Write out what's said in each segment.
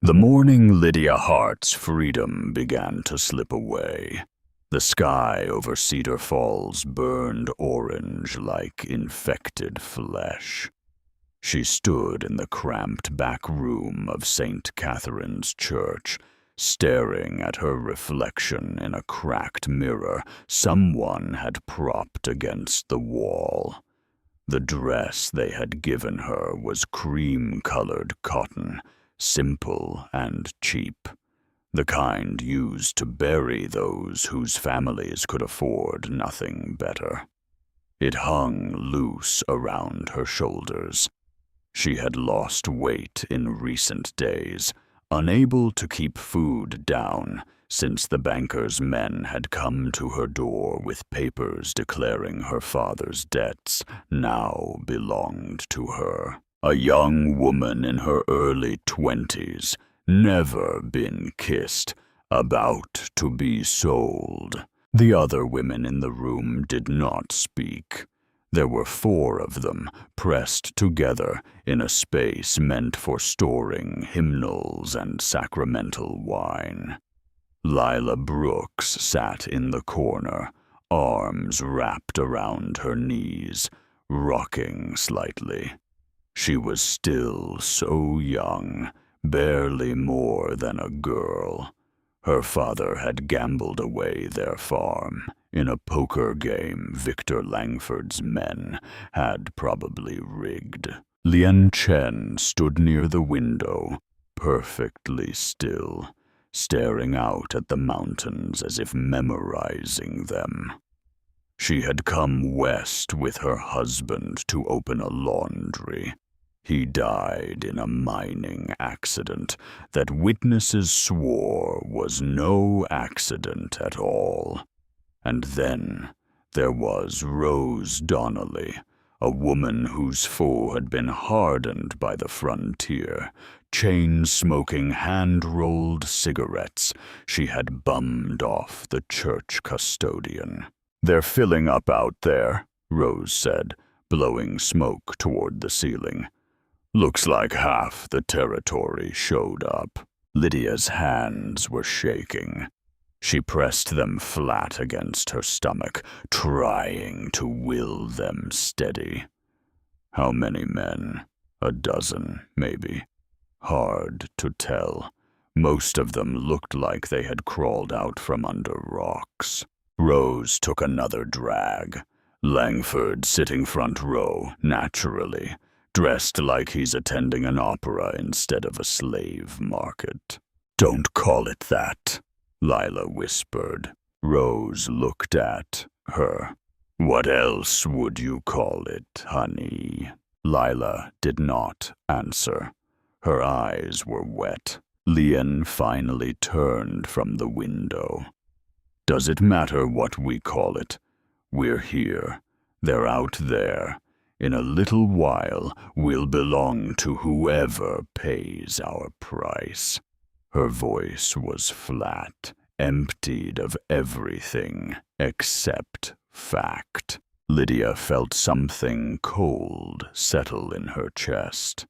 The morning Lydia Hart's freedom began to slip away. The sky over Cedar Falls burned orange like infected flesh. She stood in the cramped back room of St. Catherine's Church, staring at her reflection in a cracked mirror someone had propped against the wall. The dress they had given her was cream-colored cotton, simple and cheap, the kind used to bury those whose families could afford nothing better. It hung loose around her shoulders. She had lost weight in recent days, unable to keep food down since the banker's men had come to her door with papers declaring her father's debts now belonged to her. A young woman in her early 20s, never been kissed, about to be sold. The other women in the room did not speak. There were 4 of them, pressed together in a space meant for storing hymnals and sacramental wine. Lila Brooks sat in the corner, arms wrapped around her knees, rocking slightly. She was still so young, barely more than a girl. Her father had gambled away their farm in a poker game Victor Langford's men had probably rigged. Lian Chen stood near the window, perfectly still, staring out at the mountains as if memorizing them. She had come west with her husband to open a laundry. He died in a mining accident that witnesses swore was no accident at all. And then there was Rose Donnelly, a woman whose foe had been hardened by the frontier, chain-smoking hand-rolled cigarettes she had bummed off the church custodian. "They're filling up out there," Rose said, blowing smoke toward the ceiling. "Looks like half the territory showed up." Lydia's hands were shaking. She pressed them flat against her stomach, trying to will them steady. How many men? 12, maybe. Hard to tell. Most of them looked like they had crawled out from under rocks. Rose took another drag. Langford sitting front row, naturally, dressed like he's attending an opera instead of a slave market. "Don't call it that," Lila whispered. Rose looked at her. "What else would you call it, honey?" Lila did not answer. Her eyes were wet. Lian finally turned from the window. "Does it matter what we call it? We're here. They're out there. In a little while, we'll belong to whoever pays our price." Her voice was flat, emptied of everything except fact. Lydia felt something cold settle in her chest.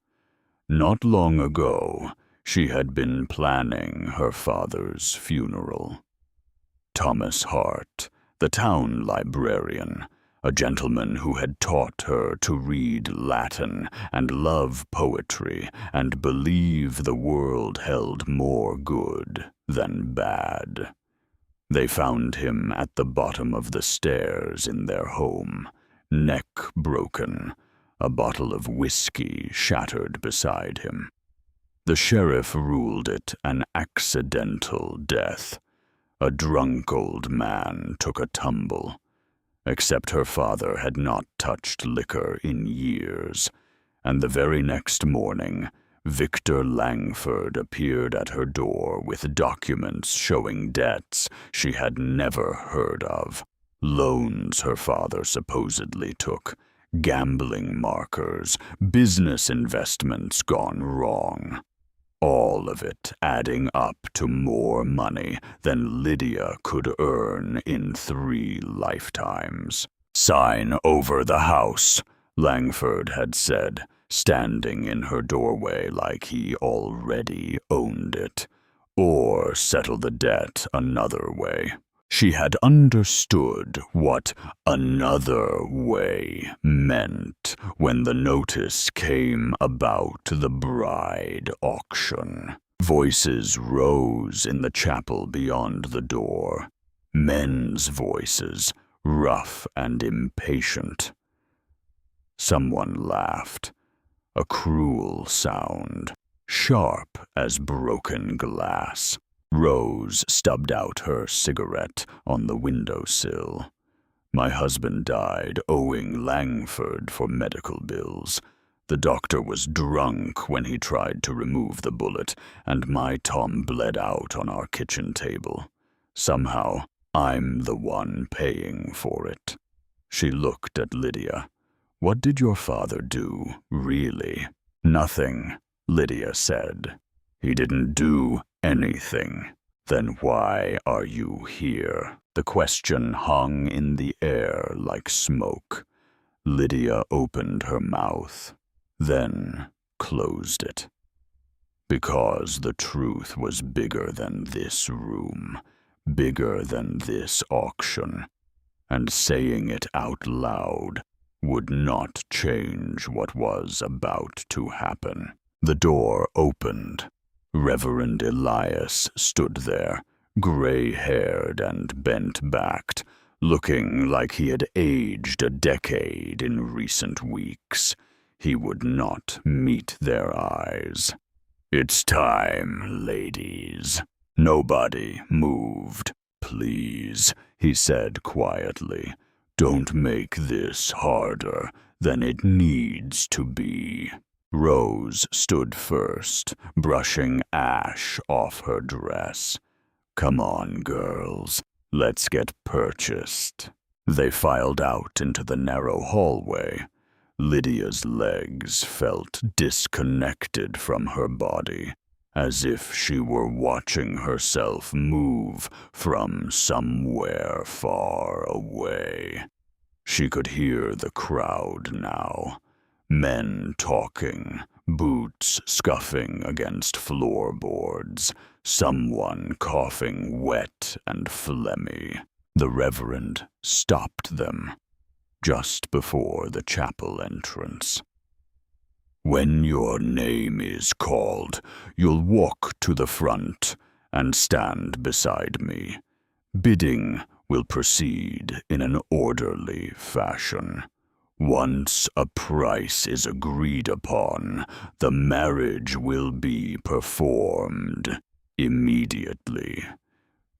Not long ago, she had been planning her father's funeral. Thomas Hart, the town librarian, a gentleman who had taught her to read Latin and love poetry and believe the world held more good than bad. They found him at the bottom of the stairs in their home, neck broken, a bottle of whiskey shattered beside him. The sheriff ruled it an accidental death. A drunk old man took a tumble. Except her father had not touched liquor in years, and the very next morning, Victor Langford appeared at her door with documents showing debts she had never heard of, loans her father supposedly took, gambling markers, business investments gone wrong. All of it adding up to more money than Lydia could earn in 3 lifetimes. "Sign over the house," Langford had said, standing in her doorway like he already owned it, or settle the debt another way. She had understood what another way meant when the notice came about the bride auction. Voices rose in the chapel beyond the door. Men's voices, rough and impatient. Someone laughed, a cruel sound, sharp as broken glass. Rose stubbed out her cigarette on the windowsill. My husband died owing Langford for medical bills. The doctor was drunk when he tried to remove the bullet, and my Tom bled out on our kitchen table. Somehow, I'm the one paying for it. She looked at Lydia. What did your father do, really? Nothing, Lydia said. He didn't do anything. Then why are you here? The question hung in the air like smoke. Lydia opened her mouth, then closed it. Because the truth was bigger than this room, bigger than this auction, and saying it out loud would not change what was about to happen. The door opened. Reverend Elias stood there, gray-haired and bent-backed, looking like he had aged a decade in recent weeks. He would not meet their eyes. "It's time, ladies." Nobody moved. "Please," he said quietly, "don't make this harder than it needs to be." Rose stood first, brushing ash off her dress. "Come on, girls, let's get purchased." They filed out into the narrow hallway. Lydia's legs felt disconnected from her body, as if she were watching herself move from somewhere far away. She could hear the crowd now. Men talking, boots scuffing against floorboards, someone coughing wet and phlegmy. The Reverend stopped them just before the chapel entrance. "When your name is called, you'll walk to the front and stand beside me. Bidding will proceed in an orderly fashion. Once a price is agreed upon, the marriage will be performed immediately.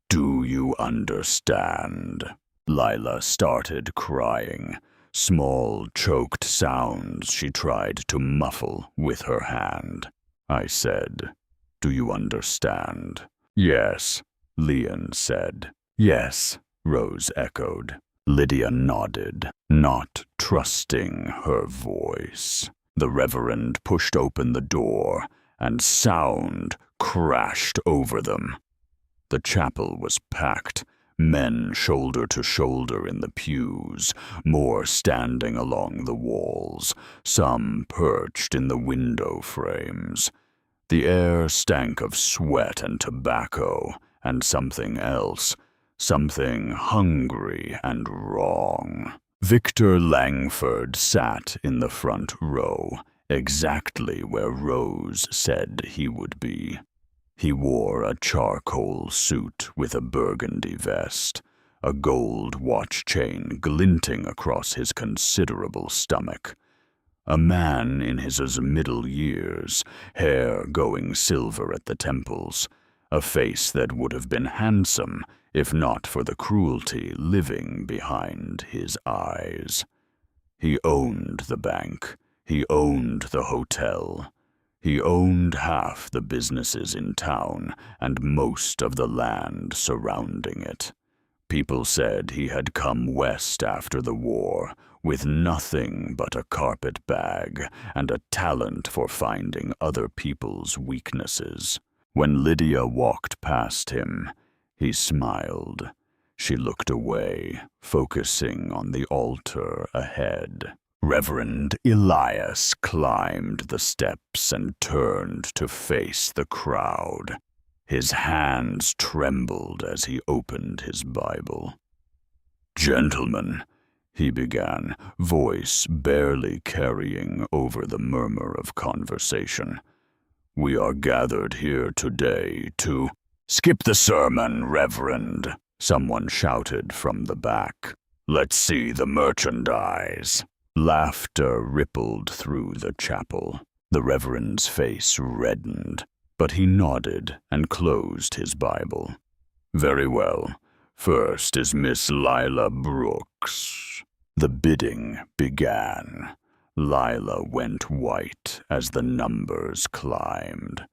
Do you understand?" Lila started crying, small, choked sounds she tried to muffle with her hand. I said, "Do you understand?" "Yes," Leon said. "Yes," Rose echoed. Lydia nodded, not trusting her voice. The Reverend pushed open the door, and sound crashed over them. The chapel was packed, men shoulder to shoulder in the pews, more standing along the walls, some perched in the window frames. The air stank of sweat and tobacco, and something else. Something hungry and wrong. Victor Langford sat in the front row, exactly where Rose said he would be. He wore a charcoal suit with a burgundy vest, a gold watch chain glinting across his considerable stomach. A man in his middle years, hair going silver at the temples, a face that would have been handsome if not for the cruelty living behind his eyes. He owned the bank. He owned the hotel. He owned half the businesses in town and most of the land surrounding it. People said he had come west after the war with nothing but a carpet bag and a talent for finding other people's weaknesses. When Lydia walked past him, he smiled. She looked away, focusing on the altar ahead. Reverend Elias climbed the steps and turned to face the crowd. His hands trembled as he opened his Bible. "Gentlemen," he began, voice barely carrying over the murmur of conversation, "we are gathered here today to—" "Skip the sermon, Reverend," someone shouted from the back. "Let's see the merchandise." Laughter rippled through the chapel. The Reverend's face reddened, but he nodded and closed his Bible. "Very well. First is Miss Lila Brooks." The bidding began. Lila went white as the numbers climbed.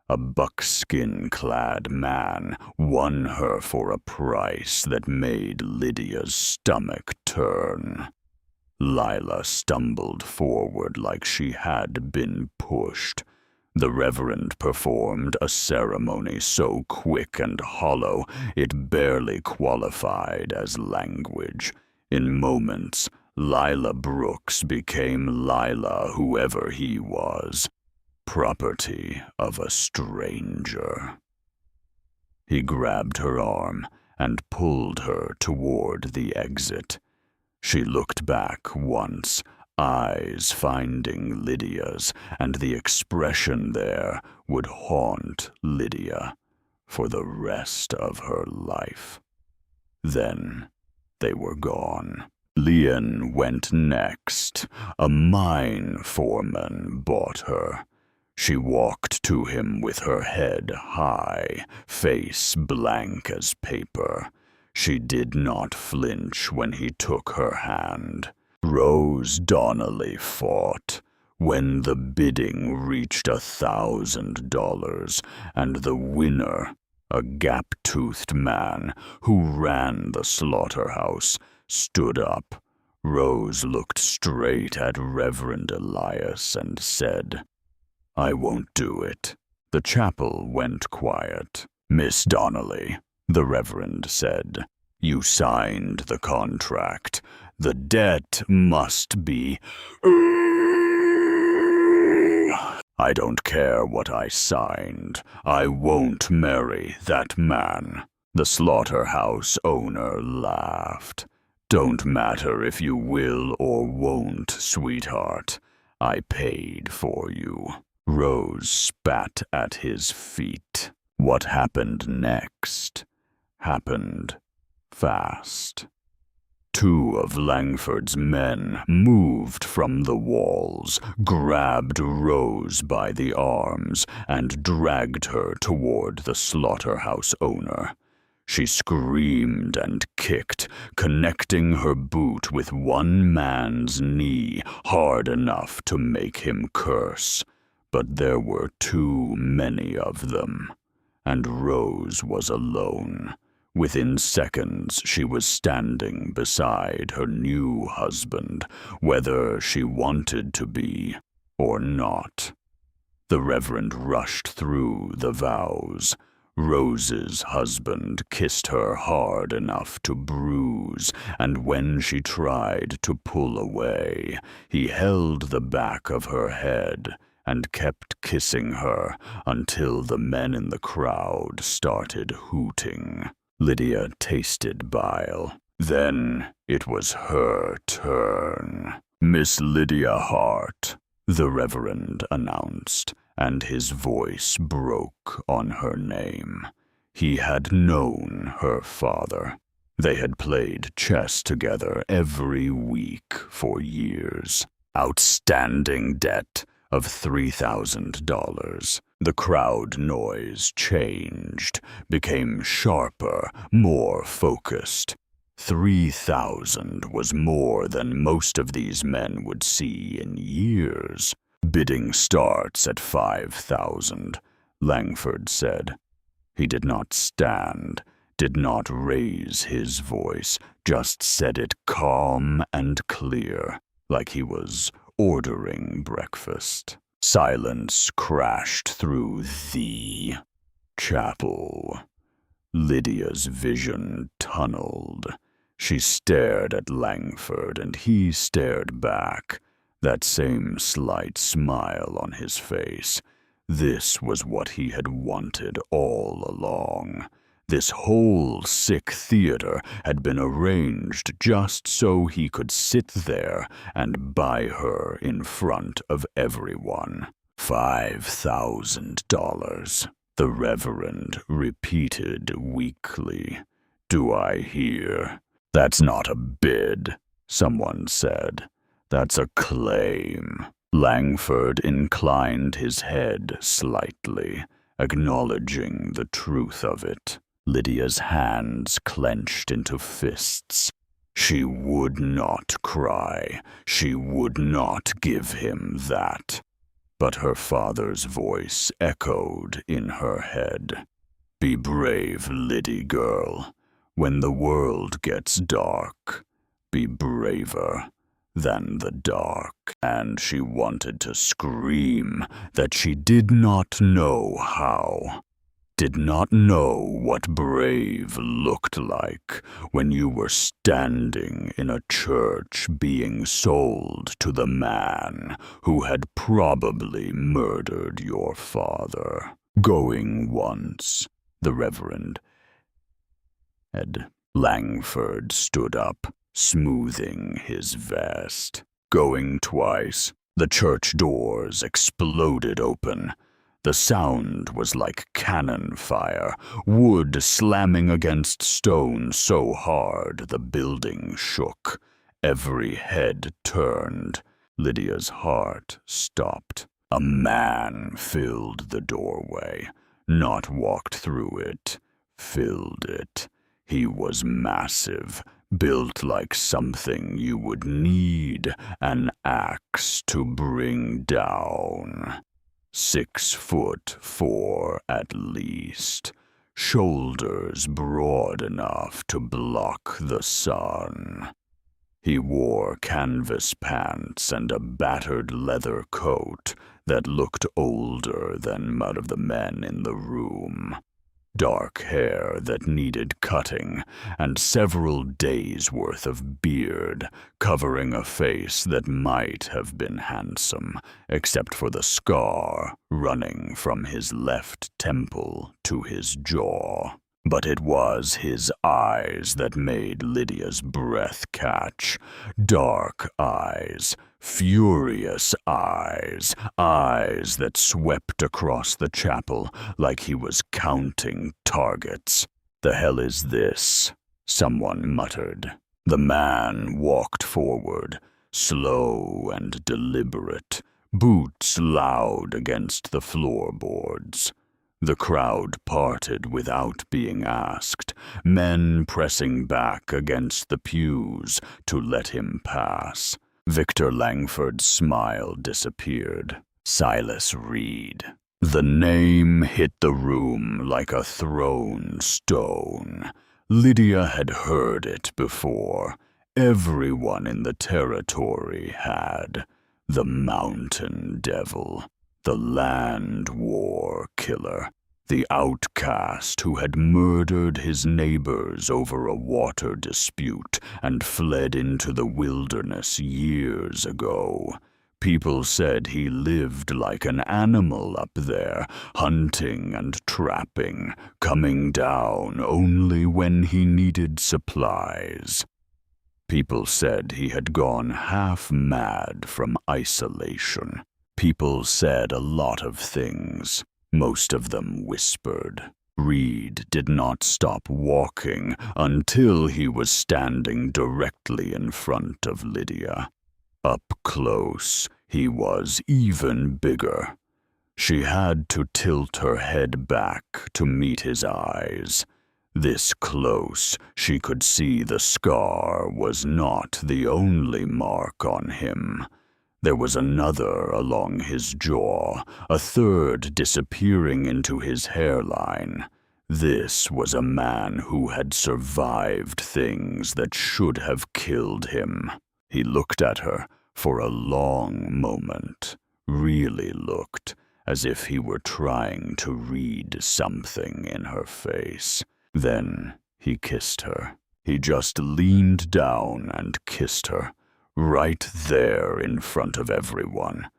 A buckskin-clad man won her for a price that made Lydia's stomach turn. Lila stumbled forward like she had been pushed. The Reverend performed a ceremony so quick and hollow it barely qualified as language. In moments, Lila Brooks became Lila whoever he was, property of a stranger. He grabbed her arm and pulled her toward the exit. She looked back once, eyes finding Lydia's, and the expression there would haunt Lydia for the rest of her life. Then they were gone. Leon went next. A mine foreman bought her. She walked to him with her head high, face blank as paper. She did not flinch when he took her hand. Rose Donnelly fought. When the bidding reached $1,000, and the winner, a gap-toothed man who ran the slaughterhouse, stood up, Rose looked straight at Reverend Elias and said, "I won't do it." The chapel went quiet. "Miss Donnelly," the Reverend said, "you signed the contract. The debt must be—" "I don't care what I signed. I won't marry that man." The slaughterhouse owner laughed. "Don't matter if you will or won't, sweetheart. I paid for you." Rose spat at his feet. What happened next happened fast. Two of Langford's men moved from the walls, grabbed Rose by the arms, and dragged her toward the slaughterhouse owner. She screamed and kicked, connecting her boot with one man's knee hard enough to make him curse. But there were too many of them, and Rose was alone. Within seconds, she was standing beside her new husband, whether she wanted to be or not. The Reverend rushed through the vows. Rose's husband kissed her hard enough to bruise, and when she tried to pull away, he held the back of her head and kept kissing her until the men in the crowd started hooting. Lydia tasted bile. Then it was her turn. "Miss Lydia Hart," the Reverend announced, and his voice broke on her name. He had known her father. They had played chess together every week for years. Outstanding debt of $3,000. The crowd noise changed, became sharper, more focused. 3,000 was more than most of these men would see in years. "Bidding starts at 5,000, Langford said. He did not stand, did not raise his voice, just said it calm and clear, like he was ordering breakfast. Silence crashed through the chapel. Lydia's vision tunneled. She stared at Langford, and he stared back, that same slight smile on his face. This was what he had wanted all along. This whole sick theater had been arranged just so he could sit there and buy her in front of everyone. $5,000, the Reverend repeated weakly. Do I hear? That's not a bid, someone said. That's a claim. Langford inclined his head slightly, acknowledging the truth of it. Lydia's hands clenched into fists. She would not cry. She would not give him that. But her father's voice echoed in her head. Be brave, Liddy girl. When the world gets dark, be braver than the dark. And she wanted to scream that she did not know how. Did not know what brave looked like when you were standing in a church being sold to the man who had probably murdered your father. Going once, the Reverend Langford stood up, smoothing his vest. Going twice, the church doors exploded open. The sound was like cannon fire, wood slamming against stone so hard the building shook. Every head turned. Lydia's heart stopped. A man filled the doorway, not walked through it, filled it. He was massive, built like something you would need an axe to bring down. 6'4" at least, shoulders broad enough to block the sun. He wore canvas pants and a battered leather coat that looked older than most of the men in the room. Dark hair that needed cutting, and several days' worth of beard covering a face that might have been handsome, except for the scar running from his left temple to his jaw. But it was his eyes that made Lydia's breath catch. Dark eyes, furious eyes, eyes that swept across the chapel like he was counting targets. The hell is this? Someone muttered. The man walked forward, slow and deliberate, boots loud against the floorboards. The crowd parted without being asked, men pressing back against the pews to let him pass. Victor Langford's smile disappeared. Silas Reed. The name hit the room like a thrown stone. Lydia had heard it before. Everyone in the territory had. The Mountain Devil. The land war killer, the outcast who had murdered his neighbors over a water dispute and fled into the wilderness years ago. People said he lived like an animal up there, hunting and trapping, coming down only when he needed supplies. People said he had gone half mad from isolation. People said a lot of things, most of them whispered. Reed did not stop walking until he was standing directly in front of Lydia. Up close, he was even bigger. She had to tilt her head back to meet his eyes. This close, she could see the scar was not the only mark on him. There was another along his jaw, a third disappearing into his hairline. This was a man who had survived things that should have killed him. He looked at her for a long moment, really looked, as if he were trying to read something in her face. Then he kissed her. He just leaned down and kissed her, right there in front of everyone.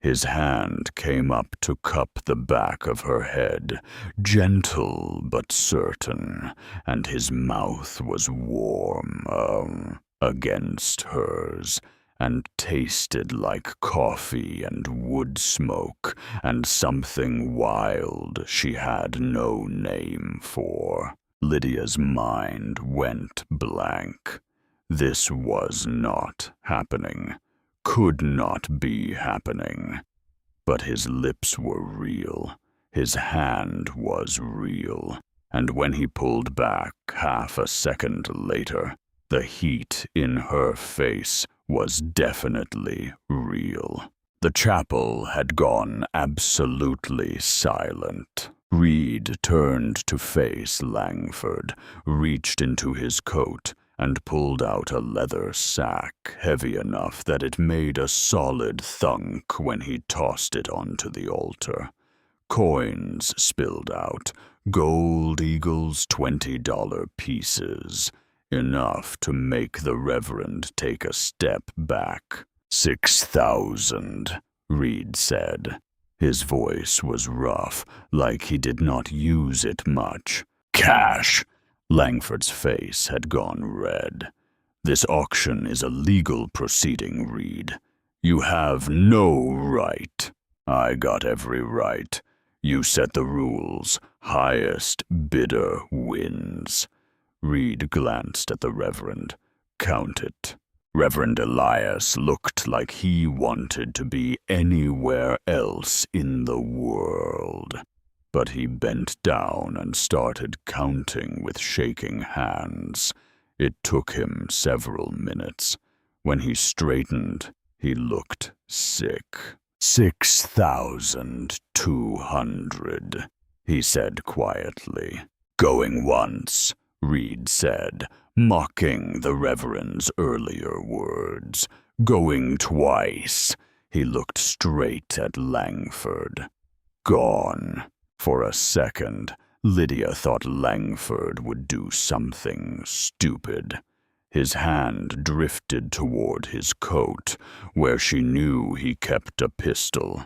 His hand came up to cup the back of her head, gentle but certain, and his mouth was warm, against hers, and tasted like coffee and wood smoke and something wild she had no name for. Lydia's mind went blank. This was not happening, could not be happening. But his lips were real, his hand was real, and when he pulled back half a second later, the heat in her face was definitely real. The chapel had gone absolutely silent. Reed turned to face Langford, reached into his coat, and pulled out a leather sack heavy enough that it made a solid thunk when he tossed it onto the altar. Coins spilled out, gold eagles $20 pieces, enough to make the Reverend take a step back. 6,000, Reed said. His voice was rough, like he did not use it much. Cash! Langford's face had gone red. This auction is a legal proceeding, Reed. You have no right. I got every right. You set the rules. Highest bidder wins. Reed glanced at the Reverend. Count it. Reverend Elias looked like he wanted to be anywhere else in the world. But he bent down and started counting with shaking hands. It took him several minutes. When he straightened, he looked sick. 6,200, he said quietly. Going once, Reed said, mocking the Reverend's earlier words. Going twice, he looked straight at Langford. Gone. For a second, Lydia thought Langford would do something stupid. His hand drifted toward his coat, where she knew he kept a pistol.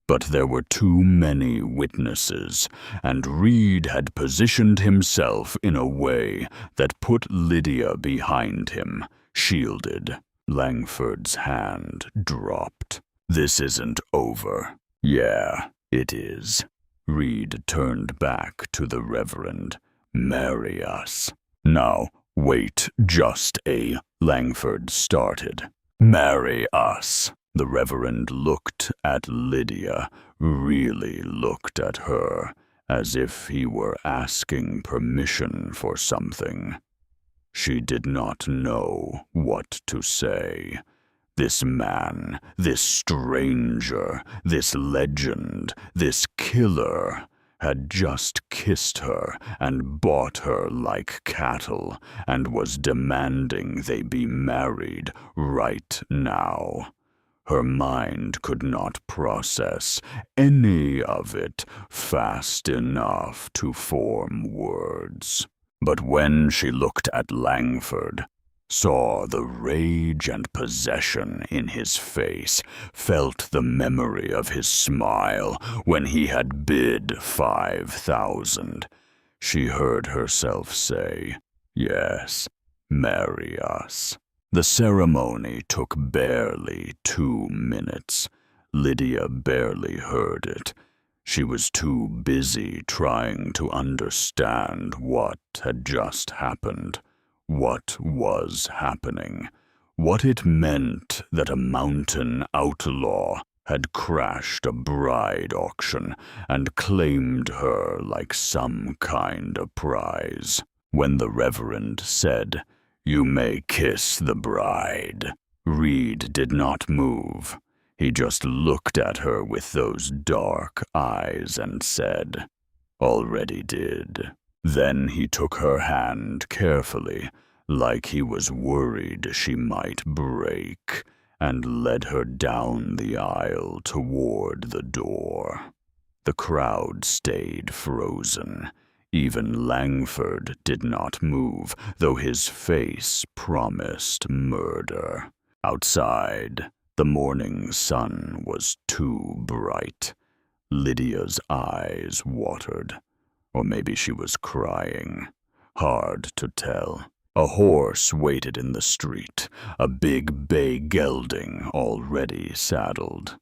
But there were too many witnesses, and Reed had positioned himself in a way that put Lydia behind him, shielded. Langford's hand dropped. This isn't over. Yeah, it is. Reed turned back to the Reverend. Marry us. Now, wait just a... Langford started. Marry us. The Reverend looked at Lydia, really looked at her, as if he were asking permission for something. She did not know what to say. This man, this stranger, this legend, this killer, had just kissed her and bought her like cattle, and was demanding they be married right now. Her mind could not process any of it fast enough to form words. But when she looked at Langford, saw the rage and possession in his face, felt the memory of his smile when he had bid 5,000, she heard herself say, yes, marry us. The ceremony took barely 2 minutes. Lydia barely heard it. She was too busy trying to understand what had just happened. What was happening? What it meant that a mountain outlaw had crashed a bride auction and claimed her like some kind of prize. When the Reverend said, "You may kiss the bride," Reed did not move. He just looked at her with those dark eyes and said, "Already did." Then he took her hand carefully, like he was worried she might break, and led her down the aisle toward the door. The crowd stayed frozen. Even Langford did not move, though his face promised murder. Outside, the morning sun was too bright. Lydia's eyes watered. Or maybe she was crying. Hard to tell. A horse waited in the street, a big bay gelding already saddled.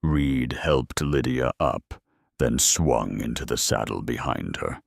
Reed helped Lydia up, then swung into the saddle behind her.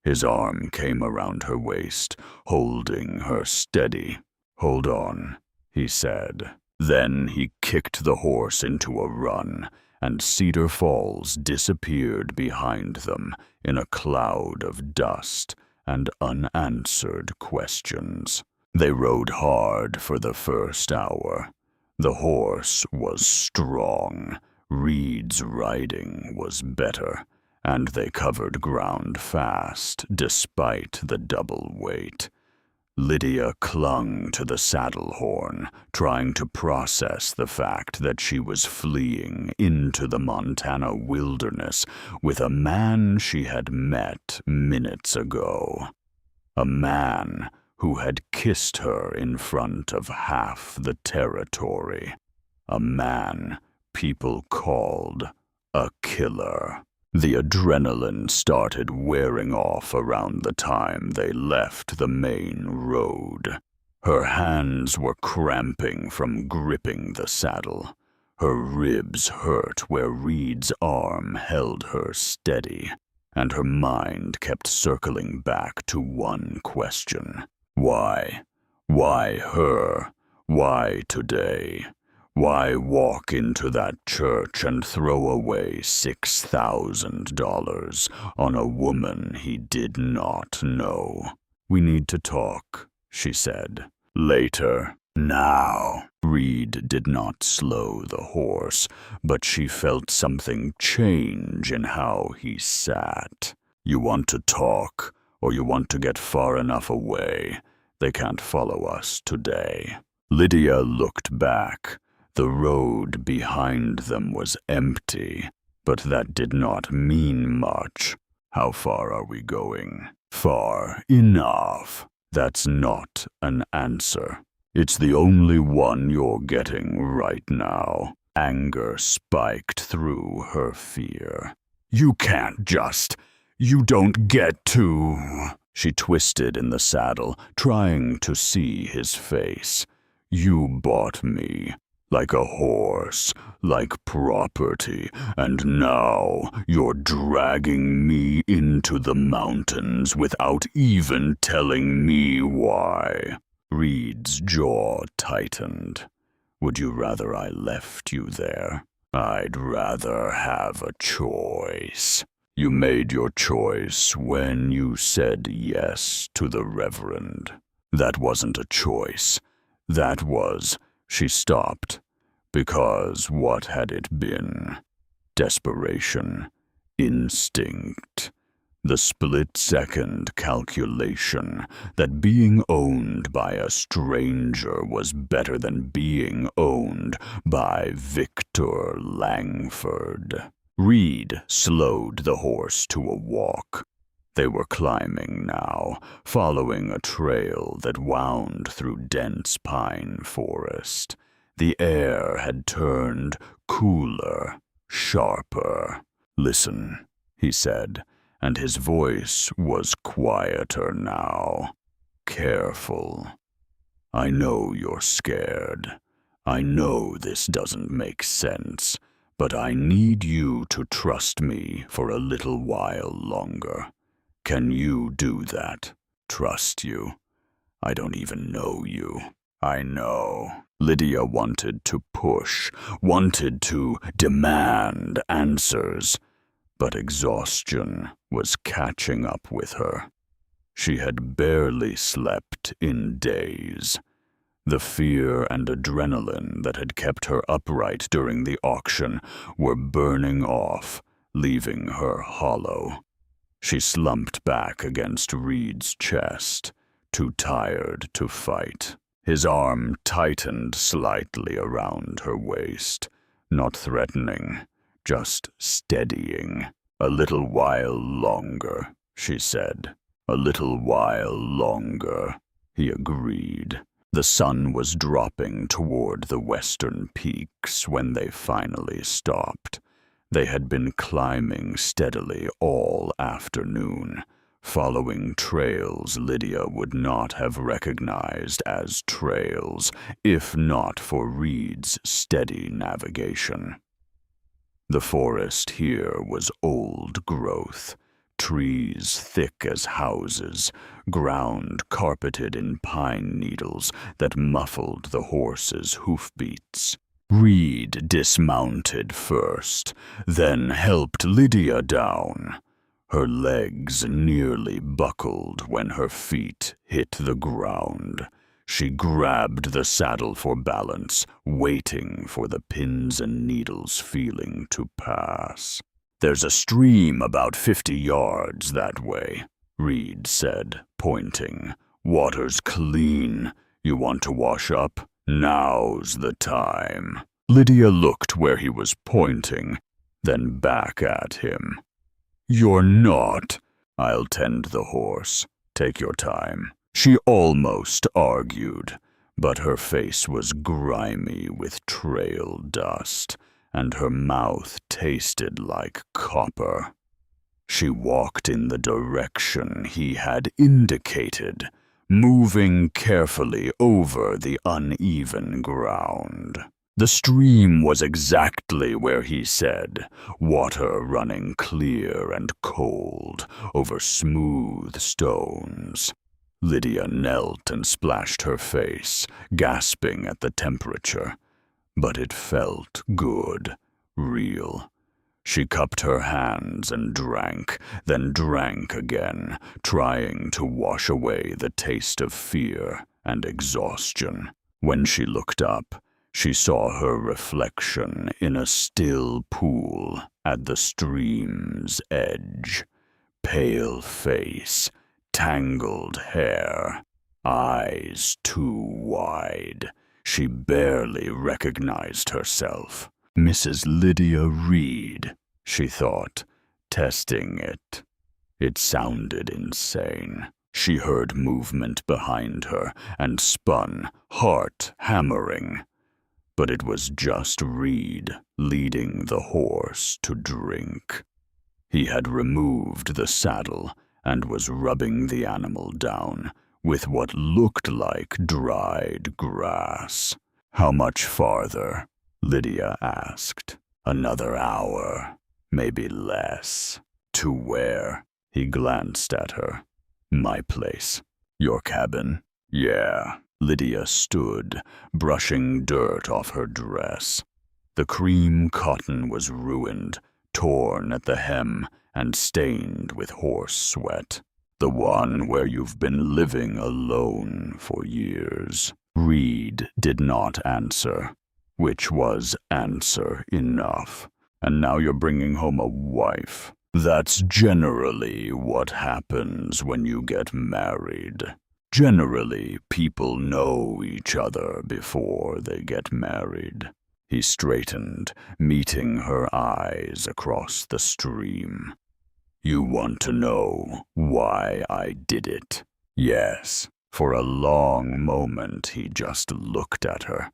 His arm came around her waist, holding her steady. "Hold on," he said. Then he kicked the horse into a run, and Cedar Falls disappeared behind them in a cloud of dust and unanswered questions. They rode hard for the first hour. The horse was strong. Reed's riding was better, and they covered ground fast despite the double weight. Lydia clung to the saddle horn, trying to process the fact that she was fleeing into the Montana wilderness with a man she had met minutes ago. A man who had kissed her in front of half the territory. A man people called a killer. The adrenaline started wearing off around the time they left the main road. Her hands were cramping from gripping the saddle. Her ribs hurt where Reed's arm held her steady, and her mind kept circling back to one question. Why? Why her? Why today? Why walk into that church and throw away $6,000 on a woman he did not know? "We need to talk," she said. "Later. Now." Reed did not slow the horse, but she felt something change in how he sat. "You want to talk, or you want to get far enough away? They can't follow us today." Lydia looked back. The road behind them was empty, but that did not mean much. "How far are we going?" "Far enough." "That's not an answer. It's the only one you're getting right now." Anger spiked through her fear. "You can't just... You don't get to..." She twisted in the saddle, trying to see his face. "You bought me. Like a horse, like property, and now you're dragging me into the mountains without even telling me why." Reed's jaw tightened. "Would you rather I left you there?" "I'd rather have a choice." "You made your choice when you said yes to the Reverend." "That wasn't a choice. That was..." She stopped. Because what had it been? Desperation. Instinct. The split-second calculation that being owned by a stranger was better than being owned by Victor Langford. Reed slowed the horse to a walk. They were climbing now, following a trail that wound through dense pine forest. The air had turned cooler, sharper. "Listen," he said, and his voice was quieter now. "Careful. I know you're scared. I know this doesn't make sense, but I need you to trust me for a little while longer. Can you do that? Trust you? I don't even know you." "I know." Lydia wanted to push, wanted to demand answers, but exhaustion was catching up with her. She had barely slept in days. The fear and adrenaline that had kept her upright during the auction were burning off, leaving her hollow. She slumped back against Reed's chest, too tired to fight. His arm tightened slightly around her waist, not threatening, just steadying. "A little while longer," she said. A little while longer, he agreed. The sun was dropping toward the western peaks when they finally stopped. They had been climbing steadily all afternoon, following trails Lydia would not have recognized as trails if not for Reed's steady navigation. The forest here was old growth, trees thick as houses, ground carpeted in pine needles that muffled the horses' hoofbeats. Reed dismounted first, then helped Lydia down. Her legs nearly buckled when her feet hit the ground. She grabbed the saddle for balance, waiting for the pins and needles feeling to pass. "There's a stream about 50 yards that way," Reed said, pointing. "Water's clean. You want to wash up? Now's the time." Lydia looked where he was pointing, then back at him. "You're not." "I'll tend the horse. Take your time." She almost argued, but her face was grimy with trail dust, and her mouth tasted like copper. She walked in the direction he had indicated, moving carefully over the uneven ground. The stream was exactly where he said, water running clear and cold over smooth stones. Lydia knelt and splashed her face, gasping at the temperature. But it felt good, real. She cupped her hands and drank, then drank again, trying to wash away the taste of fear and exhaustion. When she looked up, she saw her reflection in a still pool at the stream's edge. Pale face, tangled hair, eyes too wide. She barely recognized herself. Mrs. Lydia Reed, she thought, testing it. It sounded insane. She heard movement behind her and spun, heart hammering. But it was just Reed leading the horse to drink. He had removed the saddle and was rubbing the animal down with what looked like dried grass. "How much farther?" Lydia asked. "Another hour, maybe less." "To where?" He glanced at her. "My place." "Your cabin?" "Yeah." Lydia stood, brushing dirt off her dress. The cream cotton was ruined, torn at the hem, and stained with horse sweat. "The one where you've been living alone for years." Reed did not answer, which was answer enough. "And now you're bringing home a wife." "That's generally what happens when you get married. Generally, people know each other before they get married." He straightened, meeting her eyes across the stream. "You want to know why I did it?" "Yes." For a long moment he just looked at her.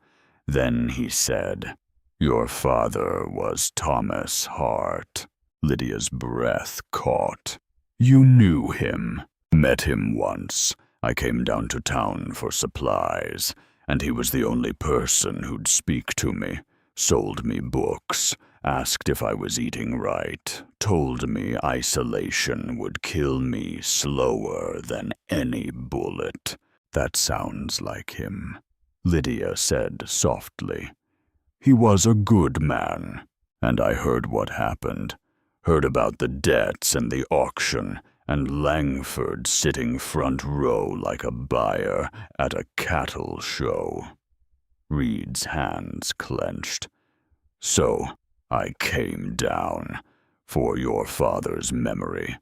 Then he said, "Your father was Thomas Hart." Lydia's breath caught. "You knew him." "Met him once. I came down to town for supplies, and he was the only person who'd speak to me. Sold me books, asked if I was eating right, told me isolation would kill me slower than any bullet." "That sounds like him," Lydia said softly. "He was a good man, and I heard what happened. Heard about the debts and the auction, and Langford sitting front row like a buyer at a cattle show." Reed's hands clenched. "So I came down, for your father's memory,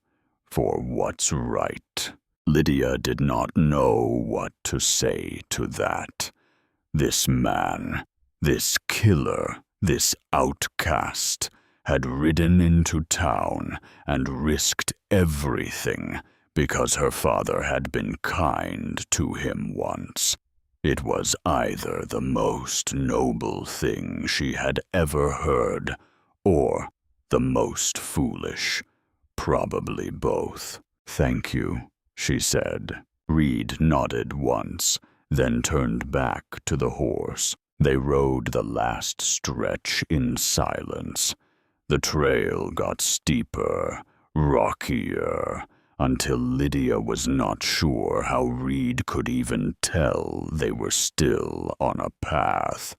for what's right." Lydia did not know what to say to that. This man, this killer, this outcast, had ridden into town and risked everything because her father had been kind to him once. It was either the most noble thing she had ever heard, or the most foolish. Probably both. "Thank you," she said. Reed nodded once, then turned back to the horse. They rode the last stretch in silence. The trail got steeper, rockier, until Lydia was not sure how Reed could even tell they were still on a path.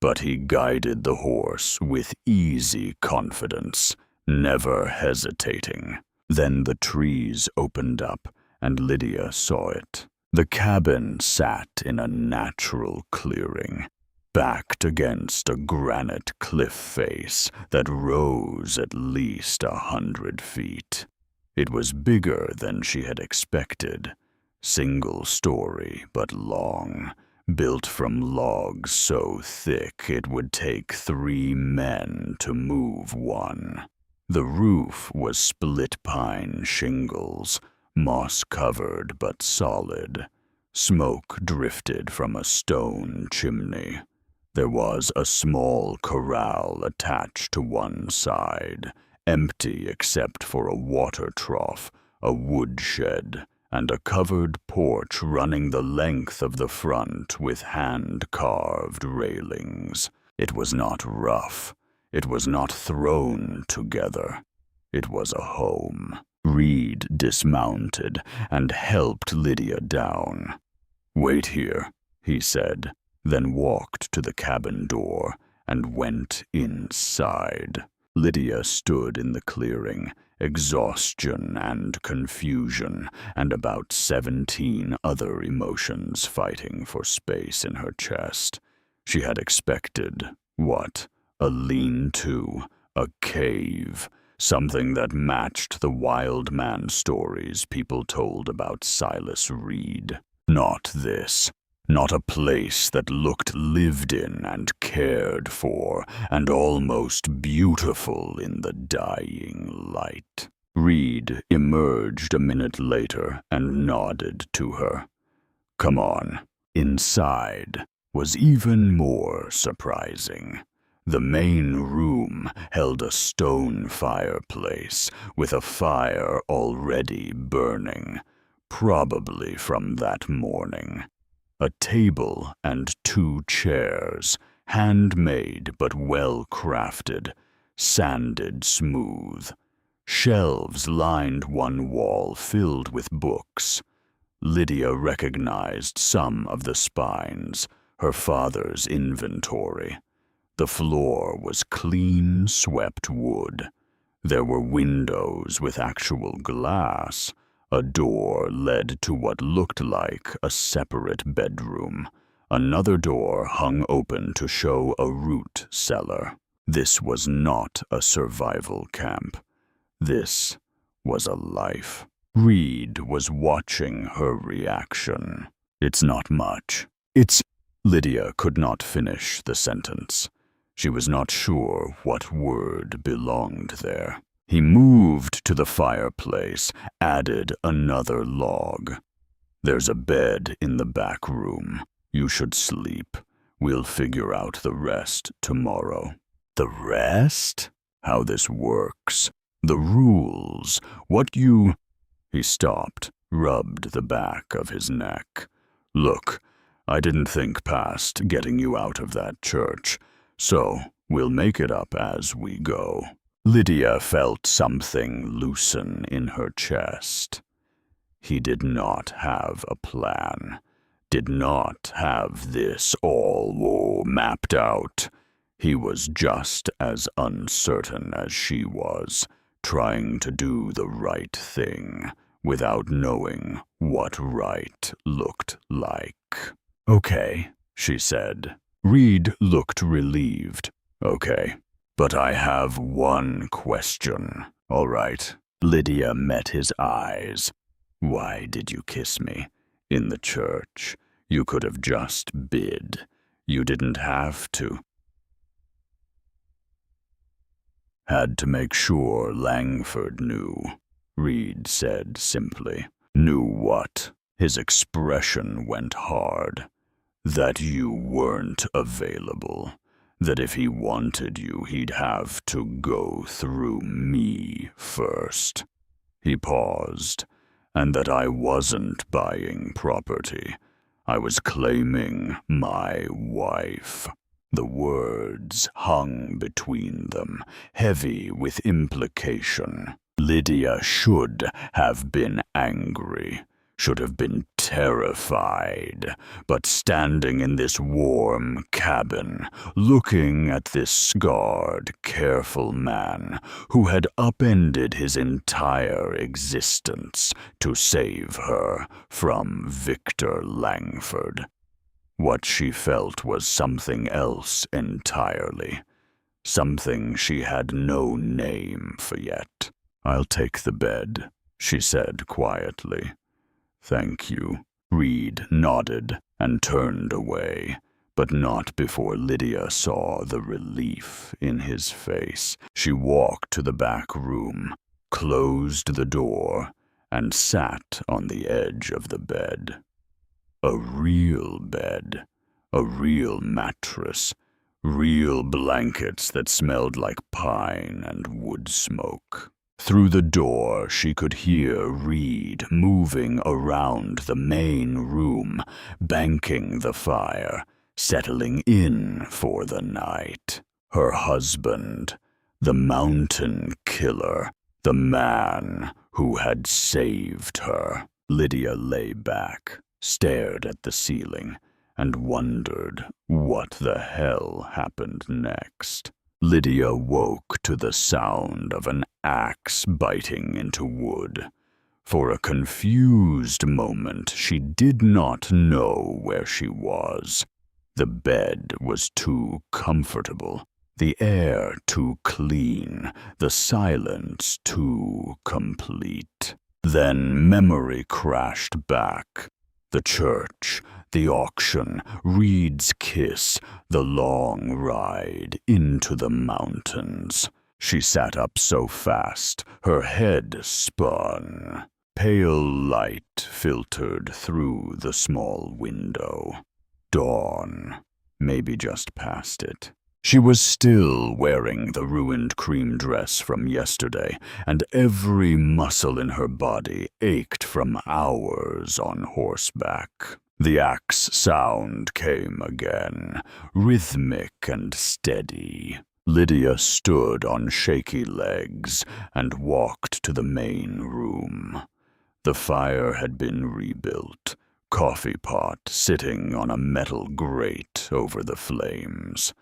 But he guided the horse with easy confidence, never hesitating. Then the trees opened up, and Lydia saw it. The cabin sat in a natural clearing, backed against a granite cliff face that rose at least 100 feet. It was bigger than she had expected, single-story but long, built from logs so thick it would take 3 men to move one. The roof was split pine shingles, moss-covered but solid. Smoke drifted from a stone chimney. There was a small corral attached to one side, empty except for a water trough, a woodshed, and a covered porch running the length of the front with hand-carved railings. It was not rough. It was not thrown together. It was a home. Reed dismounted and helped Lydia down. "Wait here," he said, then walked to the cabin door and went inside. Lydia stood in the clearing, exhaustion and confusion, and about 17 other emotions fighting for space in her chest. She had expected, what? A lean-to, a cave, something that matched the wild man stories people told about Silas Reed. Not this. Not a place that looked lived in and cared for and almost beautiful in the dying light. Reed emerged a minute later and nodded to her. "Come on." Inside was even more surprising. The main room held a stone fireplace with a fire already burning, probably from that morning. A table and 2 chairs, handmade but well-crafted, sanded smooth. Shelves lined one wall filled with books. Lydia recognized some of the spines, her father's inventory. The floor was clean, swept wood. There were windows with actual glass. A door led to what looked like a separate bedroom. Another door hung open to show a root cellar. This was not a survival camp. This was a life. Reed was watching her reaction. "It's not much. It's—" Lydia could not finish the sentence. She was not sure what word belonged there. He moved to the fireplace, added another log. "There's a bed in the back room. You should sleep. We'll figure out the rest tomorrow." "The rest?" "How this works. The rules. What you—" He stopped, rubbed the back of his neck. "Look, I didn't think past getting you out of that church, so we'll make it up as we go." Lydia felt something loosen in her chest. He did not have a plan, did not have this all mapped out. He was just as uncertain as she was, trying to do the right thing without knowing what right looked like. "Okay," she said. Reed looked relieved. "Okay. But I have one question, all right?" Lydia met his eyes. "Why did you kiss me? In the church. You could have just bid. You didn't have to." Had to make sure Langford knew, Reed said simply. Knew what? His expression went hard. That you weren't available. That if he wanted you, he'd have to go through me first. He paused, and that I wasn't buying property. I was claiming my wife. The words hung between them, heavy with implication. Lydia should have been angry, should have been terrified, but standing in this warm cabin, looking at this scarred, careful man who had upended his entire existence to save her from Victor Langford. What she felt was something else entirely, something she had no name for yet. I'll take the bed, she said quietly. Thank you. Reed nodded and turned away, but not before Lydia saw the relief in his face. She walked to the back room, closed the door, and sat on the edge of the bed. A real bed, a real mattress, real blankets that smelled like pine and wood smoke. Through the door, she could hear Reed moving around the main room, banking the fire, settling in for the night. Her husband, the mountain killer, the man who had saved her. Lydia lay back, stared at the ceiling, and wondered what the hell happened next. Lydia woke to the sound of an axe biting into wood. For a confused moment, she did not know where she was. The bed was too comfortable, the air too clean, the silence too complete. Then memory crashed back. The church, the auction, Reed's kiss, the long ride into the mountains. She sat up so fast, her head spun. Pale light filtered through the small window. Dawn, maybe just past it. She was still wearing the ruined cream dress from yesterday, and every muscle in her body ached from hours on horseback. The axe sound came again, rhythmic and steady. Lydia stood on shaky legs and walked to the main room. The fire had been rebuilt, coffee pot sitting on a metal grate over the flames.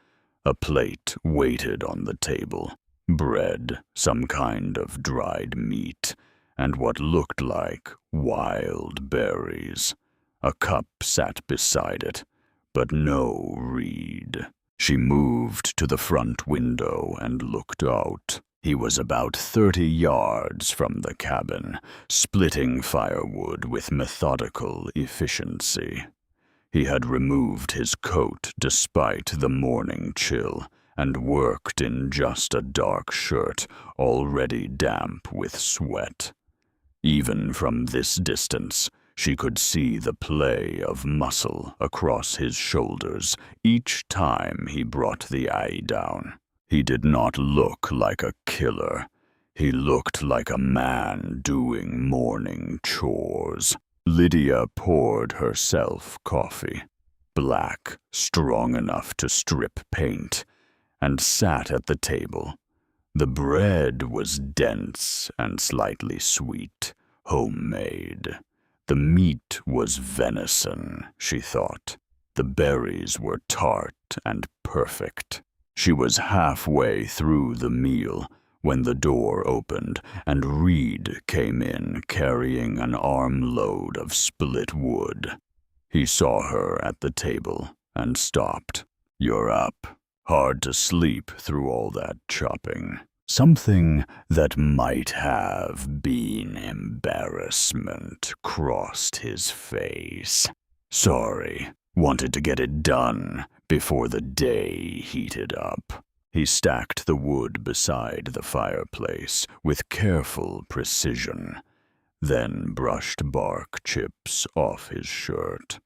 A plate waited on the table, bread, some kind of dried meat, and what looked like wild berries. A cup sat beside it, but no Reed. She moved to the front window and looked out. He was about 30 yards from the cabin, splitting firewood with methodical efficiency. He had removed his coat despite the morning chill and worked in just a dark shirt, already damp with sweat. Even from this distance, she could see the play of muscle across his shoulders each time he brought the eye down. He did not look like a killer. He looked like a man doing morning chores. Lydia poured herself coffee, black, strong enough to strip paint, and sat at the table. The bread was dense and slightly sweet, homemade. The meat was venison, she thought. The berries were tart and perfect. She was halfway through the meal when the door opened and Reed came in carrying an armload of split wood. He saw her at the table and stopped. "You're up. Hard to sleep through all that chopping." Something that might have been embarrassment crossed his face. "Sorry, wanted to get it done before the day heated up." He stacked the wood beside the fireplace with careful precision, then brushed bark chips off his shirt.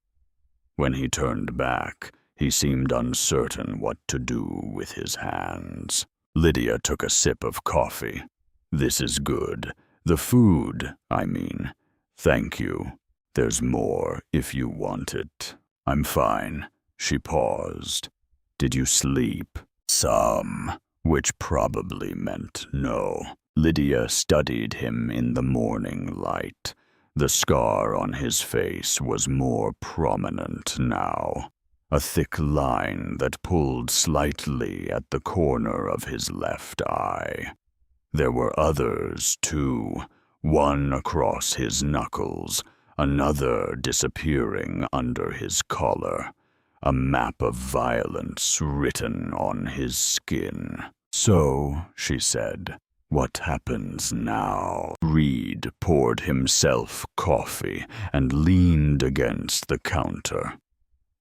When he turned back, he seemed uncertain what to do with his hands. Lydia took a sip of coffee. "This is good. The food, I mean. Thank you. There's more if you want it." "I'm fine." She paused. "Did you sleep?" "Some," which probably meant no. Lydia studied him in the morning light. The scar on his face was more prominent now, a thick line that pulled slightly at the corner of his left eye. There were others, too, one across his knuckles, another disappearing under his collar, a map of violence written on his skin. "So," she said, "what happens now?" Reed poured himself coffee and leaned against the counter.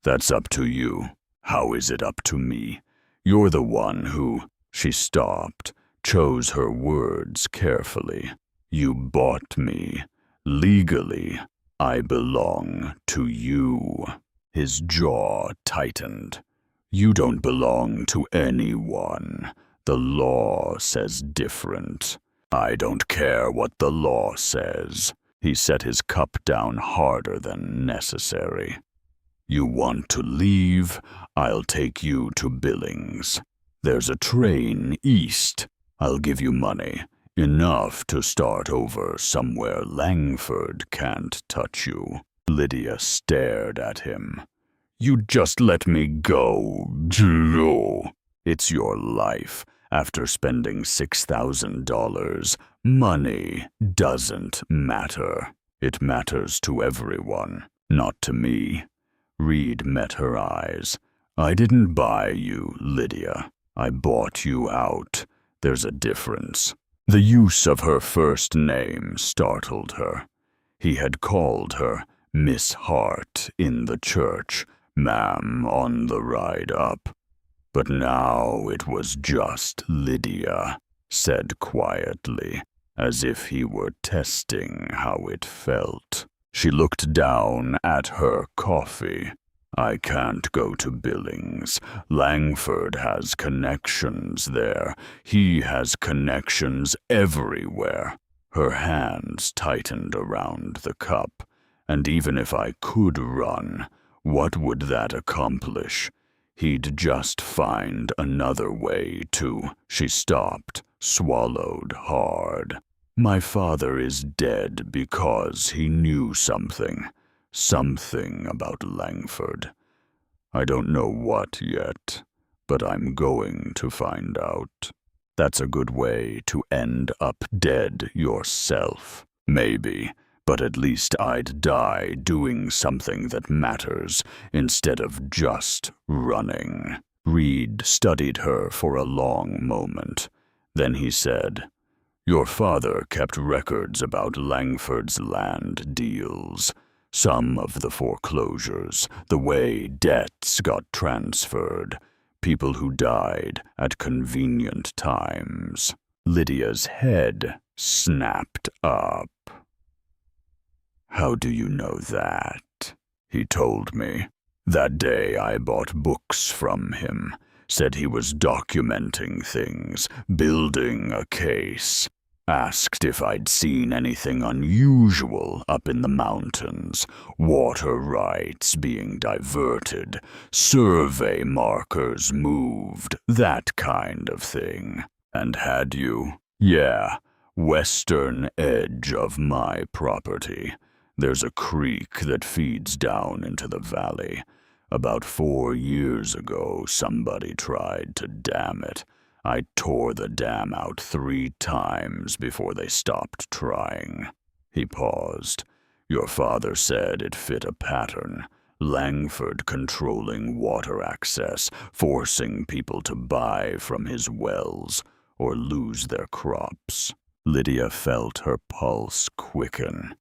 "That's up to you. How is it up to me? You're the one who—" She stopped, chose her words carefully. "You bought me. Legally, I belong to you." His jaw tightened. "You don't belong to anyone. The law says different." "I don't care what the law says." He set his cup down harder than necessary. "You want to leave? I'll take you to Billings. There's a train east. I'll give you money, enough to start over somewhere Langford can't touch you." Lydia stared at him. "You just let me go, Joe. It's your life. After spending $6,000, money doesn't matter. It matters to everyone, not to me." Reed met her eyes. "I didn't buy you, Lydia. I bought you out. There's a difference." The use of her first name startled her. He had called her Miss Hart in the church, "Ma'am," on the ride up. But now it was just Lydia, said quietly, as if he were testing how it felt. She looked down at her coffee. "I can't go to Billings. Langford has connections there. He has connections everywhere." Her hands tightened around the cup. "And even if I could run, what would that accomplish? He'd just find another way to—" She stopped, swallowed hard. "My father is dead because he knew something about Langford. I don't know what yet, but I'm going to find out. That's a good way to end up dead yourself. Maybe. But at least I'd die doing something that matters instead of just running." Reed studied her for a long moment. Then he said, "Your father kept records about Langford's land deals. Some of the foreclosures, the way debts got transferred, people who died at convenient times." Lydia's head snapped up. "How do you know that?" "He told me. That day I bought books from him. Said he was documenting things, building a case. Asked if I'd seen anything unusual up in the mountains, water rights being diverted, survey markers moved, that kind of thing." "And had you?" "Yeah, western edge of my property. There's a creek that feeds down into the valley. About 4 years ago, somebody tried to dam it. I tore the dam out 3 times before they stopped trying." He paused. "Your father said it fit a pattern. Langford controlling water access, forcing people to buy from his wells or lose their crops." Lydia felt her pulse quicken.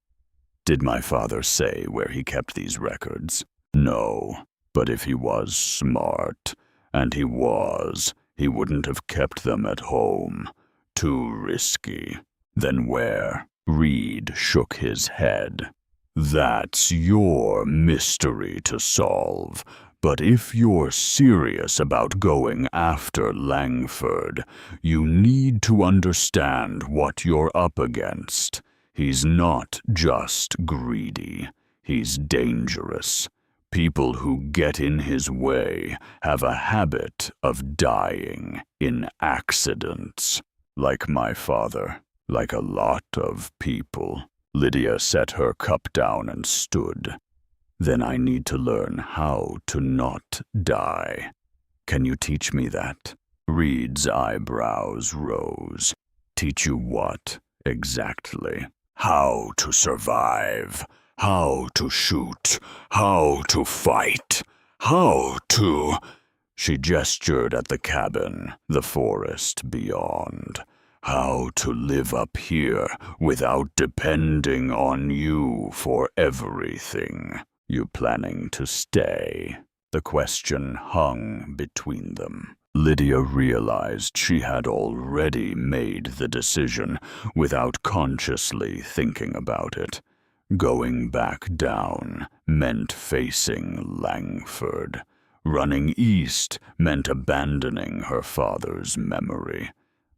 "Did my father say where he kept these records?" "No, but if he was smart, and he was, He wouldn't have kept them at home. Too risky. Then where? Reed shook his head. That's your mystery to solve. But if you're serious about going after Langford, you need to understand what you're up against. He's not just greedy. He's dangerous. People who get in his way have a habit of dying in accidents. Like my father, like a lot of people. Lydia set her cup down and stood. Then I need to learn how to not die. Can you teach me that? Reed's eyebrows rose. Teach you what, exactly? How to survive. How to shoot. How to fight. How to... She gestured at the cabin, the forest beyond. How to live up here without depending on you for everything. You planning to stay? The question hung between them. Lydia realized she had already made the decision without consciously thinking about it. Going back down meant facing Langford. Running east meant abandoning her father's memory.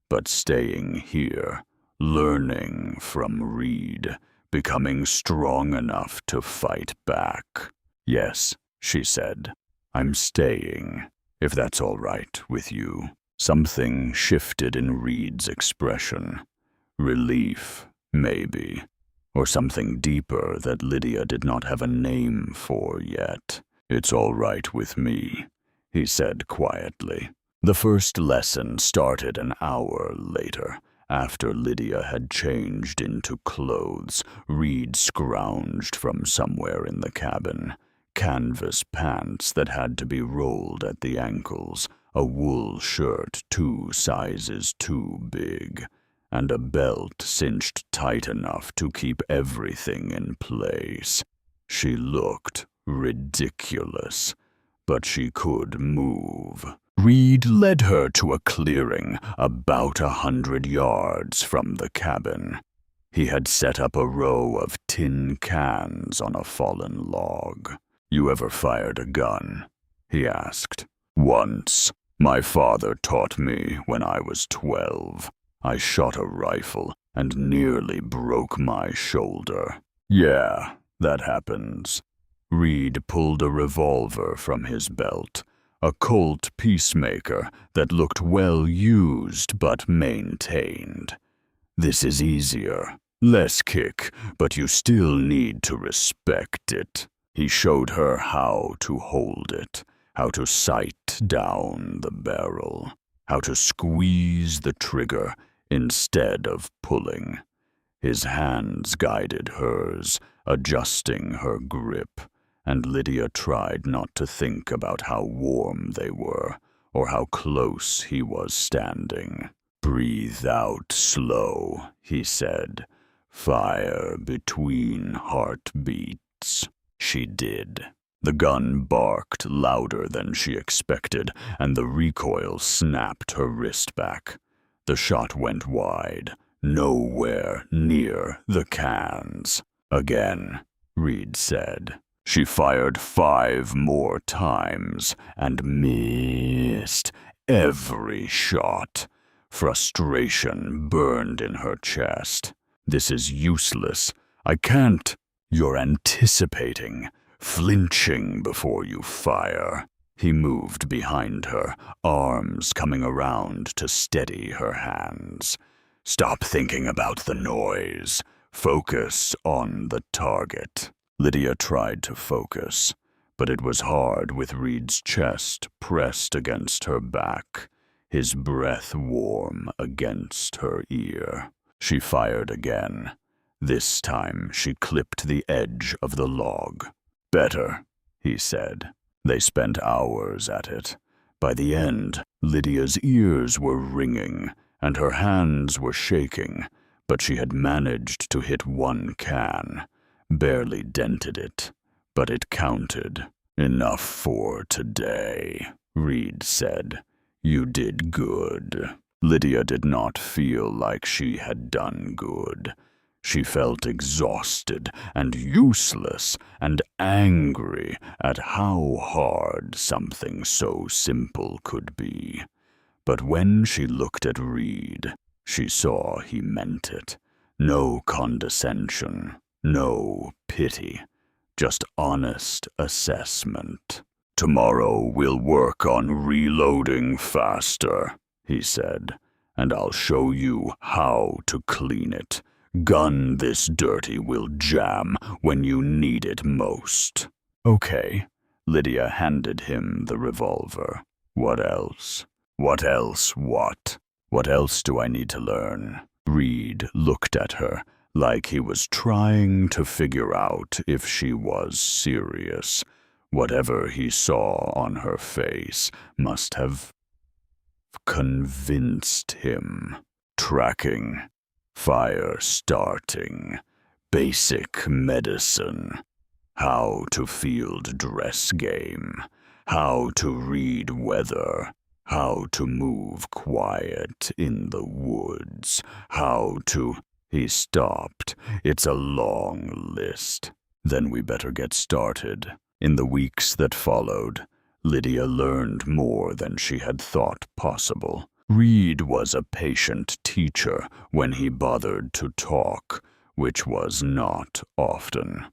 But staying here, learning from Reed, becoming strong enough to fight back. Yes, she said, I'm staying, if that's all right with you. Something shifted in Reed's expression. Relief, maybe, or something deeper that Lydia did not have a name for yet. It's all right with me, he said quietly. The first lesson started an hour later. After Lydia had changed into clothes, Reed scrounged from somewhere in the cabin. Canvas pants that had to be rolled at the ankles, a wool shirt 2 sizes too big, and a belt cinched tight enough to keep everything in place. She looked ridiculous, but she could move. Reed led her to a clearing about 100 yards from the cabin. He had set up a row of tin cans on a fallen log. You ever fired a gun? He asked. Once. My father taught me when I was 12. I shot a rifle and nearly broke my shoulder. Yeah, that happens. Reed pulled a revolver from his belt. A Colt Peacemaker that looked well used but maintained. This is easier. Less kick, but you still need to respect it. He showed her how to hold it, how to sight down the barrel, how to squeeze the trigger instead of pulling. His hands guided hers, adjusting her grip. And Lydia tried not to think about how warm they were, or how close he was standing. Breathe out slow, he said. Fire between heartbeats. She did. The gun barked louder than she expected, and the recoil snapped her wrist back. The shot went wide, nowhere near the cans. Again, Reed said. She fired 5 more times and missed every shot. Frustration burned in her chest. This is useless. I can't. You're anticipating, flinching before you fire. He moved behind her, arms coming around to steady her hands. Stop thinking about the noise. Focus on the target. Lydia tried to focus, but it was hard with Reed's chest pressed against her back, his breath warm against her ear. She fired again. This time she clipped the edge of the log. Better, he said. They spent hours at it. By the end, Lydia's ears were ringing, and her hands were shaking, but she had managed to hit 1 can. Barely dented it, but it counted. Enough for today, Reed said. You did good." Lydia did not feel like she had done good. She felt exhausted and useless and angry at how hard something so simple could be. But when she looked at Reed, she saw he meant it. No condescension, no pity, just honest assessment. "Tomorrow we'll work on reloading faster," he said, "and I'll show you how to clean it. Gun this dirty will jam when you need it most." "Okay." Lydia handed him the revolver. "What else?" "What else what? What else do I need to learn?" Reed looked at her like he was trying to figure out if she was serious. Whatever he saw on her face must have convinced him. Tracking, fire starting, basic medicine, how to field dress game, how to read weather, how to move quiet in the woods, how to... He stopped. "It's a long list." "Then we better get started." In the weeks that followed, Lydia learned more than she had thought possible. Reed was a patient teacher when he bothered to talk, which was not often.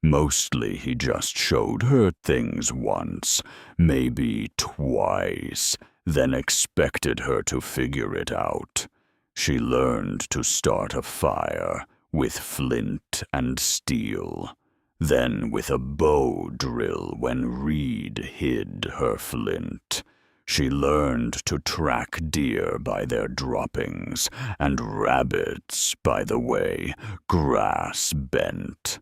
Mostly he just showed her things once, maybe twice, then expected her to figure it out. She learned to start a fire with flint and steel, then with a bow drill when Reed hid her flint. She learned to track deer by their droppings, and rabbits by the way grass bent.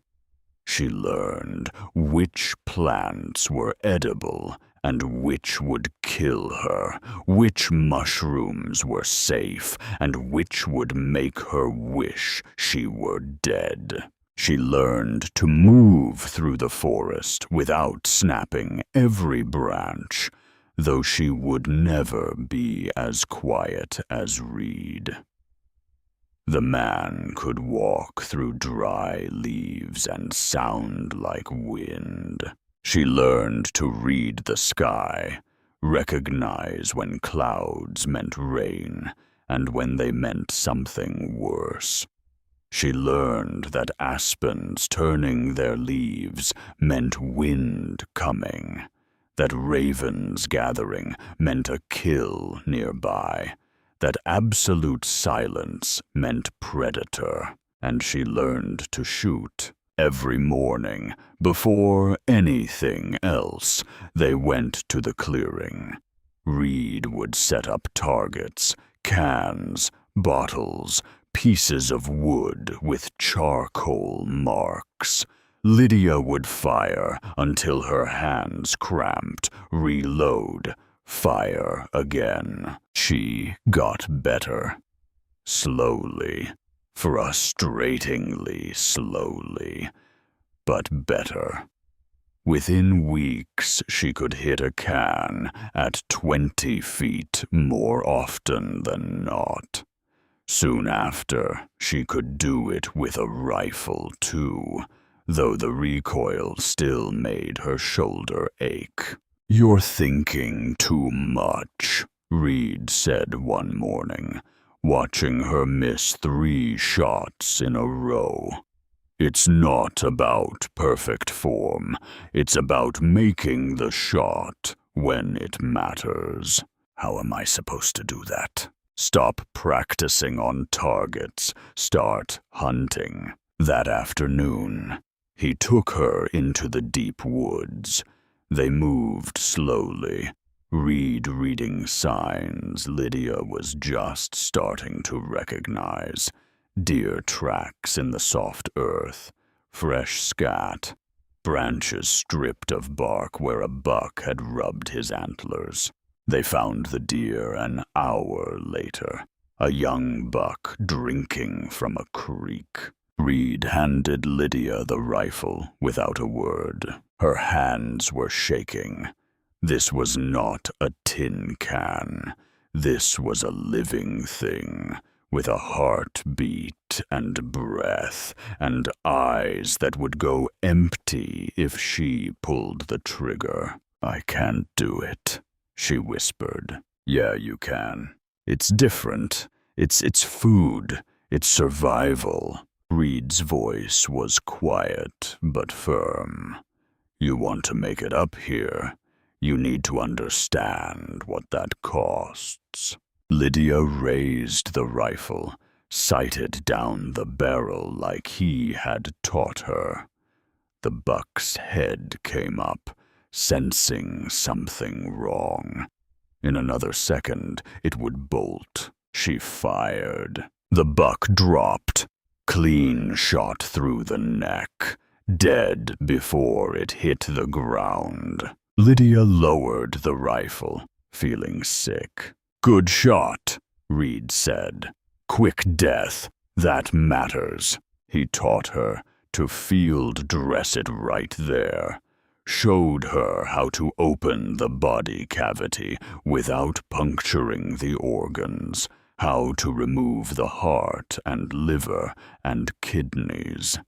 She learned which plants were edible and which would kill her, which mushrooms were safe and which would make her wish she were dead. She learned to move through the forest without snapping every branch, though she would never be as quiet as Reed. The man could walk through dry leaves and sound like wind. She learned to read the sky, recognize when clouds meant rain and when they meant something worse. She learned that aspens turning their leaves meant wind coming, that ravens gathering meant a kill nearby, that absolute silence meant predator, and she learned to shoot. Every morning, before anything else, they went to the clearing. Reed would set up targets, cans, bottles, pieces of wood with charcoal marks. Lydia would fire until her hands cramped, reload, fire again. She got better. Slowly, frustratingly slowly, but better. Within weeks, she could hit a can at 20 feet more often than not. Soon after, she could do it with a rifle too, though the recoil still made her shoulder ache. "You're thinking too much," Reed said one morning, watching her miss 3 shots in a row. "It's not about perfect form. It's about making the shot when it matters." "How am I supposed to do that?" "Stop practicing on targets. Start hunting." That afternoon, he took her into the deep woods. They moved slowly, Reed reading signs Lydia was just starting to recognize. Deer tracks in the soft earth, fresh scat, branches stripped of bark where a buck had rubbed his antlers. They found the deer an hour later, a young buck drinking from a creek. Reed handed Lydia the rifle without a word. Her hands were shaking. This was not a tin can. This was a living thing, with a heartbeat and breath, and eyes that would go empty if she pulled the trigger. "I can't do it," she whispered. "Yeah, you can. It's different. It's food. It's survival." Reed's voice was quiet but firm. "You want to make it up here. You need to understand what that costs." Lydia raised the rifle, sighted down the barrel like he had taught her. The buck's head came up, sensing something wrong. In another second, it would bolt. She fired. The buck dropped, clean shot through the neck, dead before it hit the ground. Lydia lowered the rifle, feeling sick. "Good shot," Reed said. "Quick death, that matters." He taught her to field dress it right there, showed her how to open the body cavity without puncturing the organs, how to remove the heart and liver and kidneys.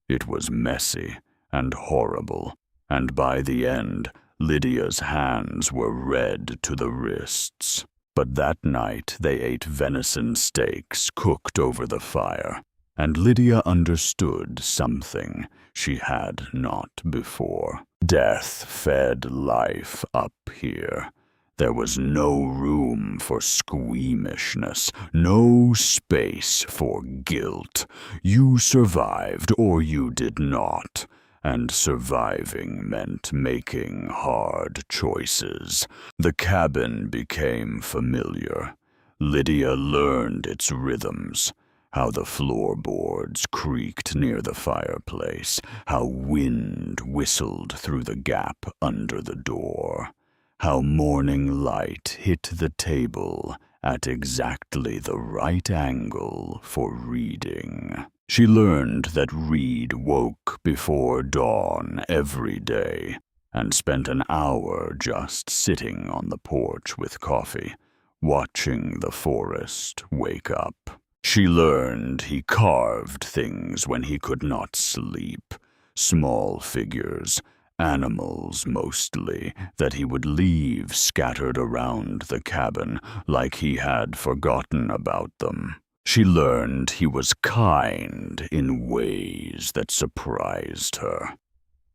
It was messy and horrible, and by the end, Lydia's hands were red to the wrists. But that night they ate venison steaks cooked over the fire, and Lydia understood something she had not before. Death fed life up here. There was no room for squeamishness, no space for guilt. You survived or you did not. And surviving meant making hard choices. The cabin became familiar. Lydia learned its rhythms, how the floorboards creaked near the fireplace, how wind whistled through the gap under the door, how morning light hit the table at exactly the right angle for reading. She learned that Reed woke before dawn every day and spent an hour just sitting on the porch with coffee, watching the forest wake up. She learned he carved things when he could not sleep, small figures, animals mostly, that he would leave scattered around the cabin like he had forgotten about them. She learned he was kind in ways that surprised her.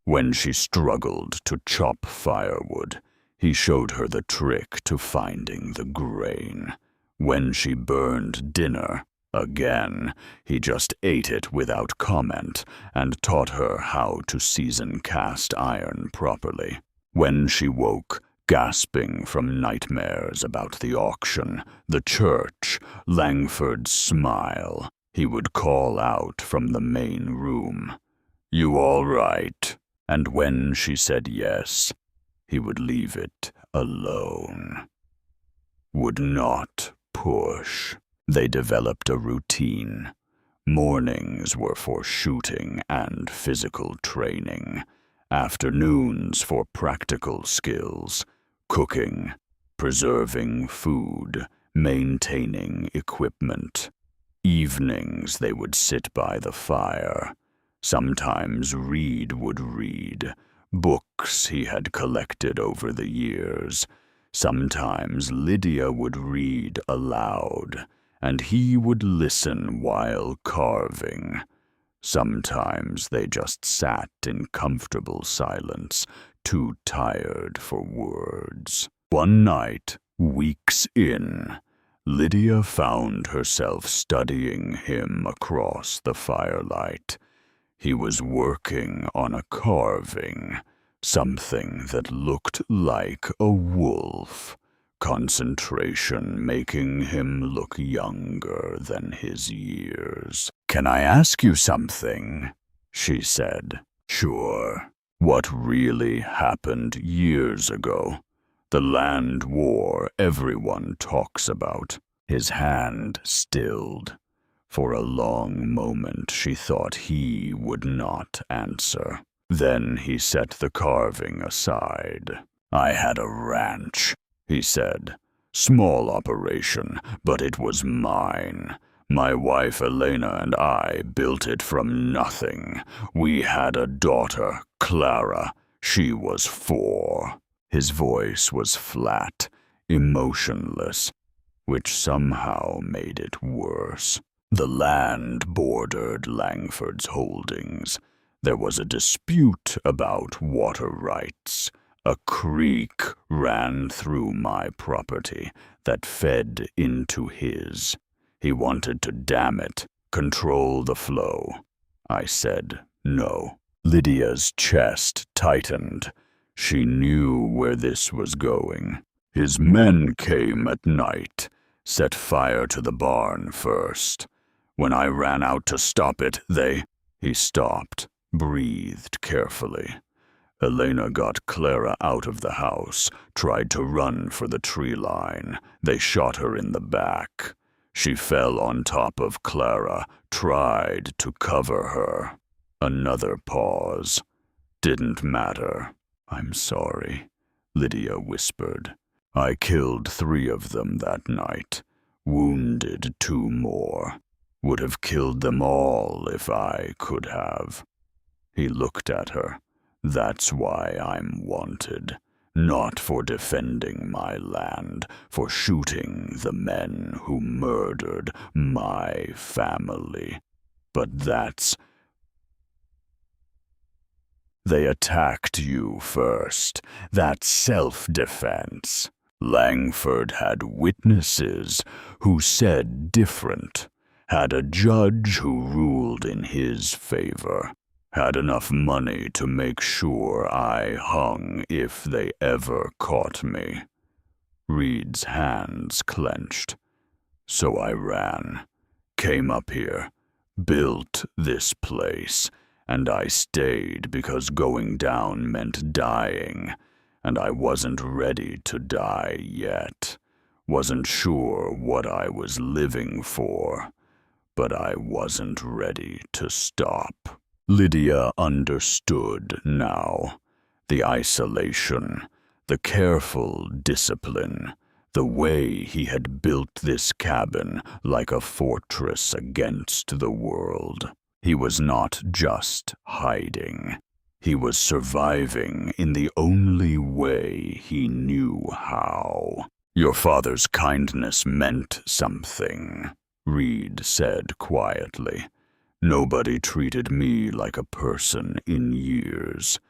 When she struggled to chop firewood, he showed her the trick to finding the grain. When she burned dinner, again, he just ate it without comment and taught her how to season cast iron properly. When she woke, gasping from nightmares about the auction, the church, Langford's smile, he would call out from the main room, "You all right?" And when she said yes, he would leave it alone. Would not push. They developed a routine. Mornings were for shooting and physical training. Afternoons for practical skills. Cooking, preserving food, maintaining equipment. Evenings they would sit by the fire. Sometimes Reed would read, books he had collected over the years. Sometimes Lydia would read aloud, and he would listen while carving. Sometimes they just sat in comfortable silence, too tired for words. One night, weeks in, Lydia found herself studying him across the firelight. He was working on a carving, something that looked like a wolf. Concentration making him look younger than his years. "Can I ask you something?" she said. "Sure. What really happened years ago? The land war everyone talks about." His hand stilled. For a long moment she thought he would not answer. Then he set the carving aside. I had a ranch, he said. Small operation, but it was mine. My wife Elena and I built it from nothing. We had a daughter, Clara. She was 4. His voice was flat, emotionless, which somehow made it worse. The land bordered Langford's holdings. There was a dispute about water rights. A creek ran through my property that fed into his. He wanted to dam it, control the flow. I said no. Lydia's chest tightened. She knew where this was going. His men came at night, set fire to the barn first. When I ran out to stop it, He stopped, breathed carefully. Elena got Clara out of the house, tried to run for the tree line. They shot her in the back. She fell on top of Clara, tried to cover her. Another pause. Didn't matter. I'm sorry, Lydia whispered. I killed 3 of them that night, wounded 2 more. Would have killed them all if I could have. He looked at her. That's why I'm wanted. Not for defending my land, for shooting the men who murdered my family. But They attacked you first. That's self-defense. Langford had witnesses who said different, had a judge who ruled in his favor, had enough money to make sure I hung if they ever caught me. Reed's hands clenched. So I ran, came up here, built this place, and I stayed because going down meant dying, and I wasn't ready to die yet. Wasn't sure what I was living for, but I wasn't ready to stop. Lydia understood now. The isolation, the careful discipline, the way he had built this cabin like a fortress against the world. He was not just hiding. He was surviving in the only way he knew how. Your father's kindness meant something, Reed said quietly. Nobody treated me like a person in years.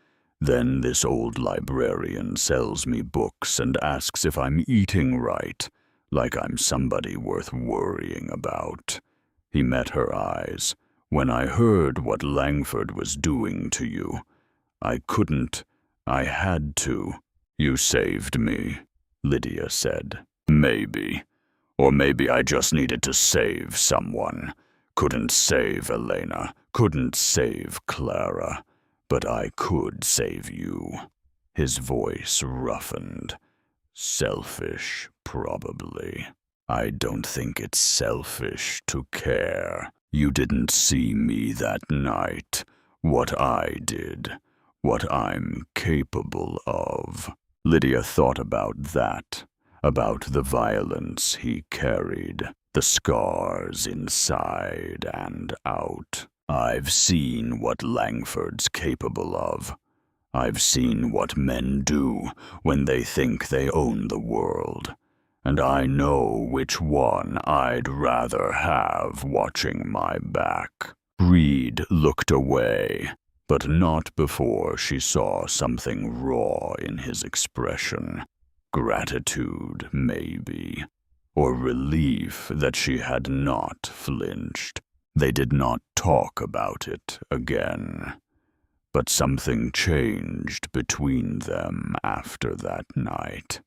Then this old librarian sells me books and asks if I'm eating right, like I'm somebody worth worrying about. He met her eyes. When I heard what Langford was doing to you, I had to. You saved me, Lydia said. Maybe. Or maybe I just needed to save someone. Couldn't save Elena, couldn't save Clara, but I could save you. His voice roughened. Selfish, probably. I don't think it's selfish to care. You didn't see me that night. What I did. What I'm capable of. Lydia thought about that. About the violence he carried. The scars inside and out. I've seen what Langford's capable of. I've seen what men do when they think they own the world. And I know which one I'd rather have watching my back. Reed looked away, but not before she saw something raw in his expression. Gratitude, maybe. Or relief that she had not flinched. They did not talk about it again. But something changed between them after that night.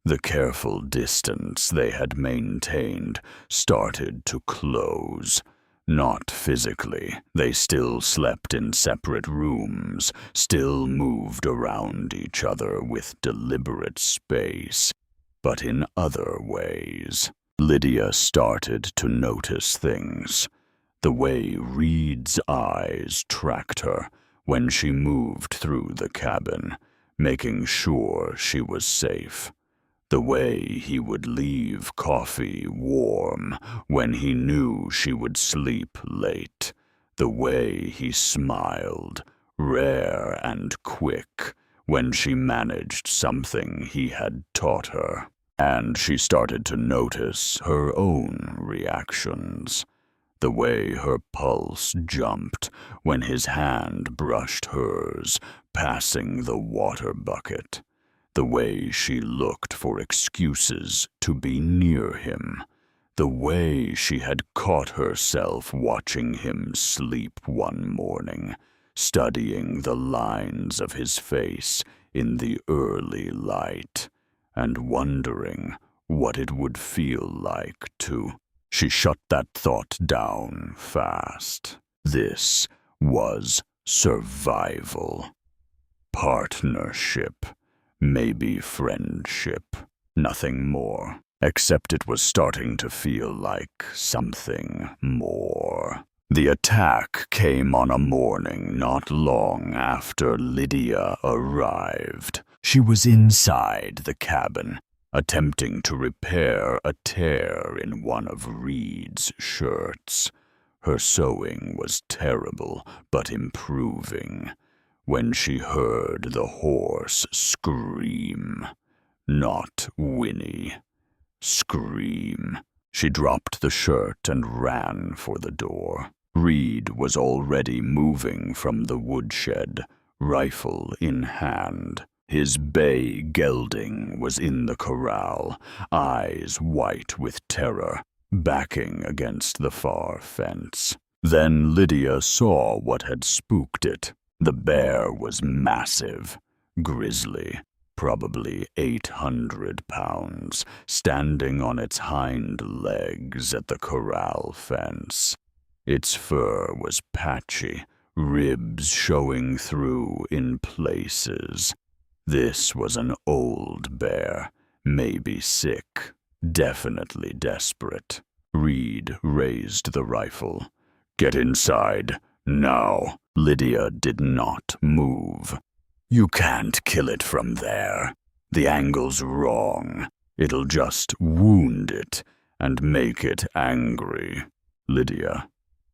The careful distance they had maintained started to close. Not physically. They still slept in separate rooms, still moved around each other with deliberate space. But in other ways, Lydia started to notice things. The way Reed's eyes tracked her when she moved through the cabin, making sure she was safe. The way he would leave coffee warm when he knew she would sleep late. The way he smiled, rare and quick, when she managed something he had taught her. And she started to notice her own reactions. The way her pulse jumped when his hand brushed hers, passing the water bucket. The way she looked for excuses to be near him. The way she had caught herself watching him sleep one morning, studying the lines of his face in the early light, and wondering what it would feel like to. She shut that thought down fast. This was survival. Partnership. Maybe friendship. Nothing more. Except it was starting to feel like something more. The attack came on a morning not long after Lydia arrived. She was inside the cabin, attempting to repair a tear in one of Reed's shirts. Her sewing was terrible, but improving, when she heard the horse scream. Not whinny. Scream. She dropped the shirt and ran for the door. Reed was already moving from the woodshed, rifle in hand. His bay gelding was in the corral, eyes white with terror, backing against the far fence. Then Lydia saw what had spooked it. The bear was massive, grizzly, probably 800 pounds, standing on its hind legs at the corral fence. Its fur was patchy, ribs showing through in places. This was an old bear, maybe sick, definitely desperate. Reed raised the rifle. "Get inside, now." Lydia did not move. "You can't kill it from there. The angle's wrong. It'll just wound it and make it angry." "Lydia,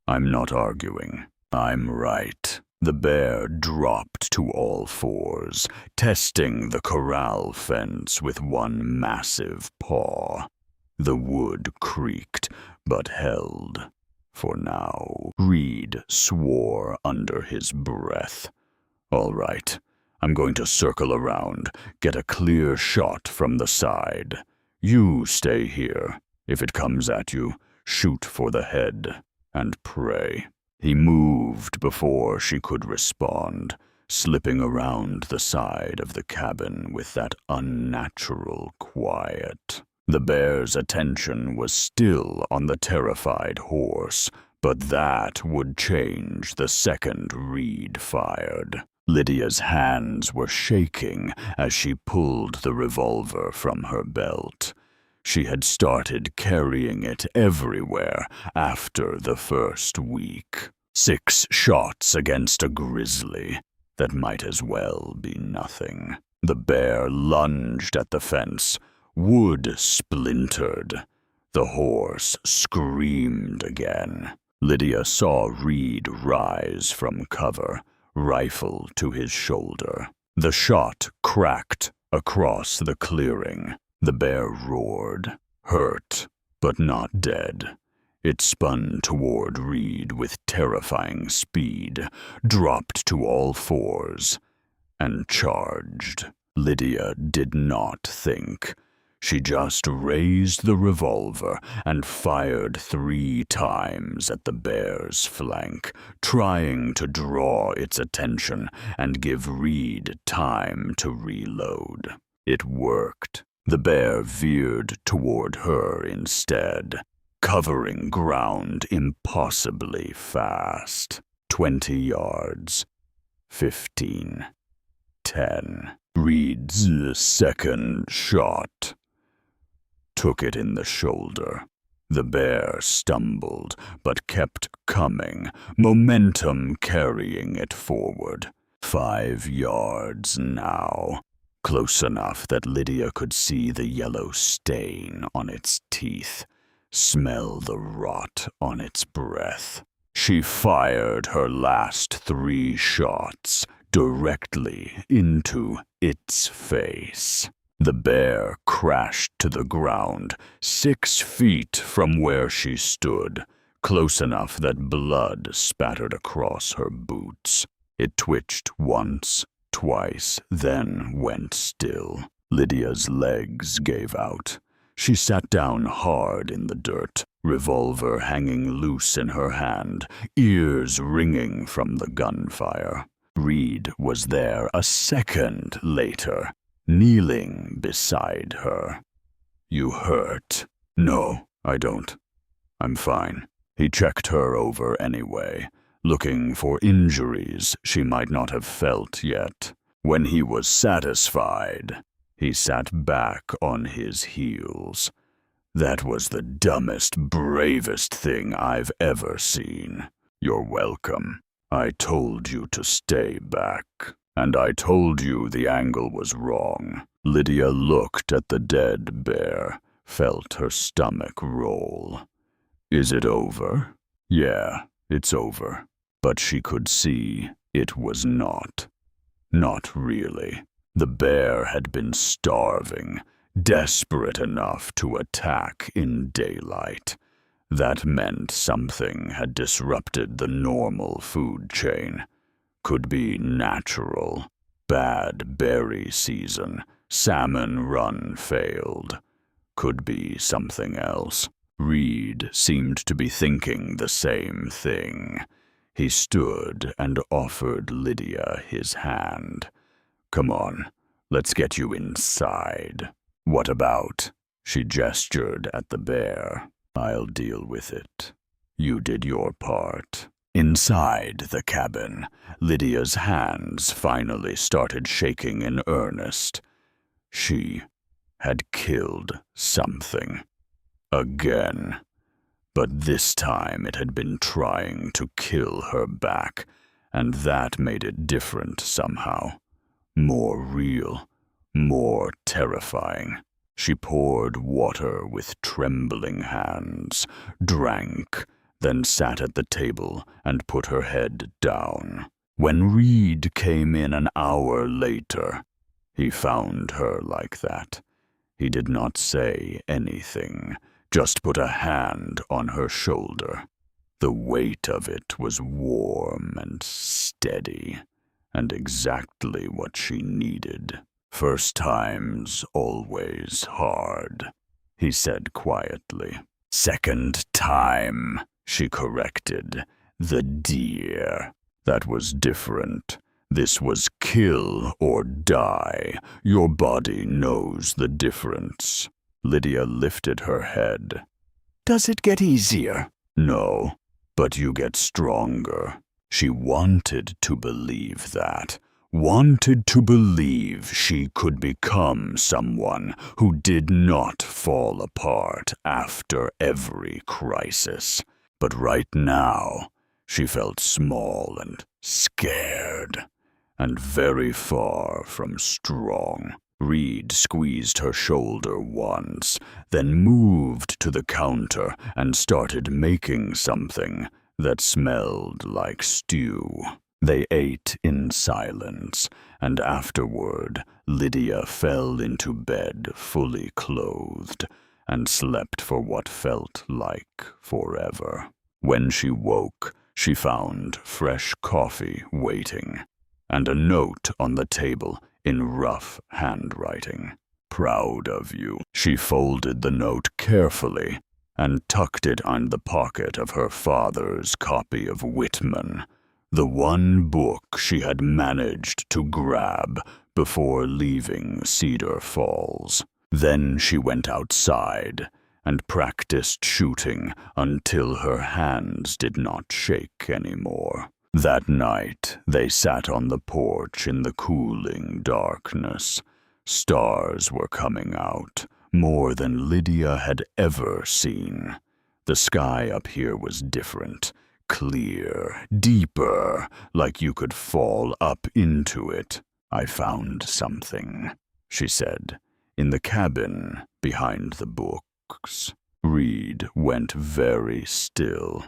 I'm not arguing. I'm right." The bear dropped to all fours, testing the corral fence with one massive paw. The wood creaked, but held. For now, Reed swore under his breath. "All right, I'm going to circle around, get a clear shot from the side. You stay here. If it comes at you, shoot for the head, and pray." He moved before she could respond, slipping around the side of the cabin with that unnatural quiet. The bear's attention was still on the terrified horse, but that would change the second Reed fired. Lydia's hands were shaking as she pulled the revolver from her belt. She had started carrying it everywhere after the first week. 6 shots against a grizzly. That might as well be nothing. The bear lunged at the fence. Wood splintered. The horse screamed again. Lydia saw Reed rise from cover, rifle to his shoulder. The shot cracked across the clearing. The bear roared, hurt, but not dead. It spun toward Reed with terrifying speed, dropped to all fours, and charged. Lydia did not think. She just raised the revolver and fired 3 times at the bear's flank, trying to draw its attention and give Reed time to reload. It worked. The bear veered toward her instead, covering ground impossibly fast. 20 yards. 15. 10. Reed's second shot took it in the shoulder. The bear stumbled, but kept coming, momentum carrying it forward. 5 yards now, close enough that Lydia could see the yellow stain on its teeth, smell the rot on its breath. She fired her last 3 shots directly into its face. The bear crashed to the ground 6 feet from where she stood, close enough that blood spattered across her boots. It twitched once, twice, then went still. Lydia's legs gave out. She sat down hard in the dirt, revolver hanging loose in her hand, ears ringing from the gunfire. Reed was there a second later, kneeling beside her. "You hurt?" "No, I don't. I'm fine." He checked her over anyway, looking for injuries she might not have felt yet. When he was satisfied, he sat back on his heels. "That was the dumbest, bravest thing I've ever seen. You're welcome. I told you to stay back, and I told you the angle was wrong." Lydia looked at the dead bear, felt her stomach roll. "Is it over?" "Yeah, it's over." But she could see it was not. Not really. The bear had been starving, desperate enough to attack in daylight. That meant something had disrupted the normal food chain. Could be natural. Bad berry season. Salmon run failed. Could be something else. Reed seemed to be thinking the same thing. He stood and offered Lydia his hand. "Come on, let's get you inside." "What about?" She gestured at the bear. "I'll deal with it. You did your part." Inside the cabin, Lydia's hands finally started shaking in earnest. She had killed something. Again. But this time it had been trying to kill her back, and that made it different somehow. More real, more terrifying. She poured water with trembling hands, drank, then sat at the table and put her head down. When Reed came in an hour later, he found her like that. He did not say anything, just put a hand on her shoulder. The weight of it was warm and steady, and exactly what she needed. "First time's always hard," he said quietly. "Second time," she corrected. "The deer. That was different. This was kill or die. Your body knows the difference." Lydia lifted her head. "Does it get easier?" "No, but you get stronger." She wanted to believe that. Wanted to believe she could become someone who did not fall apart after every crisis. But right now, she felt small and scared, and very far from strong. Reed squeezed her shoulder once, then moved to the counter and started making something that smelled like stew. They ate in silence, and afterward, Lydia fell into bed fully clothed and slept for what felt like forever. When she woke, she found fresh coffee waiting, and a note on the table in rough handwriting. "Proud of you." She folded the note carefully and tucked it in the pocket of her father's copy of Whitman, the one book she had managed to grab before leaving Cedar Falls. Then she went outside and practiced shooting until her hands did not shake anymore. That night, they sat on the porch in the cooling darkness. Stars were coming out, more than Lydia had ever seen. The sky up here was different, clear, deeper, like you could fall up into it. I found something, she said, in the cabin behind the books. Reed went very still.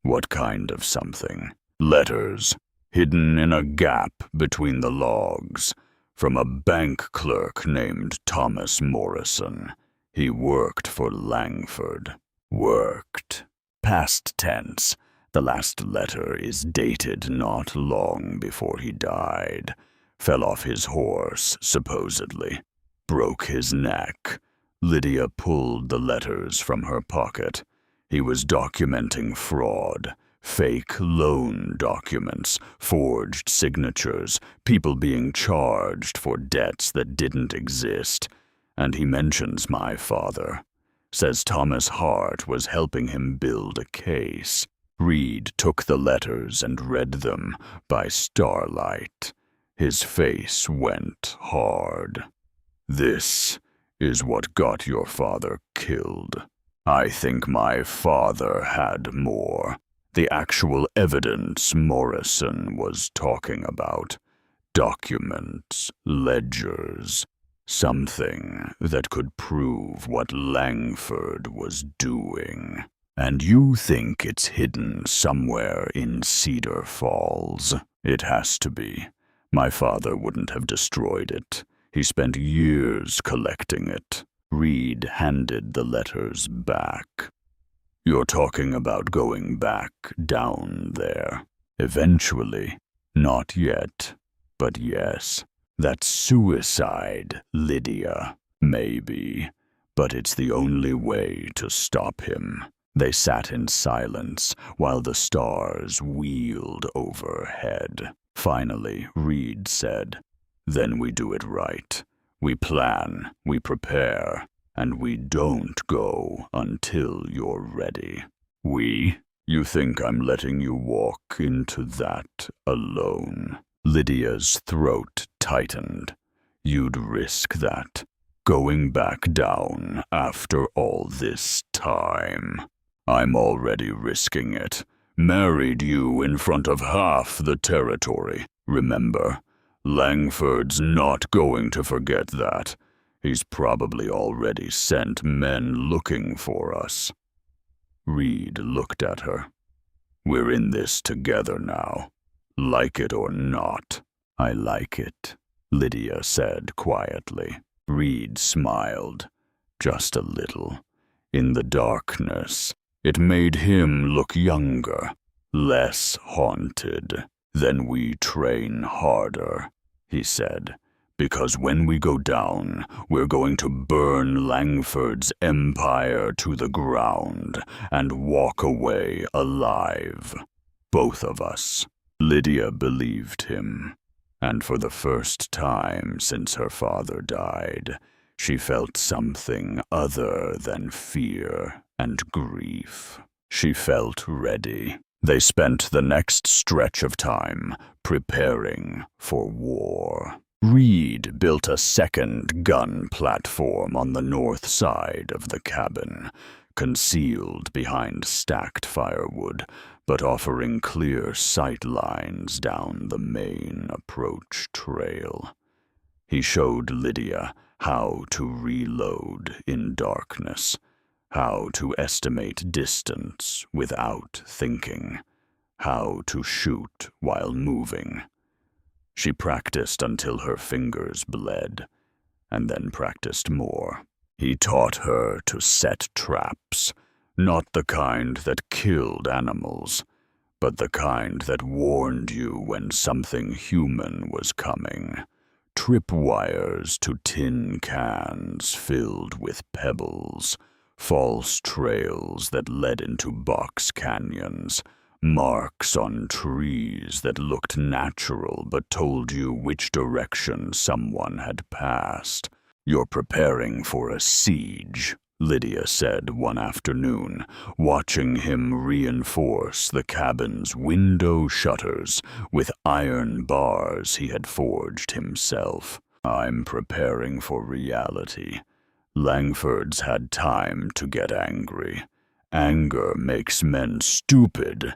What kind of something? Letters, hidden in a gap between the logs, from a bank clerk named Thomas Morrison. He worked for Langford. Worked. Past tense. The last letter is dated not long before he died. Fell off his horse, supposedly. Broke his neck. Lydia pulled the letters from her pocket. He was documenting fraud. Fake loan documents, forged signatures, people being charged for debts that didn't exist. And he mentions my father. Says Thomas Hart was helping him build a case. Reed took the letters and read them by starlight. His face went hard. This is what got your father killed. I think my father had more. The actual evidence Morrison was talking about. Documents, ledgers, something that could prove what Langford was doing. And you think it's hidden somewhere in Cedar Falls? It has to be. My father wouldn't have destroyed it. He spent years collecting it. Reed handed the letters back. You're talking about going back down there. Eventually. Not yet. But yes. That's suicide, Lydia. Maybe. But it's the only way to stop him. They sat in silence while the stars wheeled overhead. Finally, Reed said, "Then we do it right. We plan, we prepare, and we don't go until you're ready." We? You think I'm letting you walk into that alone? Lydia's throat tightened. You'd risk that, going back down after all this time. I'm already risking it. Married you in front of half the territory, remember? Langford's not going to forget that. He's probably already sent men looking for us. Reed looked at her. We're in this together now. Like it or not. I like it, Lydia said quietly. Reed smiled. Just a little. In the darkness, it made him look younger, less haunted. Then we train harder, he said, because when we go down, we're going to burn Langford's empire to the ground and walk away alive. Both of us. Lydia believed him, and for the first time since her father died, she felt something other than fear and grief. She felt ready. They spent the next stretch of time preparing for war. Reed built a second gun platform on the north side of the cabin, concealed behind stacked firewood, but offering clear sight lines down the main approach trail. He showed Lydia how to reload in darkness, how to estimate distance without thinking, how to shoot while moving. She practiced until her fingers bled, and then practiced more. He taught her to set traps, not the kind that killed animals, but the kind that warned you when something human was coming. Tripwires to tin cans filled with pebbles, false trails that led into box canyons, marks on trees that looked natural but told you which direction someone had passed. You're preparing for a siege, Lydia said one afternoon, watching him reinforce the cabin's window shutters with iron bars he had forged himself. I'm preparing for reality. Langford's had time to get angry. Anger makes men stupid.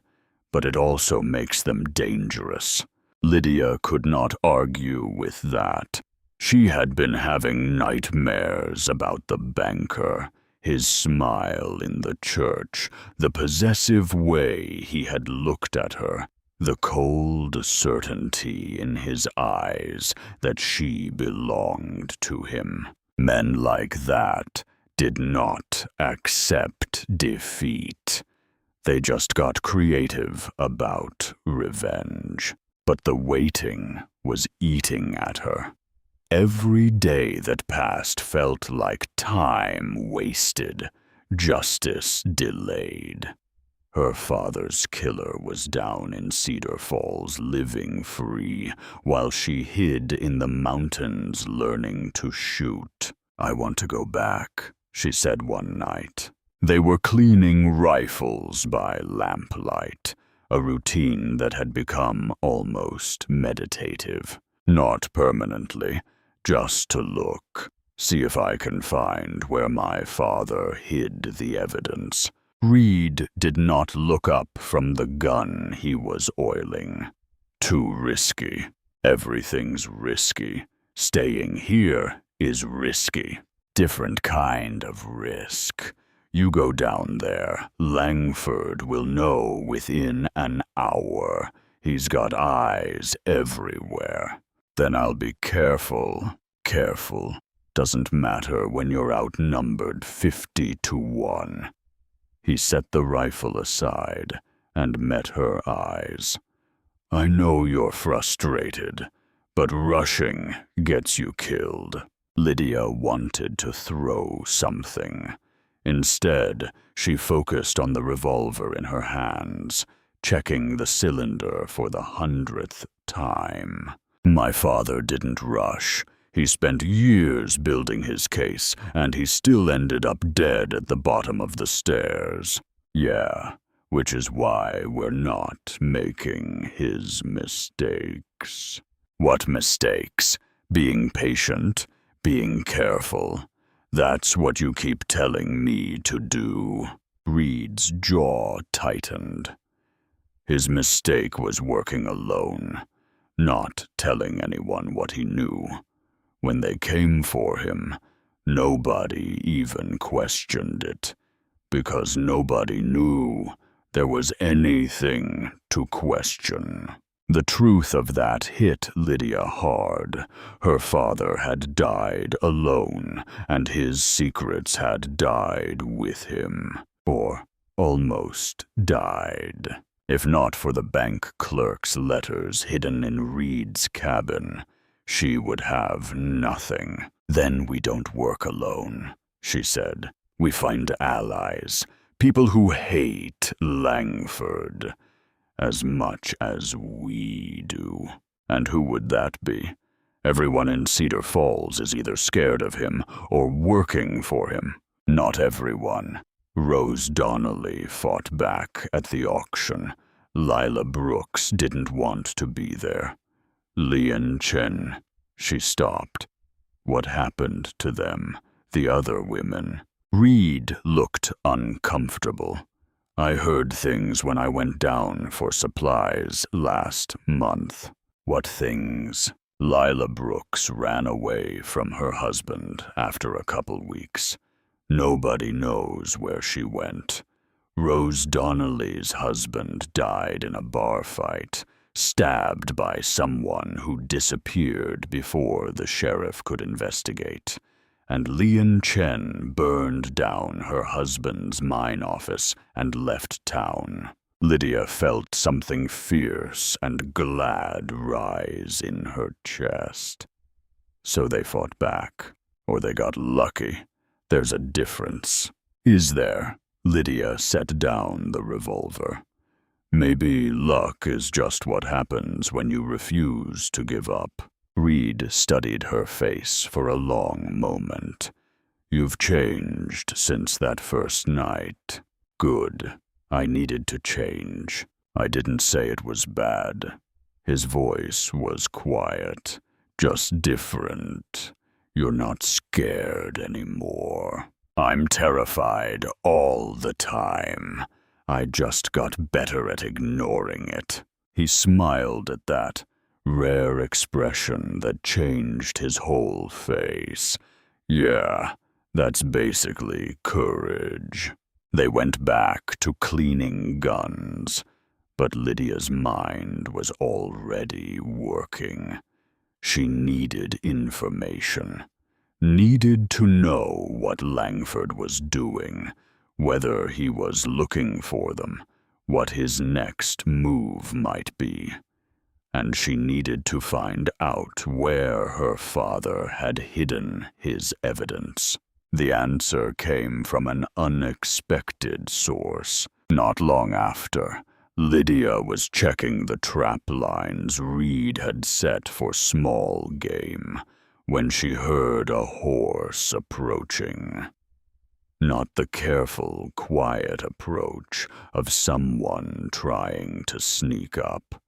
but it also makes them dangerous. Lydia could not argue with that. She had been having nightmares about the banker, his smile in the church, the possessive way he had looked at her, the cold certainty in his eyes that she belonged to him. Men like that did not accept defeat. They just got creative about revenge. But the waiting was eating at her. Every day that passed felt like time wasted, justice delayed. Her father's killer was down in Cedar Falls living free, while she hid in the mountains learning to shoot. "I want to go back," she said one night. They were cleaning rifles by lamplight, a routine that had become almost meditative. Not permanently, just to look, see if I can find where my father hid the evidence. Reed did not look up from the gun he was oiling. Too risky. Everything's risky. Staying here is risky. Different kind of risk. You go down there, Langford will know within an hour. He's got eyes everywhere. Then I'll be careful. Careful. Doesn't matter when you're outnumbered 50-1. He set the rifle aside and met her eyes. "I know you're frustrated, but rushing gets you killed." Lydia wanted to throw something. Instead, she focused on the revolver in her hands, checking the cylinder for the 100th time. "My father didn't rush. He spent years building his case, and he still ended up dead at the bottom of the stairs. Yeah, which is why we're not making his mistakes." "What mistakes? Being patient? Being careful? That's what you keep telling me to do." Reed's jaw tightened. His mistake was working alone, not telling anyone what he knew. When they came for him, nobody even questioned it, because nobody knew there was anything to question. The truth of that hit Lydia hard. Her father had died alone, and his secrets had died with him, or almost died. If not for the bank clerk's letters hidden in Reed's cabin, she would have nothing. "Then we don't work alone," she said. "We find allies, people who hate Langford as much as we do." "And who would that be?" "Everyone in Cedar Falls is either scared of him or working for him." "Not everyone." Rose Donnelly fought back at the auction. Lila Brooks didn't want to be there. Lian Chen. She stopped. What happened to them, the other women? Reed looked uncomfortable. "I heard things when I went down for supplies last month." "What things?" "Lila Brooks ran away from her husband after a couple weeks. Nobody knows where she went. Rose Donnelly's husband died in a bar fight, stabbed by someone who disappeared before the sheriff could investigate. And Lian Chen burned down her husband's mine office and left town." Lydia felt something fierce and glad rise in her chest. "So they fought back, or they got lucky. There's a difference." "Is there?" Lydia set down the revolver. "Maybe luck is just what happens when you refuse to give up." Reed studied her face for a long moment. "You've changed since that first night." "Good. I needed to change. I didn't say it was bad." His voice was quiet, just different. "You're not scared anymore." "I'm terrified all the time. I just got better at ignoring it." He smiled at that rare expression that changed his whole face. "Yeah, that's basically courage." They went back to cleaning guns, but Lydia's mind was already working. She needed information, needed to know what Langford was doing, whether he was looking for them, what his next move might be. And she needed to find out where her father had hidden his evidence. The answer came from an unexpected source. Not long after, Lydia was checking the trap lines Reed had set for small game when she heard a horse approaching. Not the careful, quiet approach of someone trying to sneak up.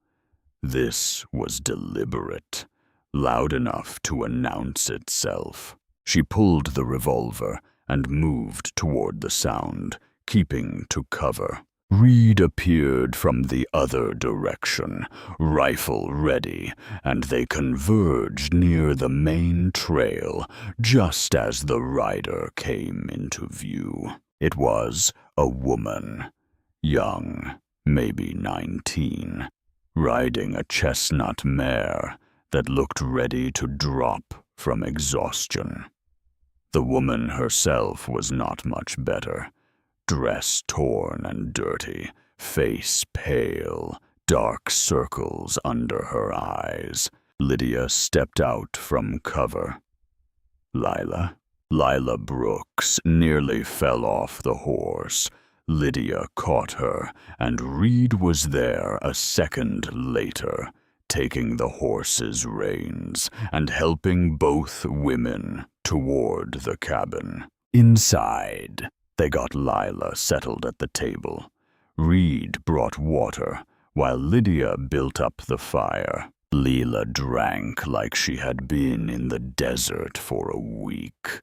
This was deliberate, loud enough to announce itself. She pulled the revolver and moved toward the sound, keeping to cover. Reed appeared from the other direction, rifle ready, and they converged near the main trail just as the rider came into view. It was a woman, young, maybe 19, riding a chestnut mare that looked ready to drop from exhaustion. The woman herself was not much better. Dress torn and dirty, face pale, dark circles under her eyes. Lydia stepped out from cover. Lila? Lila Brooks nearly fell off the horse. Lydia caught her, and Reed was there a second later, taking the horse's reins and helping both women toward the cabin. Inside, they got Lila settled at the table. Reed brought water, while Lydia built up the fire. Lila drank like she had been in the desert for a week,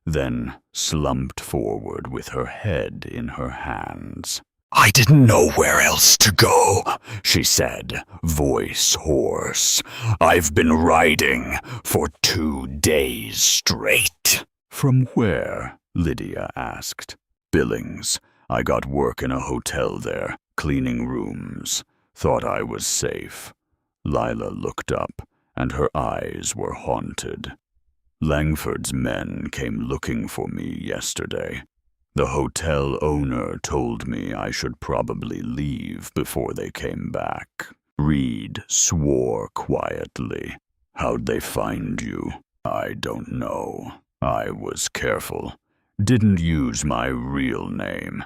then slumped forward with her head in her hands. "I didn't know where else to go," she said, voice hoarse. "I've been riding for 2 days straight." "From where?" Lydia asked. "Billings. I got work in a hotel there, cleaning rooms. Thought I was safe." Lila looked up, and her eyes were haunted. "Langford's men came looking for me yesterday. The hotel owner told me I should probably leave before they came back." Reed swore quietly. "How'd they find you?" "I don't know. I was careful. Didn't use my real name.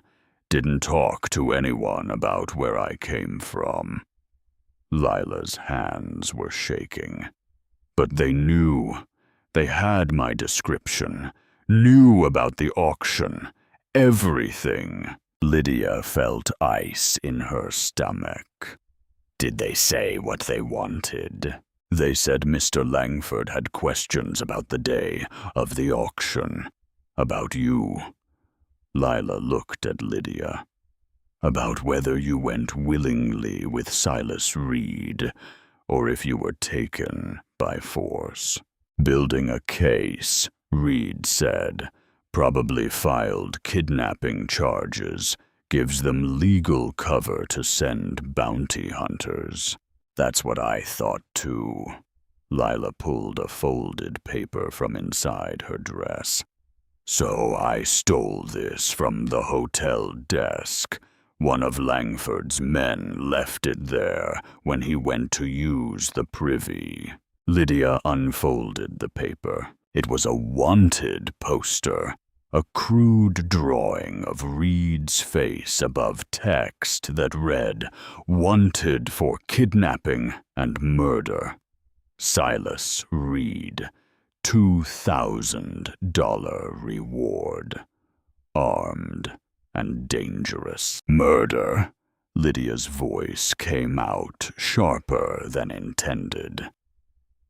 Didn't talk to anyone about where I came from." Lila's hands were shaking. "But they knew. They had my description. Knew about the auction. Everything." Lydia felt ice in her stomach. "Did they say what they wanted?" "They said Mr. Langford had questions about the day of the auction. About you." Lila looked at Lydia. "About whether you went willingly with Silas Reed, or if you were taken by force." "Building a case," Reed said. "Probably filed kidnapping charges. Gives them legal cover to send bounty hunters." "That's what I thought too." Lila pulled a folded paper from inside her dress. "So I stole this from the hotel desk. One of Langford's men left it there when he went to use the privy." Lydia unfolded the paper. It was a wanted poster, a crude drawing of Reed's face above text that read, "Wanted for kidnapping and murder. Silas Reed, $2,000 reward. Armed and dangerous." "Murder?" Lydia's voice came out sharper than intended.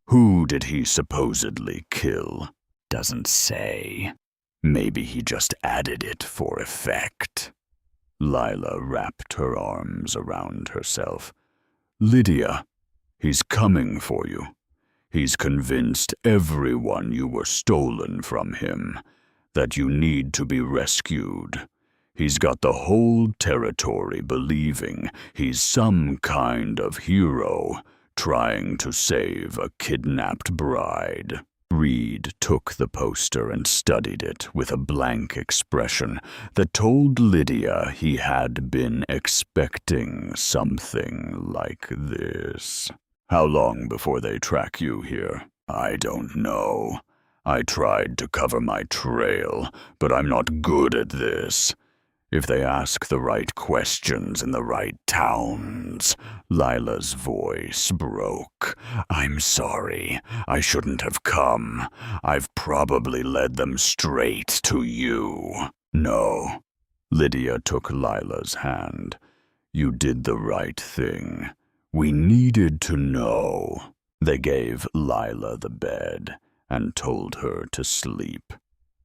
"Who did he supposedly kill?" "Doesn't say. Maybe he just added it for effect." Lila wrapped her arms around herself. Lydia, he's coming for you. He's convinced everyone you were stolen from him, that you need to be rescued. He's got the whole territory believing he's some kind of hero, trying to save a kidnapped bride. Reed took the poster and studied it with a blank expression that told Lydia he had been expecting something like this. How long before they track you here? I don't know. I tried to cover my trail, but I'm not good at this. If they ask the right questions in the right towns. Lila's voice broke. I'm sorry. I shouldn't have come. I've probably led them straight to you. No. Lydia took Lila's hand. You did the right thing. We needed to know. They gave Lila the bed and told her to sleep.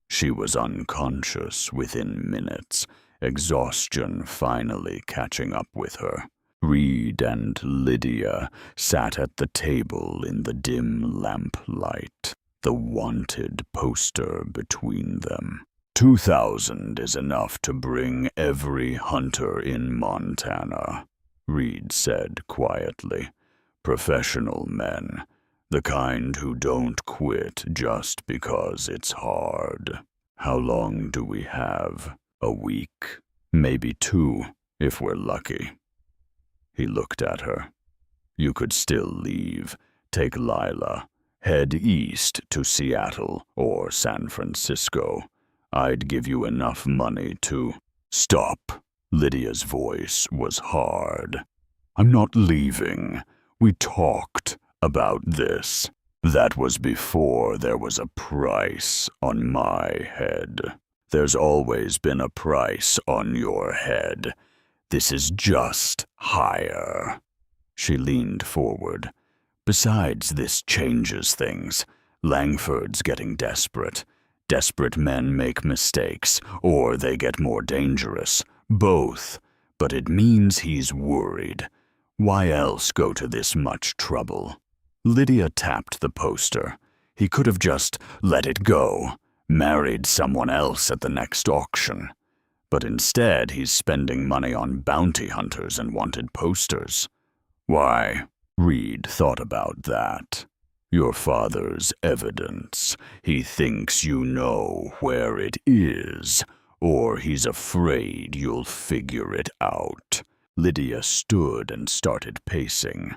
She was unconscious within minutes, exhaustion finally catching up with her. Reed and Lydia sat at the table in the dim lamplight, the wanted poster between them. 2,000 is enough to bring every hunter in Montana, Reed said quietly. Professional men, the kind who don't quit just because it's hard. How long do we have? A week, maybe 2, if we're lucky. He looked at her. You could still leave, take Lila, head east to Seattle or San Francisco. I'd give you enough money to... Stop. Lydia's voice was hard. I'm not leaving. We talked about this. That was before there was a price on my head. There's always been a price on your head. This is just higher. She leaned forward. Besides, this changes things. Langford's getting desperate. Desperate men make mistakes, or they get more dangerous. Both. But it means he's worried. Why else go to this much trouble? Lydia tapped the poster. He could have just let it go. Married someone else at the next auction. But instead, he's spending money on bounty hunters and wanted posters. Why? Reed thought about that. Your father's evidence. He thinks you know where it is, or he's afraid you'll figure it out. Lydia stood and started pacing.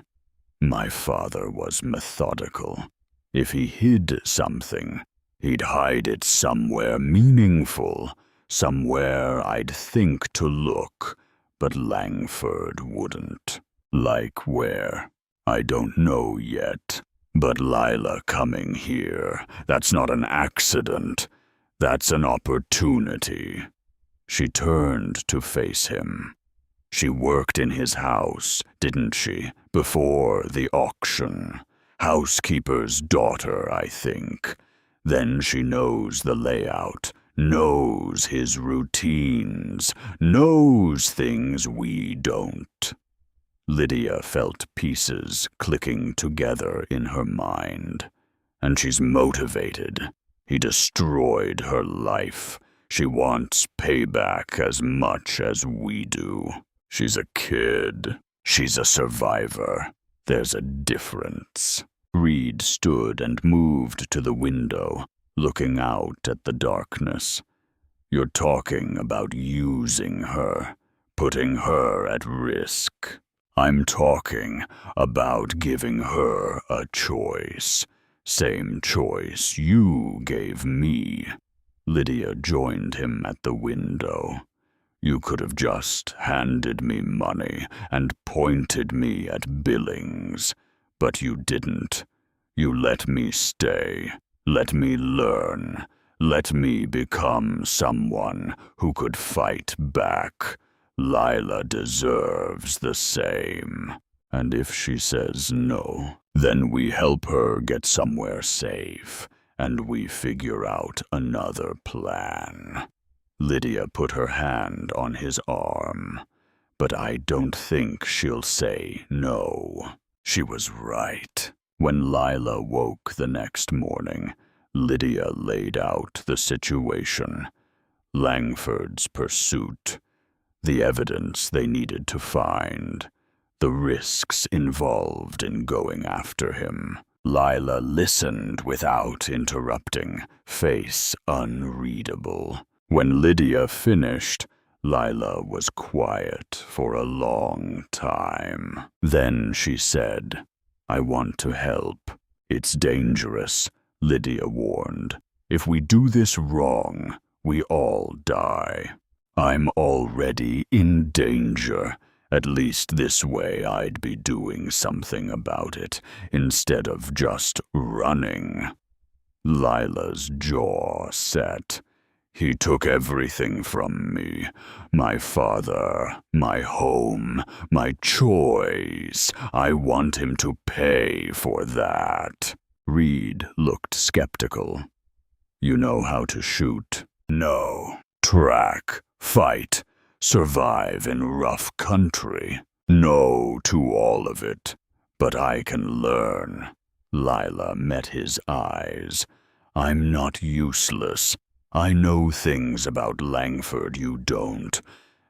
My father was methodical. If he hid something, he'd hide it somewhere meaningful, somewhere I'd think to look, but Langford wouldn't. Like where? I don't know yet. But Lila coming here, that's not an accident. That's an opportunity. She turned to face him. She worked in his house, didn't she, before the auction? Housekeeper's daughter, I think. Then she knows the layout, knows his routines, knows things we don't. Lydia felt pieces clicking together in her mind. And she's motivated. He destroyed her life. She wants payback as much as we do. She's a kid. She's a survivor. There's a difference. Reed stood and moved to the window, looking out at the darkness. You're talking about using her, putting her at risk. I'm talking about giving her a choice. Same choice you gave me. Lydia joined him at the window. You could have just handed me money and pointed me at Billings, but you didn't. You let me stay, let me learn, let me become someone who could fight back. Lila deserves the same. And if she says no, then we help her get somewhere safe, and we figure out another plan. Lydia put her hand on his arm. But I don't think she'll say no. She was right. When Lila woke the next morning, Lydia laid out the situation. Langford's pursuit, the evidence they needed to find, the risks involved in going after him. Lila listened without interrupting, face unreadable. When Lydia finished, Lila was quiet for a long time. Then she said, "I want to help. It's dangerous," Lydia warned. "If we do this wrong, we all die. I'm already in danger. At least this way I'd be doing something about it, instead of just running." Lila's jaw set. "He took everything from me. My father, my home, my choice. I want him to pay for that." Reed looked skeptical. "You know how to shoot?" "No." "Track, fight, survive in rough country?" "No to all of it. But I can learn." Lila met his eyes. "I'm not useless. I know things about Langford you don't,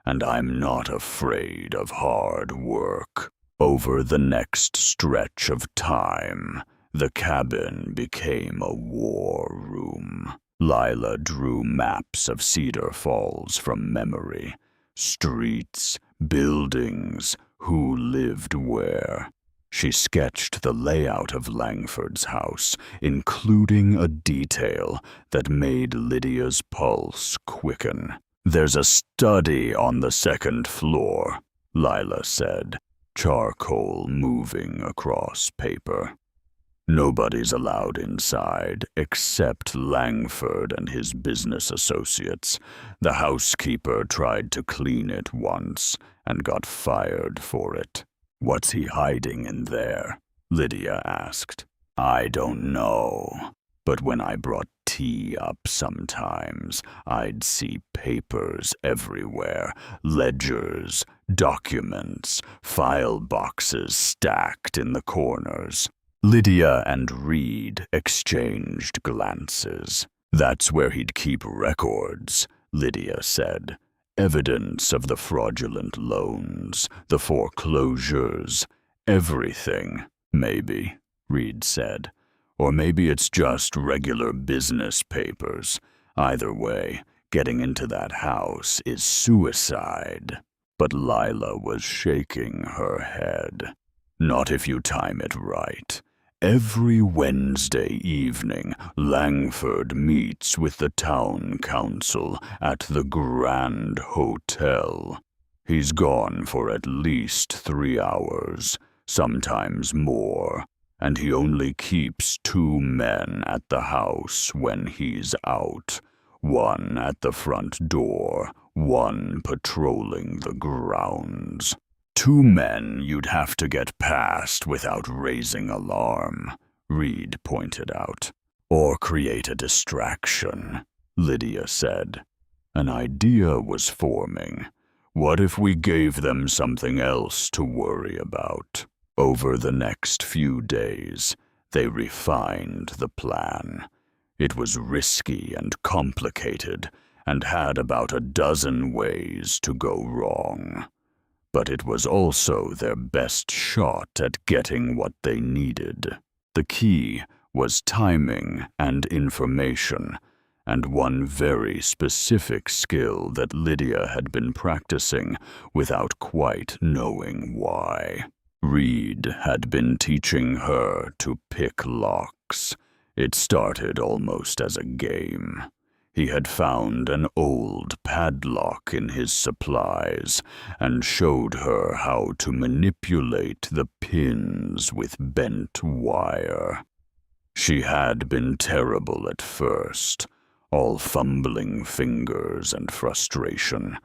and I'm not afraid of hard work." Over the next stretch of time, the cabin became a war room. Lila drew maps of Cedar Falls from memory. Streets, buildings, who lived where. She sketched the layout of Langford's house, including a detail that made Lydia's pulse quicken. "There's a study on the second floor," Lila said, charcoal moving across paper. "Nobody's allowed inside except Langford and his business associates. The housekeeper tried to clean it once and got fired for it." "What's he hiding in there?" Lydia asked. "I don't know. But when I brought tea up sometimes, I'd see papers everywhere, ledgers, documents, file boxes stacked in the corners." Lydia and Reed exchanged glances. "That's where he'd keep records," Lydia said. "Evidence of the fraudulent loans, the foreclosures, everything." "Maybe," Reed said. "Or maybe it's just regular business papers. Either way, getting into that house is suicide." But Lila was shaking her head. "Not if you time it right. Every Wednesday evening, Langford meets with the town council at the Grand Hotel. He's gone for at least 3 hours, sometimes more, and he only keeps 2 men at the house when he's out. One at the front door, one patrolling the grounds. 2 men you'd have to get past without raising alarm," Reed pointed out. "Or create a distraction," Lydia said. An idea was forming. What if we gave them something else to worry about? Over the next few days, they refined the plan. It was risky and complicated, and had about a dozen ways to go wrong. But it was also their best shot at getting what they needed. The key was timing and information, and one very specific skill that Lydia had been practicing without quite knowing why. Reed had been teaching her to pick locks. It started almost as a game. He had found an old padlock in his supplies and showed her how to manipulate the pins with bent wire. She had been terrible at first, all fumbling fingers and frustration,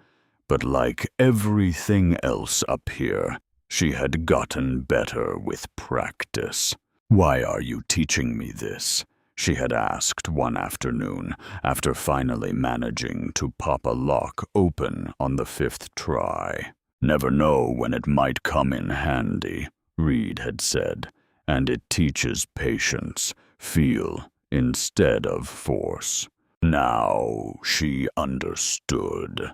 but like everything else up here, she had gotten better with practice. "Why are you teaching me this?" she had asked one afternoon after finally managing to pop a lock open on the 5th try. "Never know when it might come in handy," Reed had said, "and it teaches patience, feel instead of force." Now she understood.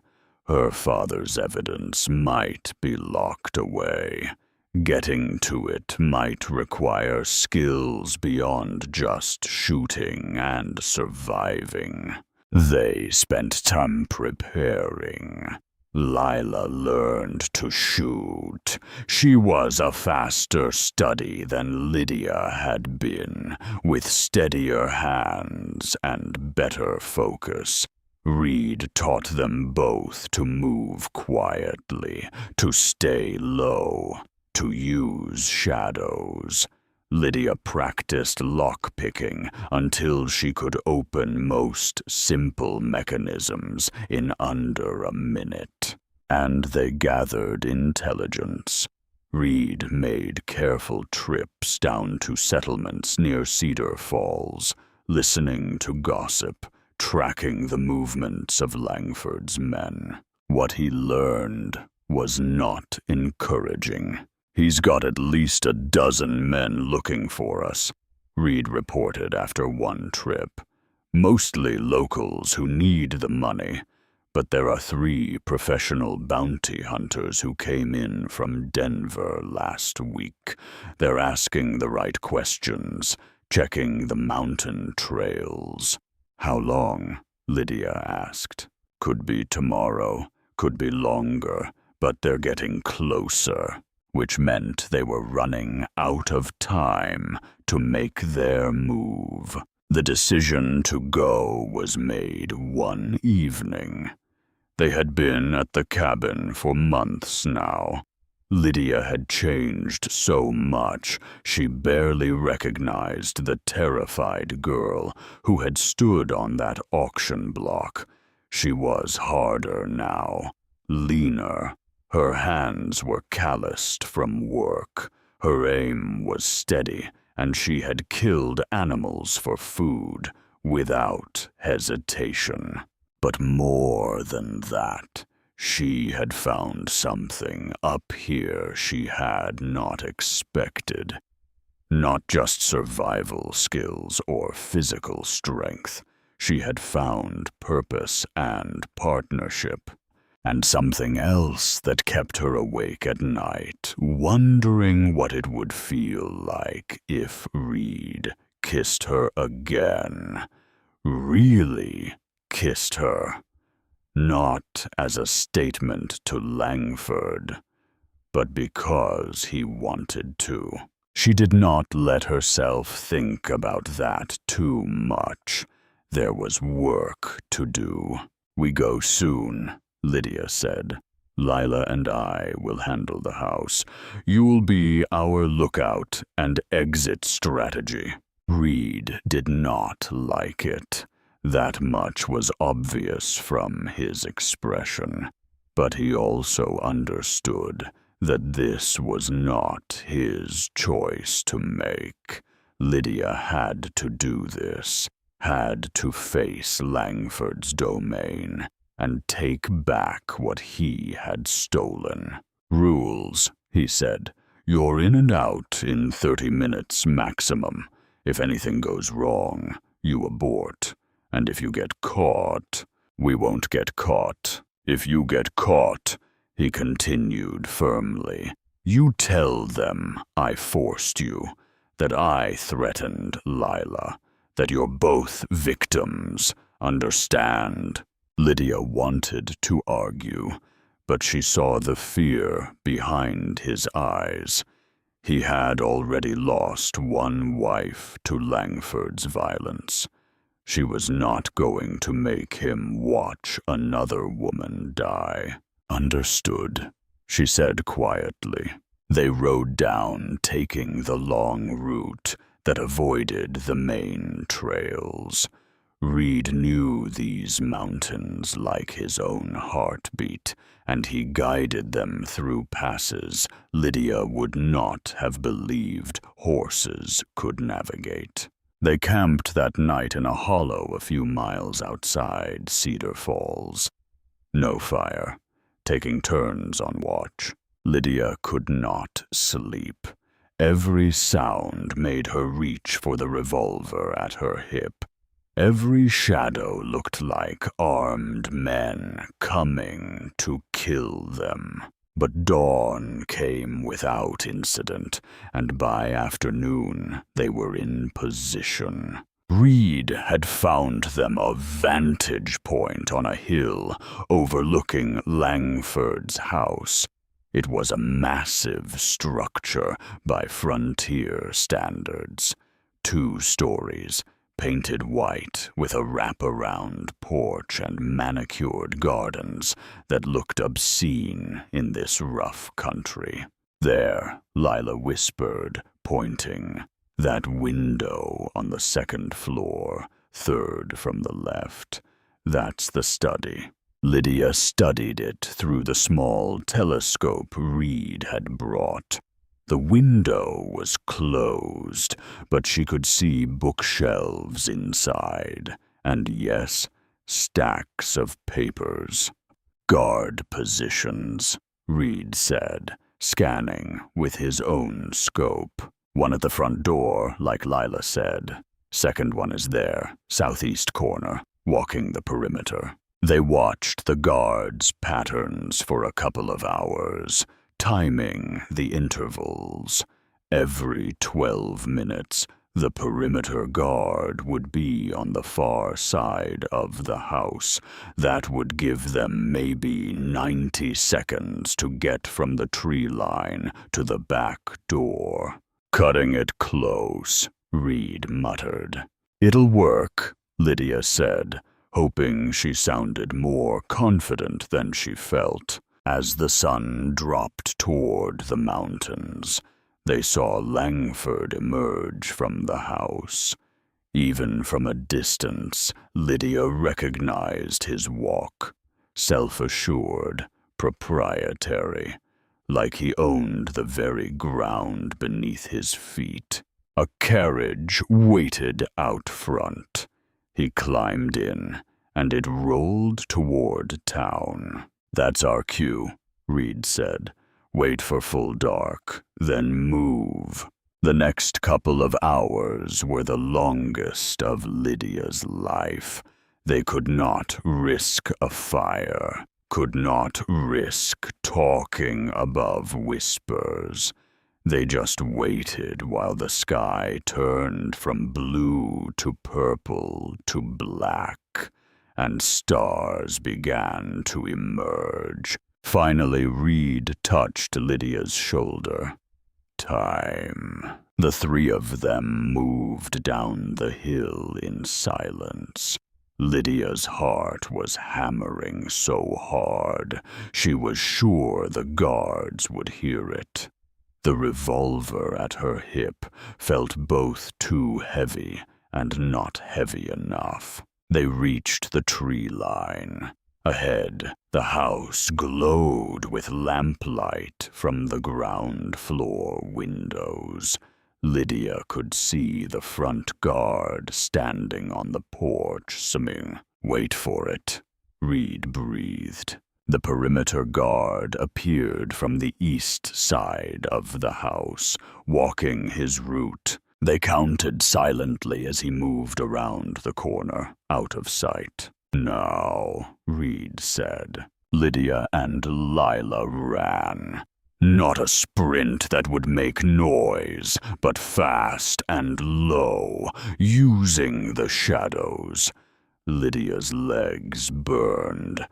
Her father's evidence might be locked away. Getting to it might require skills beyond just shooting and surviving. They spent time preparing. Lila learned to shoot. She was a faster study than Lydia had been, with steadier hands and better focus. Reed taught them both to move quietly, to stay low, to use shadows. Lydia practiced lock-picking until she could open most simple mechanisms in under a minute, and they gathered intelligence. Reed made careful trips down to settlements near Cedar Falls, listening to gossip, tracking the movements of Langford's men. What he learned was not encouraging. "He's got at least a dozen men looking for us," Reed reported after one trip. "Mostly locals who need the money, but there are 3 professional bounty hunters who came in from Denver last week. They're asking the right questions, checking the mountain trails." "How long?" Lydia asked. "Could be tomorrow, could be longer, but they're getting closer," which meant they were running out of time to make their move. The decision to go was made one evening. They had been at the cabin for months now. Lydia had changed so much she barely recognized the terrified girl who had stood on that auction block. She was harder now, leaner. Her hands were calloused from work. Her aim was steady, and she had killed animals for food without hesitation. But more than that, she had found something up here she had not expected. Not just survival skills or physical strength. She had found purpose and partnership. And something else that kept her awake at night, wondering what it would feel like if Reed kissed her again. Really kissed her. Not as a statement to Langford, but because he wanted to. She did not let herself think about that too much. There was work to do. "We go soon," Lydia said. "Lila and I will handle the house. You'll be our lookout and exit strategy." Reed did not like it. That much was obvious from his expression. But he also understood that this was not his choice to make. Lydia had to do this, had to face Langford's domain and take back what he had stolen. "Rules," he said. "You're in and out in 30 minutes maximum. If anything goes wrong, you abort. And if you get caught, we won't get caught. If you get caught," he continued firmly, "you tell them I forced you, that I threatened Lila, that you're both victims. Understand?" Lydia wanted to argue, but she saw the fear behind his eyes. He had already lost one wife to Langford's violence. She was not going to make him watch another woman die. "Understood," she said quietly. They rode down, taking the long route that avoided the main trails. Reed knew these mountains like his own heartbeat, and he guided them through passes Lydia would not have believed horses could navigate. They camped that night in a hollow a few miles outside Cedar Falls. No fire, taking turns on watch. Lydia could not sleep. Every sound made her reach for the revolver at her hip. Every shadow looked like armed men coming to kill them. But dawn came without incident, and by afternoon they were in position. Reed had found them a vantage point on a hill overlooking Langford's house. It was a massive structure by frontier standards. 2 stories, painted white with a wraparound porch and manicured gardens that looked obscene in this rough country. There, Lila whispered, pointing. That window on the 2nd floor, 3rd from the left. That's the study. Lydia studied it through the small telescope Reed had brought. The window was closed, but she could see bookshelves inside, and yes, stacks of papers. Guard positions, Reed said, scanning with his own scope. One at the front door, like Lila said. 2nd one is there, southeast corner, walking the perimeter. They watched the guards' patterns for a couple of hours, timing the intervals. Every 12 minutes, the perimeter guard would be on the far side of the house. That would give them maybe 90 seconds to get from the tree line to the back door. Cutting it close, Reed muttered. It'll work, Lydia said, hoping she sounded more confident than she felt. As the sun dropped toward the mountains, they saw Langford emerge from the house. Even from a distance, Lydia recognized his walk. Self-assured, proprietary, like he owned the very ground beneath his feet. A carriage waited out front. He climbed in, and it rolled toward town. That's our cue, Reed said. Wait for full dark, then move. The next couple of hours were the longest of Lydia's life. They could not risk a fire, could not risk talking above whispers. They just waited while the sky turned from blue to purple to black, and stars began to emerge. Finally, Reed touched Lydia's shoulder. Time. The 3 of them moved down the hill in silence. Lydia's heart was hammering so hard, she was sure the guards would hear it. The revolver at her hip felt both too heavy and not heavy enough. They reached the tree line. Ahead, the house glowed with lamplight from the ground floor windows. Lydia could see the front guard standing on the porch, simming. Wait for it, Reed breathed. The perimeter guard appeared from the east side of the house, walking his route. They counted silently as he moved around the corner, out of sight. Now, Reed said. Lydia and Lila ran. Not a sprint that would make noise, but fast and low, using the shadows. Lydia's legs burned.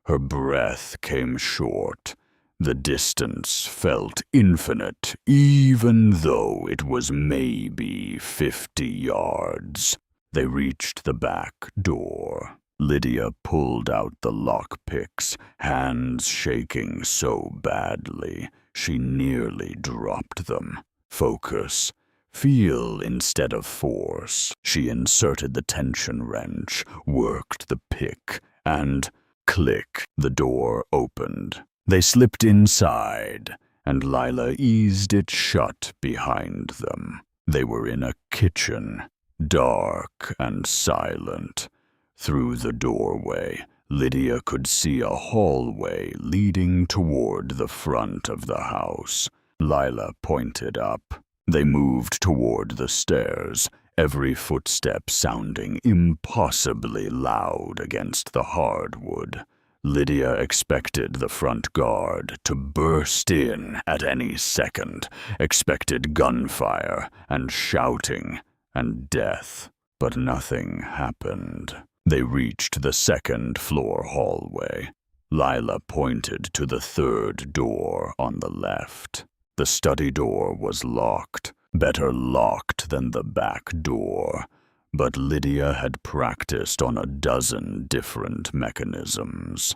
Her breath came short. The distance felt infinite, even though it was maybe 50 yards. They reached the back door. Lydia pulled out the lockpicks, hands shaking so badly she nearly dropped them. Focus. Feel instead of force. She inserted the tension wrench, worked the pick, and click, the door opened. They slipped inside, and Lila eased it shut behind them. They were in a kitchen. dark and silent. Through the doorway, Lydia could see a hallway leading toward the front of the house. Lila pointed up. They moved toward the stairs, every footstep sounding impossibly loud against the hardwood. Lydia expected the front guard to burst in at any second, expected gunfire and shouting and death, but nothing happened. They reached the second-floor hallway. Lila pointed to the third door on the left. The study door was locked, better locked than the back door, but Lydia had practiced on a dozen different mechanisms.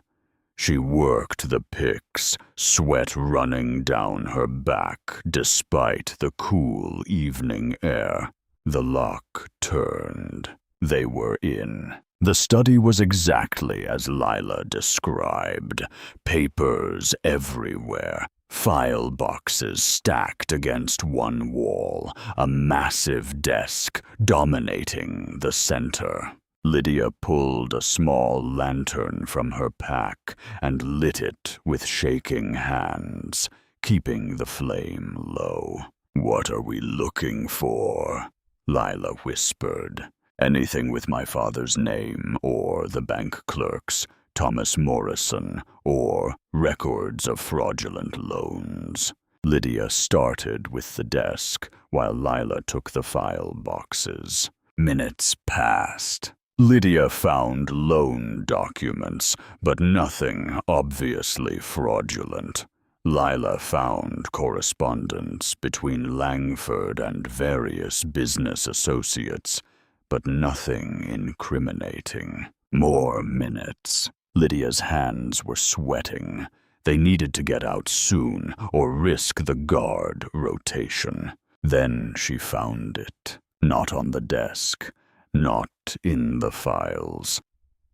She worked the picks, sweat running down her back despite the cool evening air. The lock turned. They were in. The study was exactly as Lila described. Papers everywhere. File boxes stacked against one wall, a massive desk dominating the center. Lydia pulled a small lantern from her pack and lit it with shaking hands, keeping the flame low. "What are we looking for?" Lila whispered. "Anything with my father's name or the bank clerk's, Thomas Morrison, or records of fraudulent loans." Lydia started with the desk, while Lila took the file boxes. Minutes passed. Lydia found loan documents, but nothing obviously fraudulent. Lila found correspondence between Langford and various business associates, but nothing incriminating. More minutes. Lydia's hands were sweating. They needed to get out soon or risk the guard rotation. Then she found it. Not on the desk, not in the files,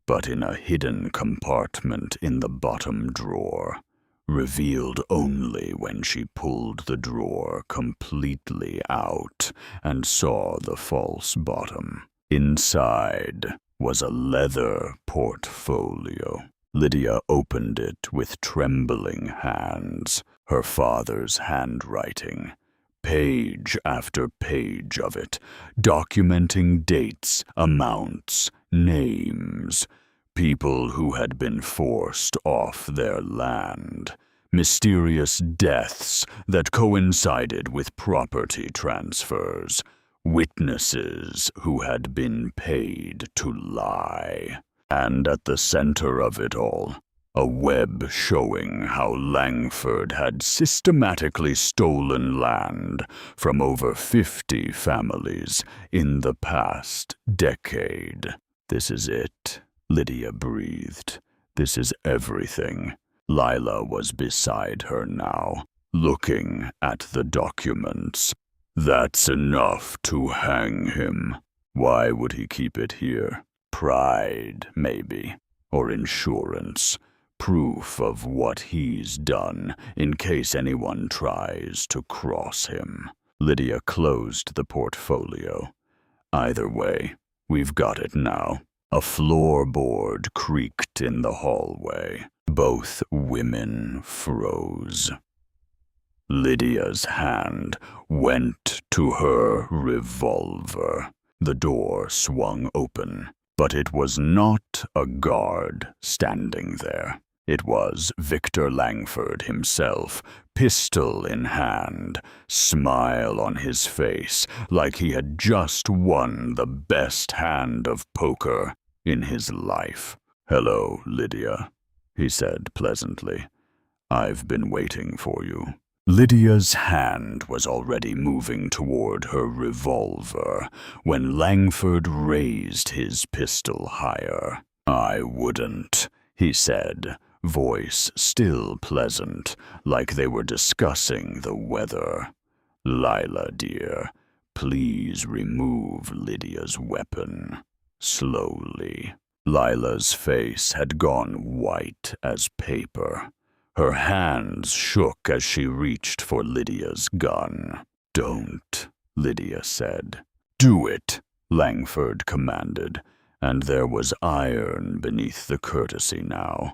but in a hidden compartment in the bottom drawer, revealed only when she pulled the drawer completely out and saw the false bottom. Inside was a leather portfolio. Lydia opened it with trembling hands, her father's handwriting. Page after page of it, documenting dates, amounts, names, people who had been forced off their land, mysterious deaths that coincided with property transfers, witnesses who had been paid to lie. And at the center of it all, a web showing how Langford had systematically stolen land from over 50 families in the past decade. "This is it," Lydia breathed. "This is everything." Lila was beside her now, looking at the documents. "That's enough to hang him. Why would he keep it here? Pride, maybe, or insurance. Proof of what he's done in case anyone tries to cross him." Lydia closed the portfolio. "Either way, we've got it now." A floorboard creaked in the hallway. Both women froze. Lydia's hand went to her revolver. The door swung open, but it was not a guard standing there. It was Victor Langford himself, pistol in hand, smile on his face, like he had just won the best hand of poker in his life. "Hello, Lydia," he said pleasantly. "I've been waiting for you." Lydia's hand was already moving toward her revolver when Langford raised his pistol higher. "I wouldn't," he said, voice still pleasant, like they were discussing the weather. "Lila, dear, please remove Lydia's weapon." Slowly. Lila's face had gone white as paper. Her hands shook as she reached for Lydia's gun. "Don't," Lydia said. "Do it." Langford commanded, and there was iron beneath the courtesy now.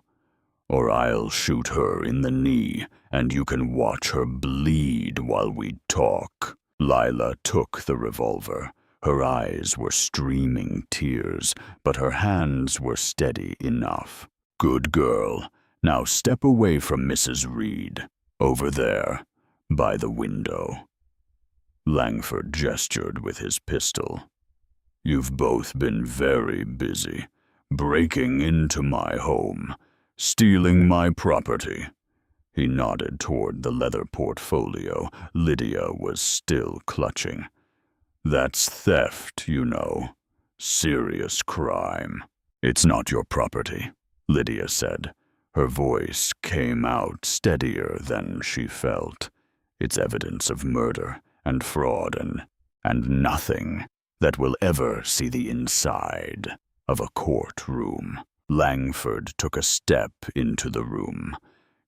Or I'll shoot her in the knee, and you can watch her bleed while we talk. Lila took the revolver. Her eyes were streaming tears, but her hands were steady enough. Good girl. Now step away from Mrs. Reed. Over there, by the window. Langford gestured with his pistol. You've both been very busy, breaking into my home, stealing my property. He nodded toward the leather portfolio Lydia was still clutching. That's theft, you know. Serious crime. It's not your property, Lydia said. Her voice came out steadier than she felt. It's evidence of murder and fraud and nothing that will ever see the inside of a courtroom. Langford took a step into the room.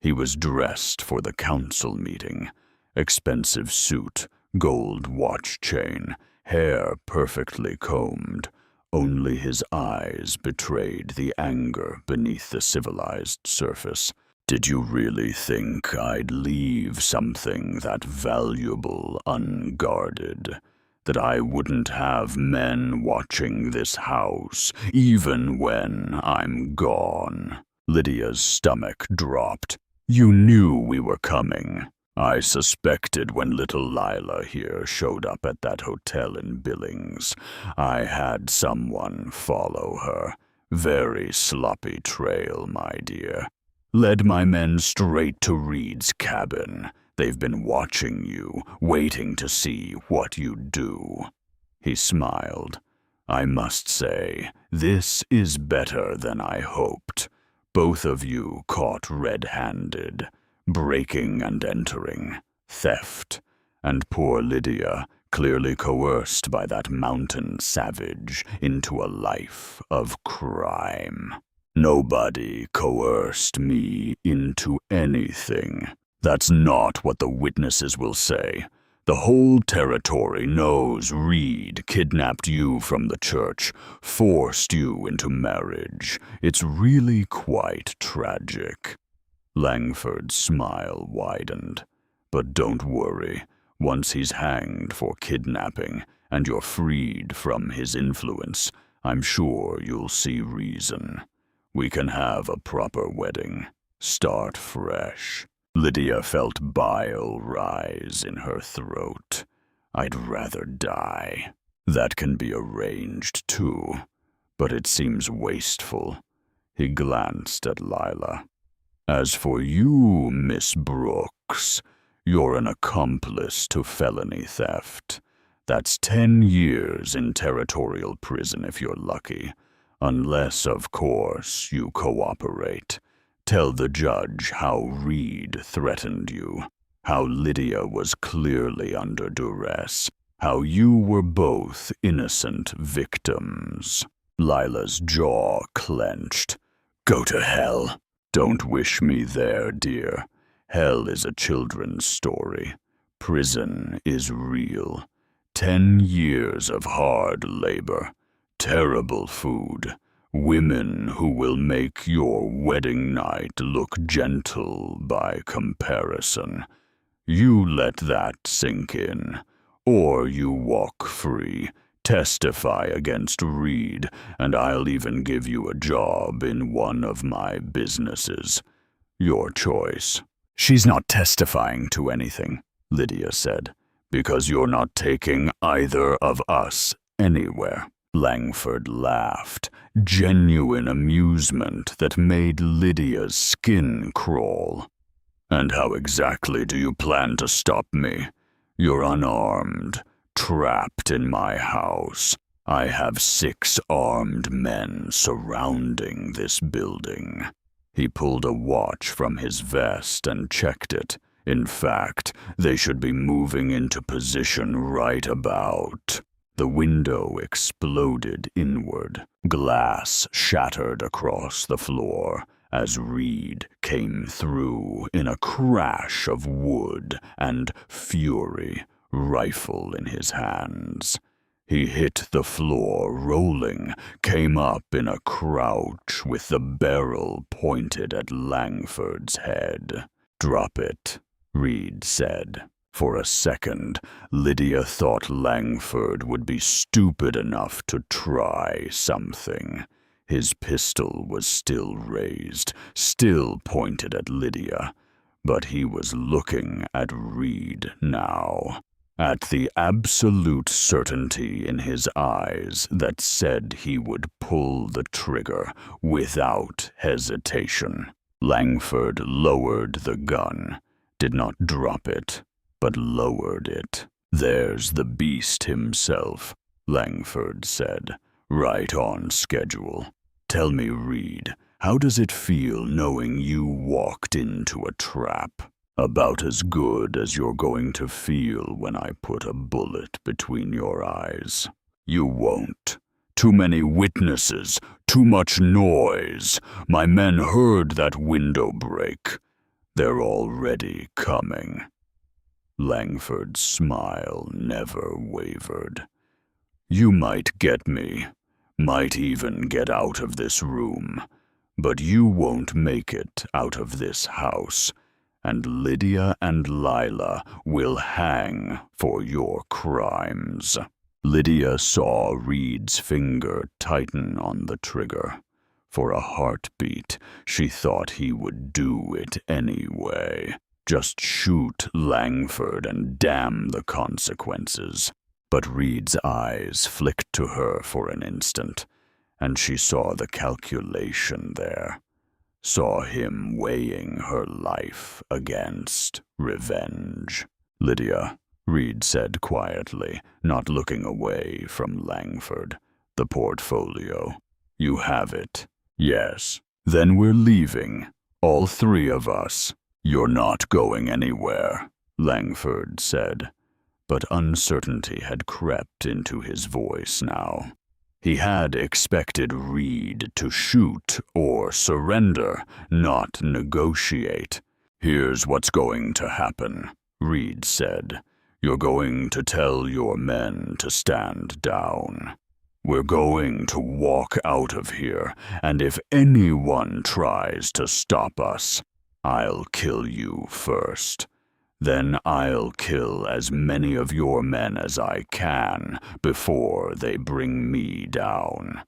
He was dressed for the council meeting. Expensive suit, gold watch chain, hair perfectly combed. Only his eyes betrayed the anger beneath the civilized surface. Did you really think I'd leave something that valuable unguarded? That I wouldn't have men watching this house, even when I'm gone? Lydia's stomach dropped. You knew we were coming. I suspected when little Lila here showed up at that hotel in Billings. I had someone follow her. Very sloppy trail, my dear. Led my men straight to Reed's cabin. They've been watching you, waiting to see what you'd do. He smiled. I must say, this is better than I hoped. Both of you caught red-handed. Breaking and entering. Theft. And poor Lydia, clearly coerced by that mountain savage into a life of crime. Nobody coerced me into anything. That's not what the witnesses will say. The whole territory knows Reed kidnapped you from the church, forced you into marriage. It's really quite tragic. Langford's smile widened. But don't worry. Once he's hanged for kidnapping and you're freed from his influence, I'm sure you'll see reason. We can have a proper wedding. Start fresh. Lydia felt bile rise in her throat. I'd rather die. That can be arranged too, but it seems wasteful. He glanced at Lila. As for you, Miss Brooks, you're an accomplice to felony theft. That's 10 years in territorial prison if you're lucky. Unless, of course, you cooperate. Tell the judge how Reed threatened you, how Lydia was clearly under duress, how you were both innocent victims. Lila's jaw clenched. Go to hell. Don't wish me there, dear. Hell is a children's story. Prison is real. 10 years of hard labor. Terrible food. Women who will make your wedding night look gentle by comparison. You let that sink in, or you walk free, testify against Reed, and I'll even give you a job in one of my businesses. Your choice. She's not testifying to anything, Lydia said, because you're not taking either of us anywhere. Langford laughed, genuine amusement that made Lydia's skin crawl. And how exactly do you plan to stop me? You're unarmed, trapped in my house. I have 6 armed men surrounding this building. He pulled a watch from his vest and checked it. In fact, they should be moving into position right about. The window exploded inward. Glass shattered across the floor as Reed came through in a crash of wood and fury, rifle in his hands. He hit the floor, rolling, came up in a crouch with the barrel pointed at Langford's head. "Drop it," Reed said. For a second, Lydia thought Langford would be stupid enough to try something. His pistol was still raised, still pointed at Lydia, but he was looking at Reed now. At the absolute certainty in his eyes that said he would pull the trigger without hesitation. Langford lowered the gun, did not drop it, but lowered it. "There's the beast himself," Langford said, "right on schedule. Tell me, Reed, how does it feel knowing you walked into a trap? About as good as you're going to feel when I put a bullet between your eyes. You won't. Too many witnesses, too much noise. My men heard that window break. They're already coming." Langford's smile never wavered. "You might get me, might even get out of this room, but you won't make it out of this house, and Lydia and Lila will hang for your crimes." Lydia saw Reed's finger tighten on the trigger. For a heartbeat, she thought he would do it anyway. Just shoot Langford and damn the consequences. But Reed's eyes flicked to her for an instant, and she saw the calculation there. Saw him weighing her life against revenge. "Lydia," Reed said quietly, not looking away from Langford. "The portfolio. You have it." "Yes." "Then we're leaving. All three of us." "You're not going anywhere," Langford said, but uncertainty had crept into his voice now. He had expected Reed to shoot or surrender, not negotiate. "Here's what's going to happen," Reed said. "You're going to tell your men to stand down. We're going to walk out of here, and if anyone tries to stop us, I'll kill you first. Then I'll kill as many of your men as I can before they bring me down.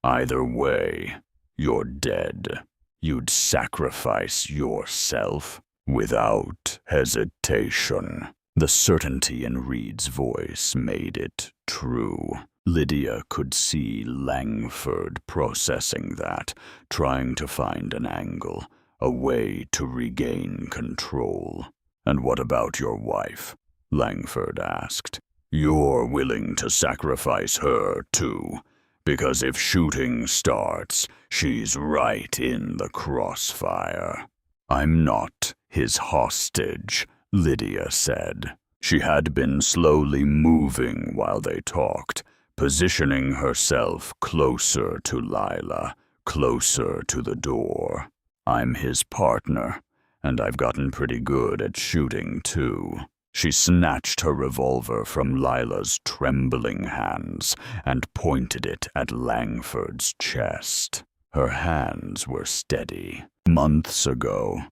Either way, you're dead. You'd sacrifice yourself without hesitation." The certainty in Reed's voice made it true. Lydia could see Langford processing that, trying to find an angle, a way to regain control. "And what about your wife?" Langford asked. "You're willing to sacrifice her, too, because if shooting starts, she's right in the crossfire." "I'm not his hostage," Lydia said. She had been slowly moving while they talked, positioning herself closer to Lila, closer to the door. "I'm his partner, and I've gotten pretty good at shooting, too." She snatched her revolver from Lila's trembling hands and pointed it at Langford's chest. Her hands were steady. Months ago,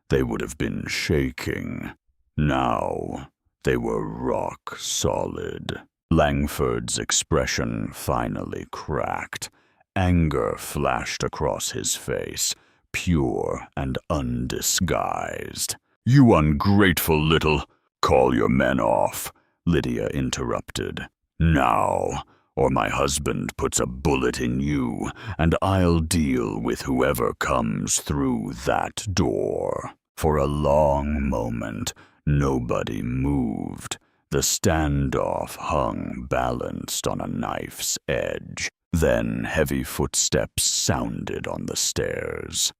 they would have been shaking. Now, they were rock solid. Langford's expression finally cracked. Anger flashed across his face, pure and undisguised. "You ungrateful little—" "Call your men off," Lydia interrupted. "Now, or my husband puts a bullet in you, and I'll deal with whoever comes through that door." For a long moment, nobody moved. The standoff hung balanced on a knife's edge. Then heavy footsteps sounded on the stairs.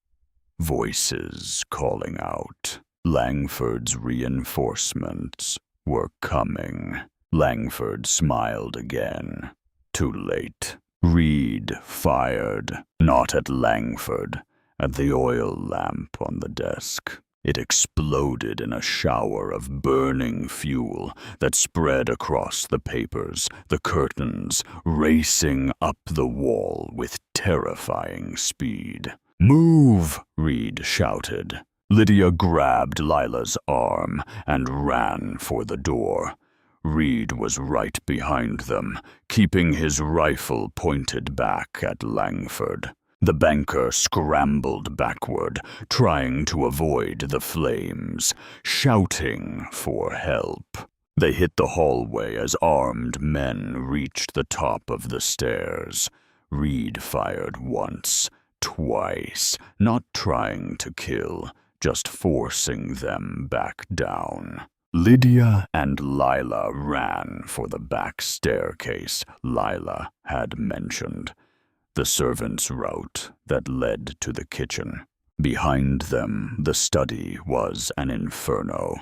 Voices calling out. Langford's reinforcements were coming. Langford smiled again. Too late. Reed fired, not at Langford, at the oil lamp on the desk. It exploded in a shower of burning fuel that spread across the papers, the curtains, racing up the wall with terrifying speed. "Move!" Reed shouted. Lydia grabbed Lila's arm and ran for the door. Reed was right behind them, keeping his rifle pointed back at Langford. The banker scrambled backward, trying to avoid the flames, shouting for help. They hit the hallway as armed men reached the top of the stairs. Reed fired once, twice, not trying to kill, just forcing them back down. Lydia and Lila ran for the back staircase Lila had mentioned, the servants' route that led to the kitchen. Behind them, the study was an inferno.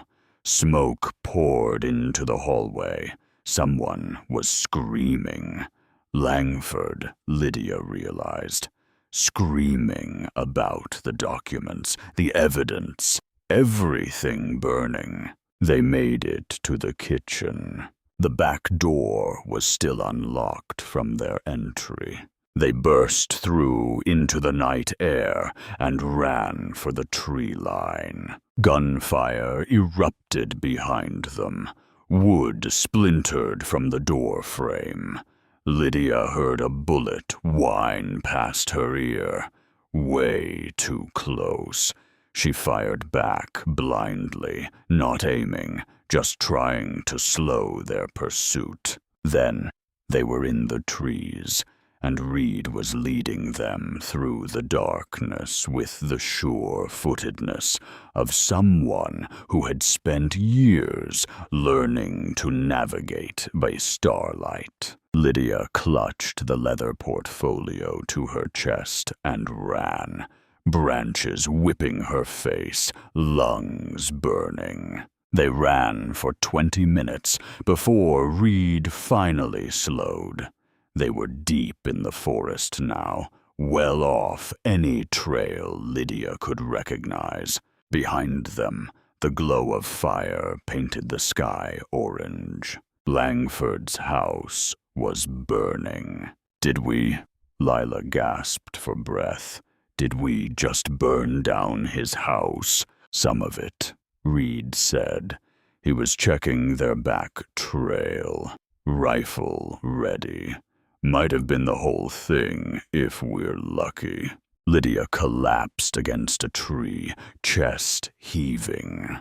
Smoke poured into the hallway. Someone was screaming. Langford, Lydia realized. Screaming about the documents, the evidence, everything burning. They made it to the kitchen. The back door was still unlocked from their entry. They burst through into the night air and ran for the tree line. Gunfire erupted behind them. Wood splintered from the door frame. Lydia heard a bullet whine past her ear. Way too close. She fired back blindly, not aiming, just trying to slow their pursuit. Then they were in the trees, and Reed was leading them through the darkness with the sure-footedness of someone who had spent years learning to navigate by starlight. Lydia clutched the leather portfolio to her chest and ran, branches whipping her face, lungs burning. They ran for 20 minutes before Reed finally slowed. They were deep in the forest now, well off any trail Lydia could recognize. Behind them, the glow of fire painted the sky orange. Langford's house was burning. "Did we?" Lila gasped for breath. "Did we just burn down his house?" "Some of it," Reed said. He was checking their back trail. Rifle ready. "Might have been the whole thing, if we're lucky." Lydia collapsed against a tree, chest heaving.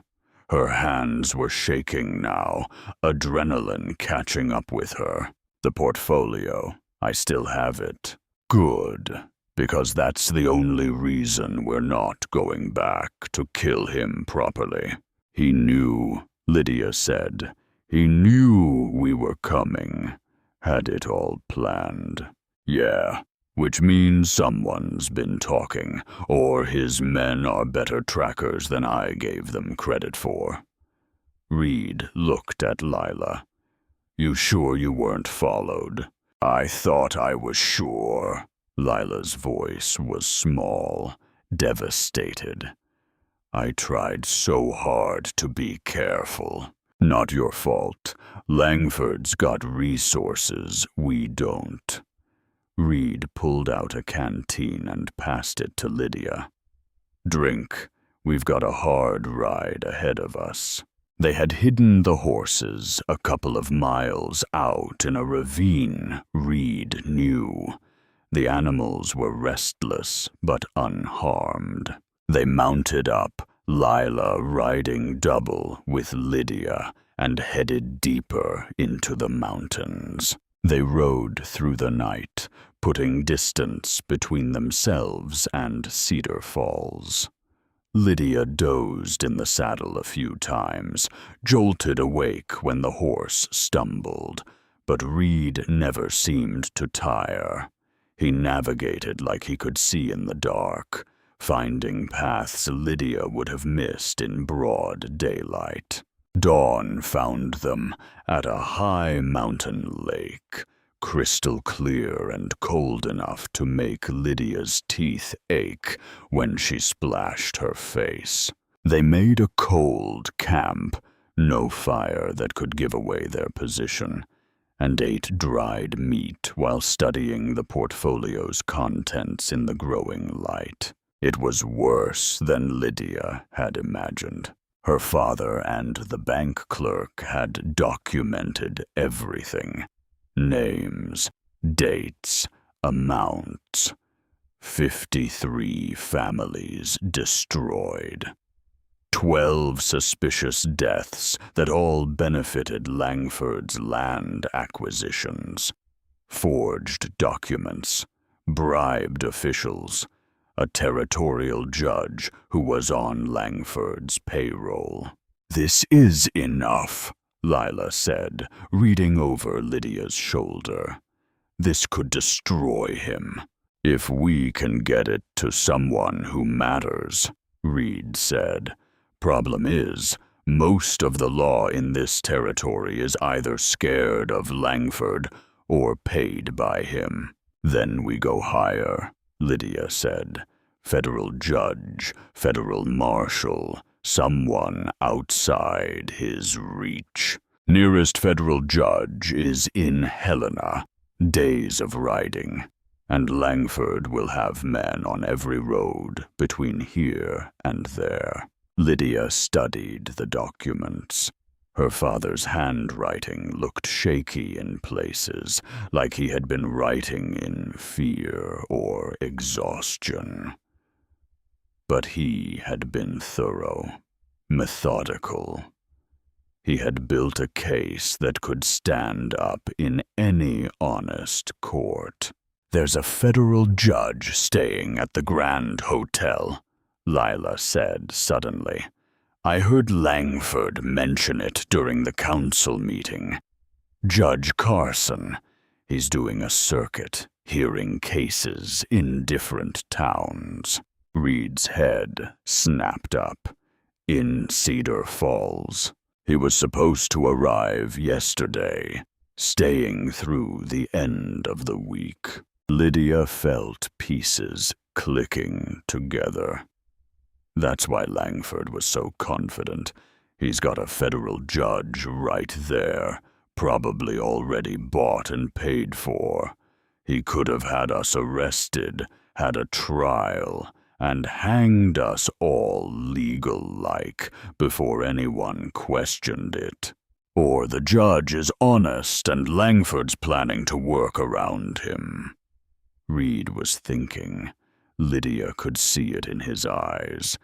Her hands were shaking now, adrenaline catching up with her. "The portfolio, I still have it." "Good, because that's the only reason we're not going back to kill him properly." "He knew," Lydia said. "He knew we were coming. Had it all planned." "Yeah, which means someone's been talking, or his men are better trackers than I gave them credit for." Reed looked at Lila. "You sure you weren't followed?" "I thought I was sure." Lila's voice was small, devastated. "I tried so hard to be careful." "Not your fault. Langford's got resources we don't." Reed pulled out a canteen and passed it to Lydia. "Drink. We've got a hard ride ahead of us." They had hidden the horses a couple of miles out in a ravine Reed knew. The animals were restless but unharmed. They mounted up, Lila riding double with Lydia, and headed deeper into the mountains. They rode through the night, putting distance between themselves and Cedar Falls. Lydia dozed in the saddle a few times, jolted awake when the horse stumbled, but Reed never seemed to tire. He navigated like he could see in the dark, finding paths Lydia would have missed in broad daylight. Dawn found them at a high mountain lake, crystal clear and cold enough to make Lydia's teeth ache when she splashed her face. They made a cold camp, no fire that could give away their position, and ate dried meat while studying the portfolio's contents in the growing light. It was worse than Lydia had imagined. Her father and the bank clerk had documented everything. Names, dates, amounts. 53 families destroyed. 12 suspicious deaths that all benefited Langford's land acquisitions. Forged documents, bribed officials, a territorial judge who was on Langford's payroll. "This is enough," Lila said, reading over Lydia's shoulder. "This could destroy him. If we can get it to someone who matters," Reed said. "Problem is, most of the law in this territory is either scared of Langford or paid by him." "Then we go higher," Lydia said. "Federal judge, federal marshal, someone outside his reach. Nearest federal judge is in Helena. Days of riding. And Langford will have men on every road between here and there." Lydia studied the documents. Her father's handwriting looked shaky in places, like he had been writing in fear or exhaustion. But he had been thorough, methodical. He had built a case that could stand up in any honest court. "There's a federal judge staying at the Grand Hotel," Lila said suddenly. "I heard Langford mention it during the council meeting. Judge Carson. He's doing a circuit, hearing cases in different towns." Reed's head snapped up. "In Cedar Falls. He was supposed to arrive yesterday, staying through the end of the week." Lydia felt pieces clicking together. That's why Langford was so confident. He's got a federal judge right there, probably already bought and paid for. He could have had us arrested, had a trial, and hanged us all legal-like before anyone questioned it. Or the judge is honest and Langford's planning to work around him. Reed was thinking. Lydia could see it in his eyes.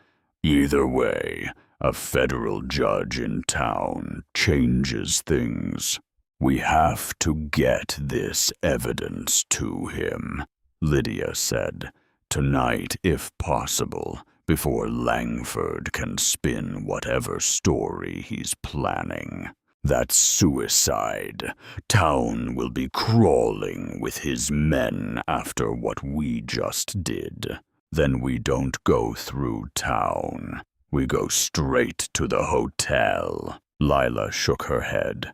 Either way, a federal judge in town changes things. "We have to get this evidence to him," Lydia said. "Tonight, if possible, before Langford can spin whatever story he's planning. That's suicide. Town will be crawling with his men after what we just did. Then we don't go through town. We go straight to the hotel." Lila shook her head.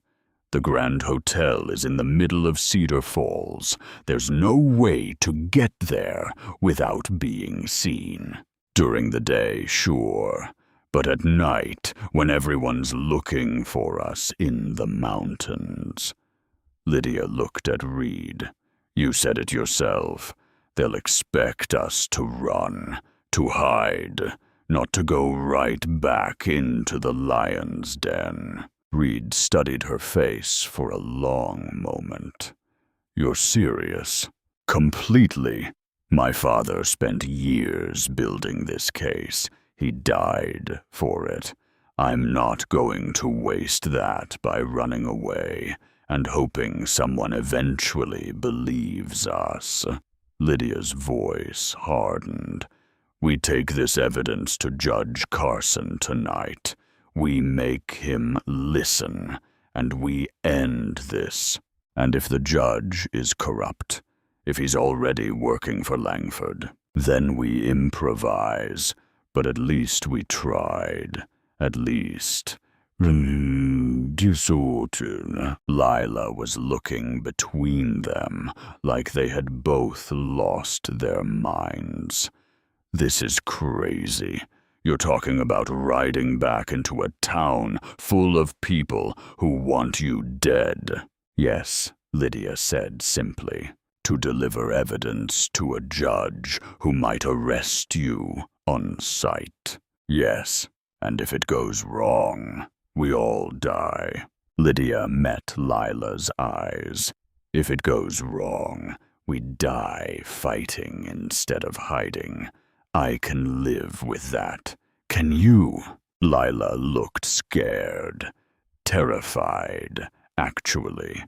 "The Grand Hotel is in the middle of Cedar Falls. There's no way to get there without being seen. During the day, sure. But at night, when everyone's looking for us in the mountains." Lydia looked at Reed. "You said it yourself. They'll expect us to run, to hide, not to go right back into the lion's den." Reed studied her face for a long moment. "You're serious?" "Completely. My father spent years building this case. He died for it. I'm not going to waste that by running away and hoping someone eventually believes us." Lydia's voice hardened. "We take this evidence to Judge Carson tonight. We make him listen, and we end this. And if the judge is corrupt, if he's already working for Langford, then we improvise. But at least we tried. At least." Lila was looking between them, like they had both lost their minds. "This is crazy. You're talking about riding back into a town full of people who want you dead." "Yes," Lydia said simply, "to deliver evidence to a judge who might arrest you on sight. Yes, and if it goes wrong, we all die." Lydia met Lila's eyes. "If it goes wrong, we die fighting instead of hiding. I can live with that. Can you?" Lila looked scared, terrified, actually.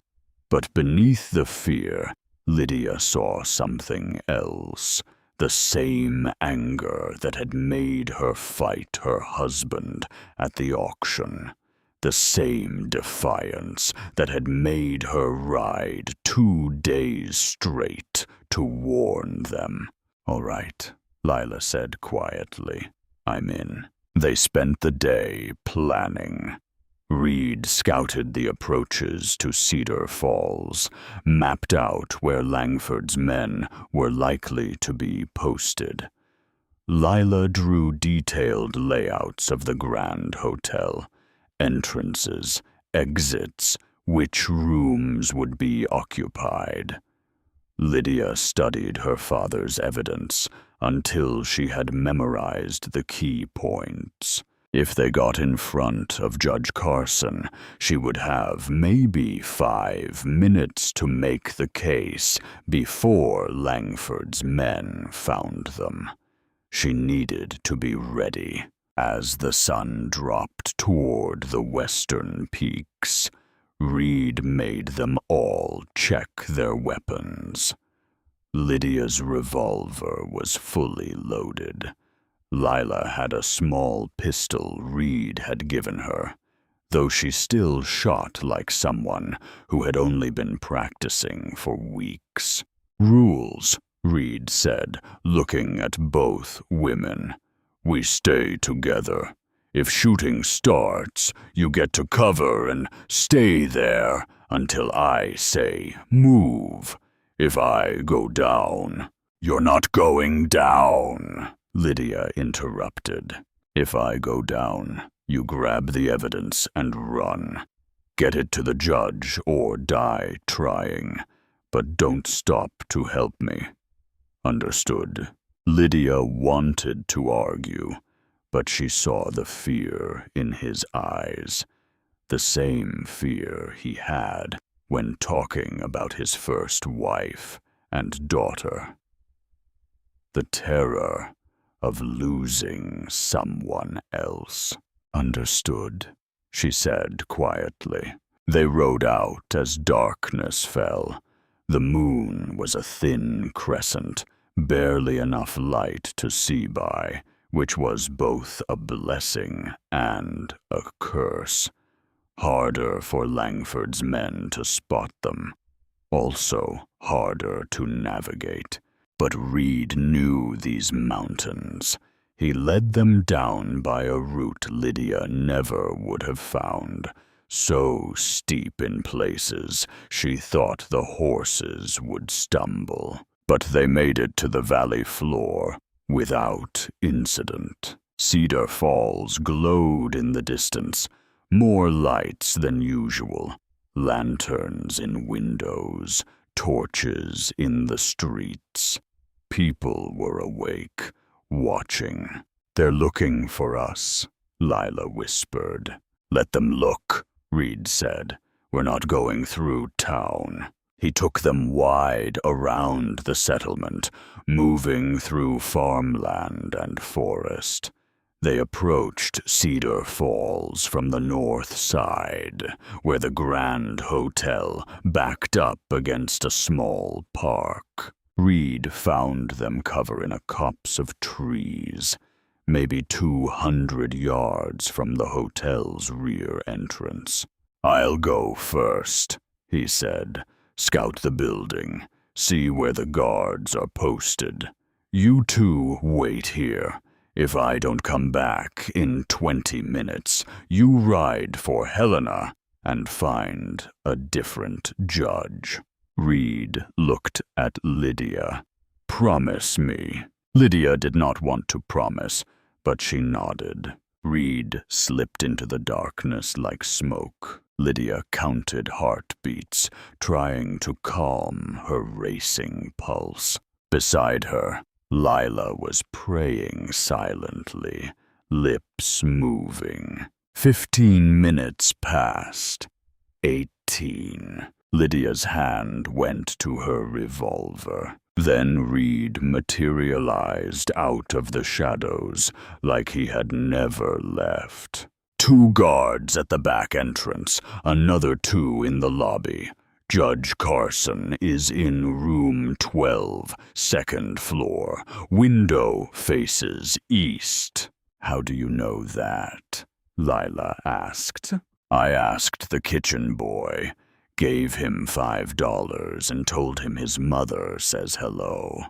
But beneath the fear, Lydia saw something else. The same anger that had made her fight her husband at the auction. The same defiance that had made her ride 2 days straight to warn them. "All right," Lila said quietly. "I'm in." They spent the day planning. Reed scouted the approaches to Cedar Falls, mapped out where Langford's men were likely to be posted. Lila drew detailed layouts of the Grand Hotel, entrances, exits, which rooms would be occupied. Lydia studied her father's evidence until she had memorized the key points. If they got in front of Judge Carson, she would have maybe 5 minutes to make the case before Langford's men found them. She needed to be ready. As the sun dropped toward the western peaks, Reed made them all check their weapons. Lydia's revolver was fully loaded. Lila had a small pistol Reed had given her, though she still shot like someone who had only been practicing for weeks. "Rules," Reed said, looking at both women. "We stay together. If shooting starts, you get to cover and stay there until I say move. If I go down, you're not going down," Lydia interrupted. "If I go down, you grab the evidence and run. Get it to the judge or die trying, but don't stop to help me. Understood?" Lydia wanted to argue, but she saw the fear in his eyes, the same fear he had when talking about his first wife and daughter. The terror of losing someone else. "Understood," she said quietly. They rode out as darkness fell. The moon was a thin crescent, barely enough light to see by, which was both a blessing and a curse. Harder for Langford's men to spot them, also harder to navigate. But Reed knew these mountains. He led them down by a route Lydia never would have found, so steep in places she thought the horses would stumble. But they made it to the valley floor without incident. Cedar Falls glowed in the distance, more lights than usual, lanterns in windows, torches in the streets. People were awake, watching. "They're looking for us," Lila whispered. "Let them look," Reed said. "We're not going through town." He took them wide around the settlement, moving through farmland and forest. They approached Cedar Falls from the north side, where the Grand Hotel backed up against a small park. Reed found them covering a copse of trees, maybe 200 yards from the hotel's rear entrance. "I'll go first," he said. "Scout the building, see where the guards are posted. You two wait here. If I don't come back in 20 minutes, you ride for Helena and find a different judge." Reed looked at Lydia. "Promise me." Lydia did not want to promise, but she nodded. Reed slipped into the darkness like smoke. Lydia counted heartbeats, trying to calm her racing pulse. Beside her, Lila was praying silently, lips moving. 15 minutes passed. 18. Lydia's hand went to her revolver. Then Reed materialized out of the shadows like he had never left. 2 guards at the back entrance, another 2 in the lobby. Judge Carson is in room 12, 2nd floor. Window faces east. How do you know that? Lila asked. I asked the kitchen boy. Gave him $5 and told him his mother says hello.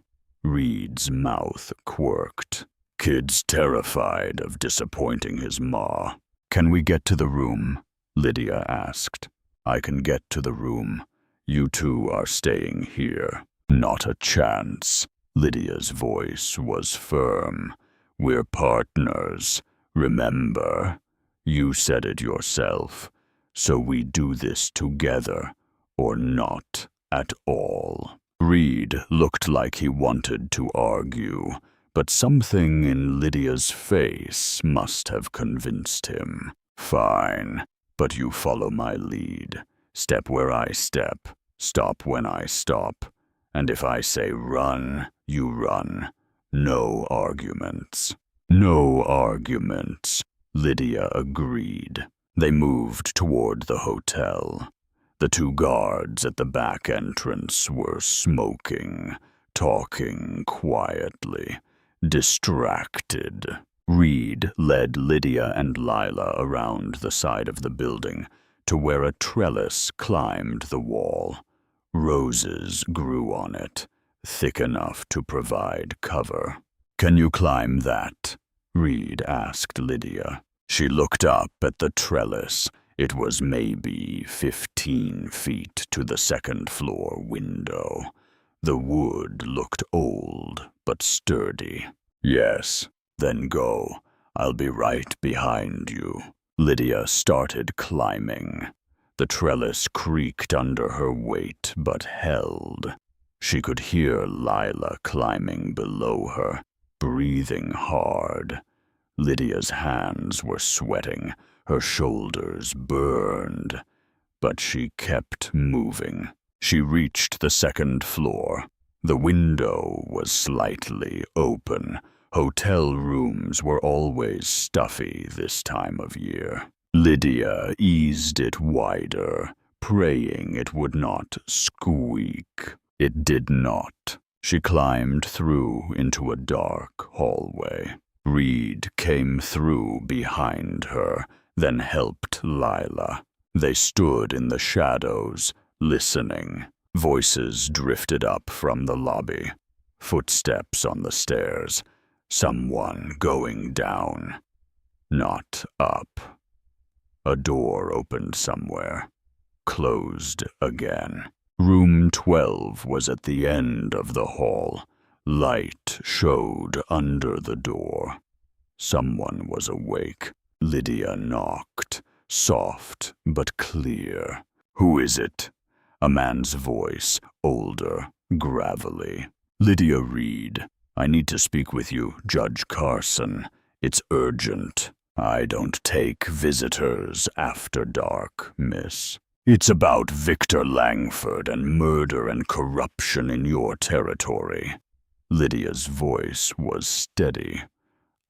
Reed's mouth quirked. Kid's terrified of disappointing his ma. Can we get to the room? Lydia asked. I can get to the room. You 2 are staying here. Not a chance. Lydia's voice was firm. We're partners. Remember? You said it yourself. So we do this together, or not at all. Reed looked like he wanted to argue, but something in Lydia's face must have convinced him. Fine, but you follow my lead. Step where I step, stop when I stop, and if I say run, you run. No arguments. No arguments, Lydia agreed. They moved toward the hotel. The 2 guards at the back entrance were smoking, talking quietly, distracted. Reed led Lydia and Lila around the side of the building to where a trellis climbed the wall. Roses grew on it, thick enough to provide cover. Can you climb that? Reed asked Lydia. She looked up at the trellis. It was maybe 15 feet to the 2nd floor window. The wood looked old, but sturdy. Yes, then go. I'll be right behind you. Lydia started climbing. The trellis creaked under her weight, but held. She could hear Lila climbing below her, breathing hard. Lydia's hands were sweating, her shoulders burned, but she kept moving. She reached the 2nd floor. The window was slightly open. Hotel rooms were always stuffy this time of year. Lydia eased it wider, praying it would not squeak. It did not. She climbed through into a dark hallway. Reed came through behind her, then helped Lila. They stood in the shadows, listening. Voices drifted up from the lobby. Footsteps on the stairs. Someone going down. Not up. A door opened somewhere. Closed again. Room 12 was at the end of the hall. Light showed under the door. Someone was awake. Lydia knocked, soft but clear. Who is it? A man's voice, older, gravelly. Lydia Reed. I need to speak with you, Judge Carson. It's urgent. I don't take visitors after dark, miss. It's about Victor Langford and murder and corruption in your territory. Lydia's voice was steady.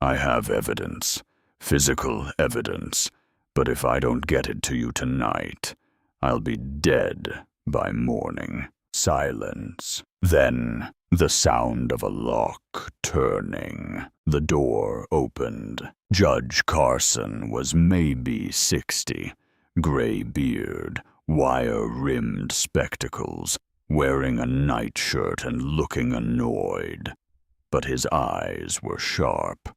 I have evidence, physical evidence, but if I don't get it to you tonight, I'll be dead by morning. Silence. Then the sound of a lock turning. The door opened. Judge Carson was maybe 60, gray beard, wire-rimmed spectacles, wearing a nightshirt and looking annoyed. But his eyes were sharp,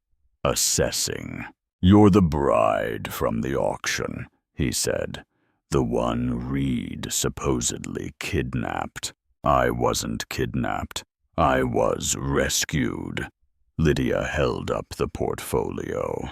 assessing. You're the bride from the auction, he said. The one Reed supposedly kidnapped. I wasn't kidnapped. I was rescued. Lydia held up the portfolio.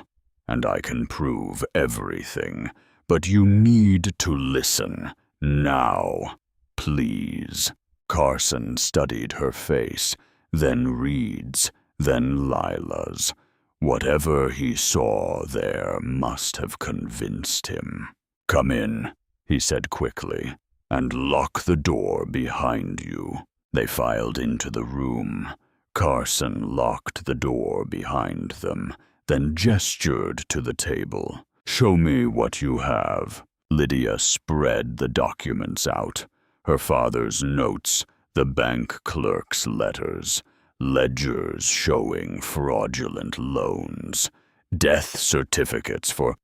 "And I can prove everything, but you need to listen. Now. Please." Carson studied her face, then Reed's, then Lila's. Whatever he saw there must have convinced him. "Come in," he said quickly, "and lock the door behind you." They filed into the room. Carson locked the door behind them, then gestured to the table. "Show me what you have." Lydia spread the documents out. Her father's notes, the bank clerk's letters, ledgers showing fraudulent loans, death certificates for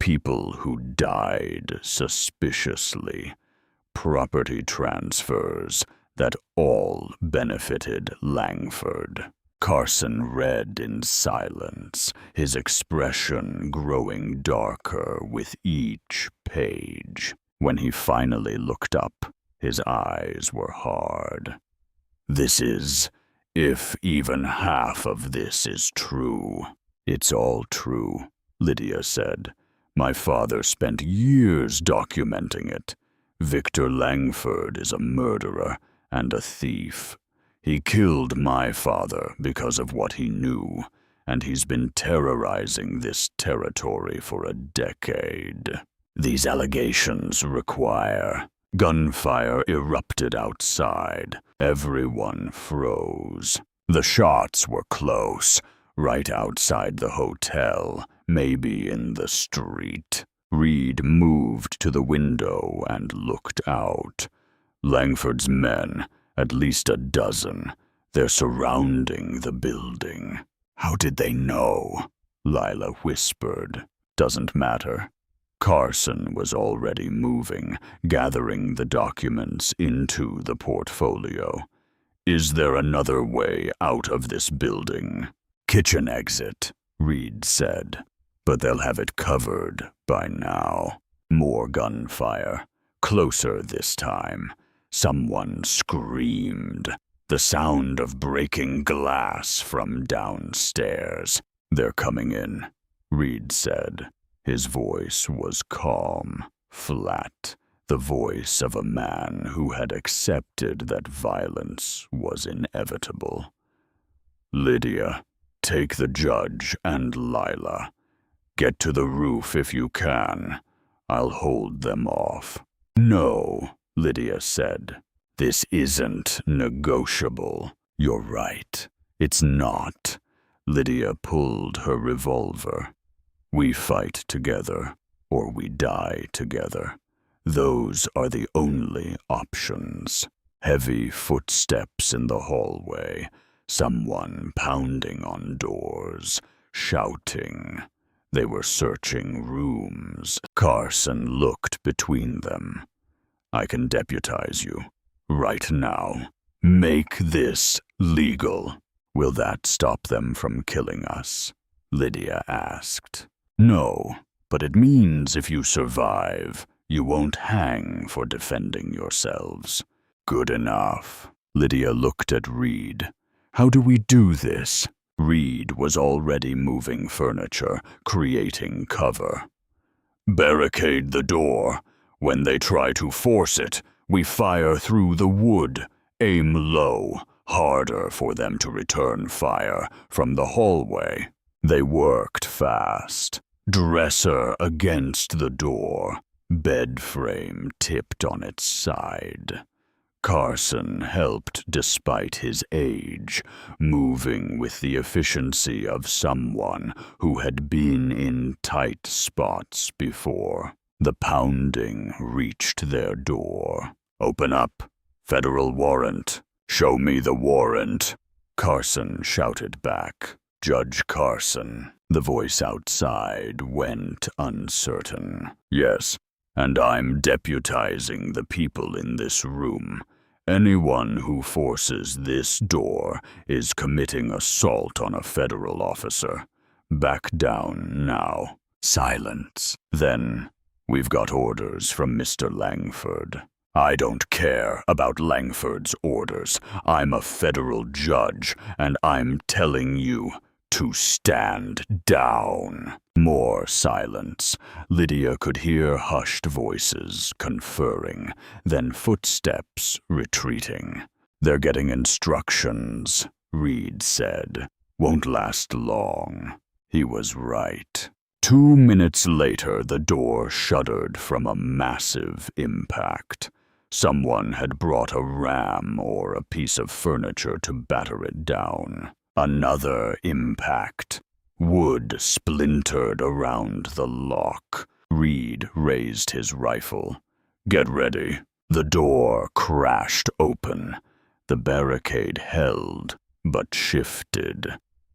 people who died suspiciously, property transfers that all benefited Langford. Carson read in silence, his expression growing darker with each page. When he finally looked up, his eyes were hard. "This is, if even half of this is true." "It's all true," Lydia said. "My father spent years documenting it. Victor Langford is a murderer and a thief. He killed my father because of what he knew, and he's been terrorizing this territory for a decade. These allegations require..." Gunfire erupted outside. Everyone froze. The shots were close, right outside the hotel, maybe in the street. Reed moved to the window and looked out. Langford's men, at least a dozen. They're surrounding the building. "How did they know?" Lila whispered. "Doesn't matter." Carson was already moving, gathering the documents into the portfolio. "Is there another way out of this building?" "Kitchen exit," Reed said. "But they'll have it covered by now." More gunfire. Closer this time. Someone screamed. The sound of breaking glass from downstairs. "They're coming in," Reed said. His voice was calm, flat, the voice of a man who had accepted that violence was inevitable. "Lydia, take the judge and Lila. Get to the roof if you can. I'll hold them off." "No," Lydia said. "This isn't negotiable." "You're right. It's not." Lydia pulled her revolver. "We fight together, or we die together. Those are the only options." Heavy footsteps in the hallway, someone pounding on doors, shouting. They were searching rooms. Carson looked between them. "I can deputize you, right now. Make this legal." "Will that stop them from killing us?" Lydia asked. "No, but it means if you survive, you won't hang for defending yourselves." "Good enough." Lydia looked at Reed. "How do we do this?" Reed was already moving furniture, creating cover. "Barricade the door. When they try to force it, we fire through the wood. Aim low, harder for them to return fire from the hallway." They worked fast. Dresser against the door, bed frame tipped on its side. Carson helped despite his age, moving with the efficiency of someone who had been in tight spots before. The pounding reached their door. "Open up. Federal warrant. Show me the warrant." Carson shouted back. "Judge Carson." The voice outside went uncertain. "Yes, and I'm deputizing the people in this room. Anyone who forces this door is committing assault on a federal officer. Back down now." Silence. Then, "We've got orders from Mr. Langford." I don't care about Langford's orders. I'm a federal judge, and I'm telling you to stand down. More silence. Lydia could hear hushed voices conferring, then footsteps retreating. They're getting instructions, Reed said. Won't last long. He was right. 2 minutes later, the door shuddered from a massive impact. Someone had brought a ram or a piece of furniture to batter it down. Another impact. Wood splintered around the lock. Reed raised his rifle. Get ready. The door crashed open. The barricade held, but shifted.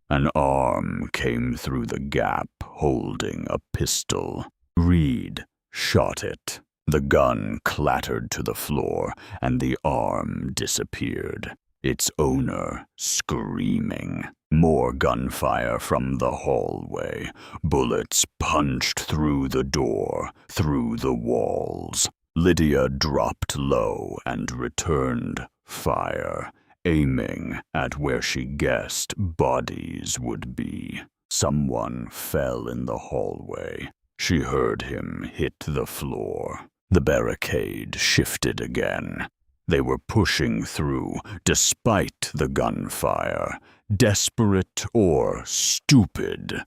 An arm came through the gap, holding a pistol. Reed shot it. The gun clattered to the floor, and the arm disappeared. Its owner screaming. More gunfire from the hallway. Bullets punched through the door, through the walls. Lydia dropped low and returned fire, aiming at where she guessed bodies would be. Someone fell in the hallway. She heard him hit the floor. The barricade shifted again. They were pushing through, despite the gunfire, desperate or stupid,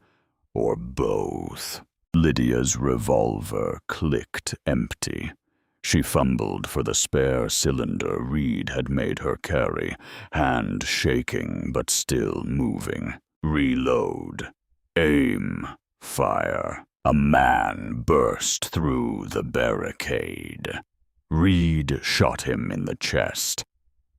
or both. Lydia's revolver clicked empty. She fumbled for the spare cylinder Reed had made her carry, hand shaking but still moving. Reload. Aim. Fire. A man burst through the barricade. Reed shot him in the chest.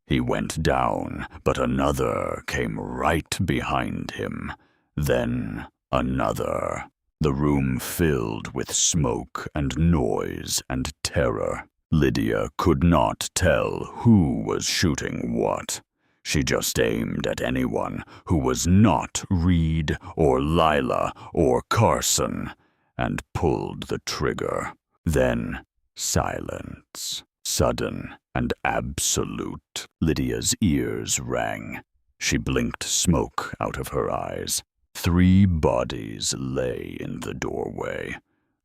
He went down, but another came right behind him. Then another. The room filled with smoke and noise and terror. Lydia could not tell who was shooting what. She just aimed at anyone who was not Reed or Lila or Carson, and pulled the trigger. Then silence. Sudden and absolute. Lydia's ears rang. She blinked smoke out of her eyes. 3 bodies lay in the doorway.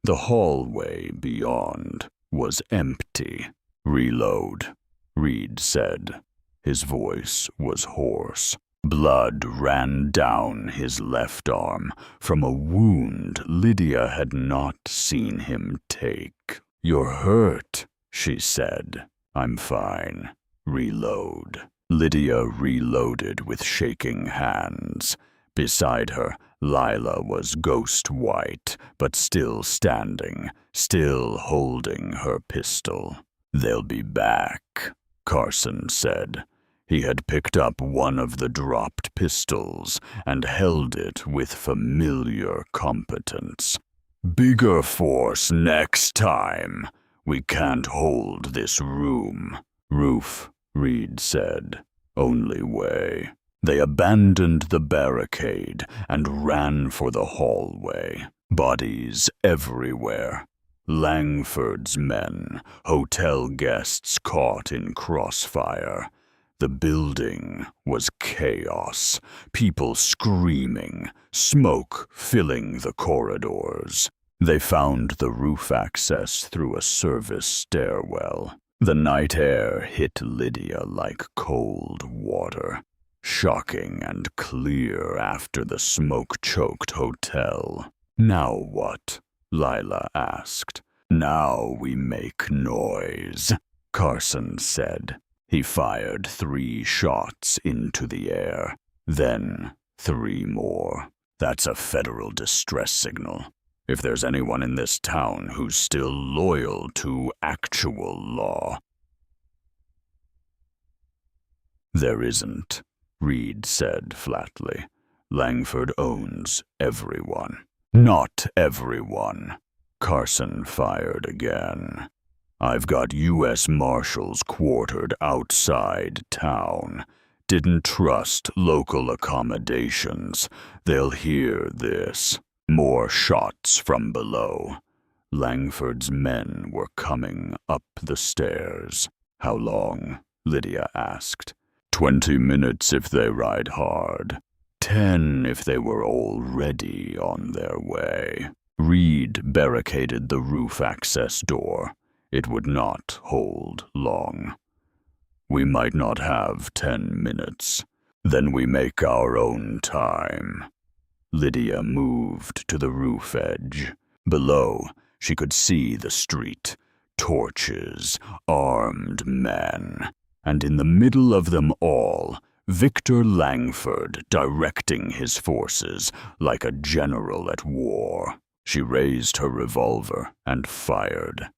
The hallway beyond was empty. Reload, Reed said. His voice was hoarse. Blood ran down his left arm from a wound Lydia had not seen him take. You're hurt, she said. I'm fine. Reload. Lydia reloaded with shaking hands. Beside her, Lila was ghost white, but still standing, still holding her pistol. They'll be back, Carson said. He had picked up one of the dropped pistols and held it with familiar competence. Bigger force next time. We can't hold this room. Roof, Reed said. Only way. They abandoned the barricade and ran for the hallway. Bodies everywhere. Langford's men, hotel guests caught in crossfire. The building was chaos, people screaming, smoke filling the corridors. They found the roof access through a service stairwell. The night air hit Lydia like cold water. Shocking and clear after the smoke-choked hotel. Now what? Lila asked. Now we make noise, Carson said. He fired 3 shots into the air, then 3 more. That's a federal distress signal. If there's anyone in this town who's still loyal to actual law. There isn't. Reed said flatly. Langford owns everyone. Not everyone. Carson fired again. I've got U.S. Marshals quartered outside town. Didn't trust local accommodations. They'll hear this. More shots from below. Langford's men were coming up the stairs. "How long?" Lydia asked. 20 minutes if they ride hard. 10 if they were already on their way. Reed barricaded the roof access door. It would not hold long. "We might not have 10 minutes. Then we make our own time." Lydia moved to the roof edge. Below, she could see the street. Torches, armed men. And in the middle of them all, Victor Langford directing his forces like a general at war. She raised her revolver and fired.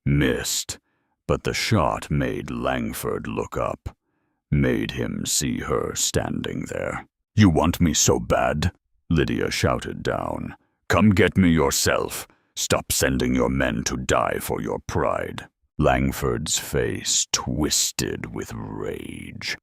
Missed, but the shot made Langford look up. Made him see her standing there. "You want me so bad?" Lydia shouted down. "Come get me yourself. Stop sending your men to die for your pride." Langford's face twisted with rage.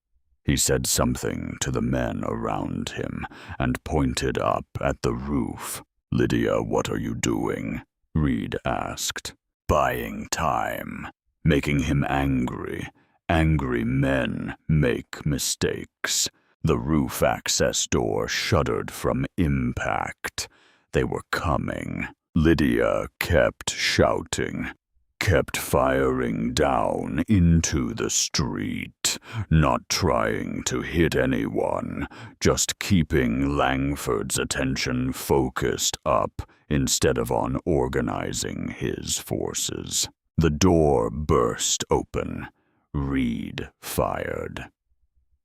He said something to the men around him and pointed up at the roof. "Lydia, what are you doing?" Reed asked. "Buying time. Making him angry. Angry men make mistakes." The roof access door shuddered from impact. They were coming. Lydia kept shouting, kept firing down into the street, not trying to hit anyone, just keeping Langford's attention focused up instead of on organizing his forces. The door burst open. Reed fired.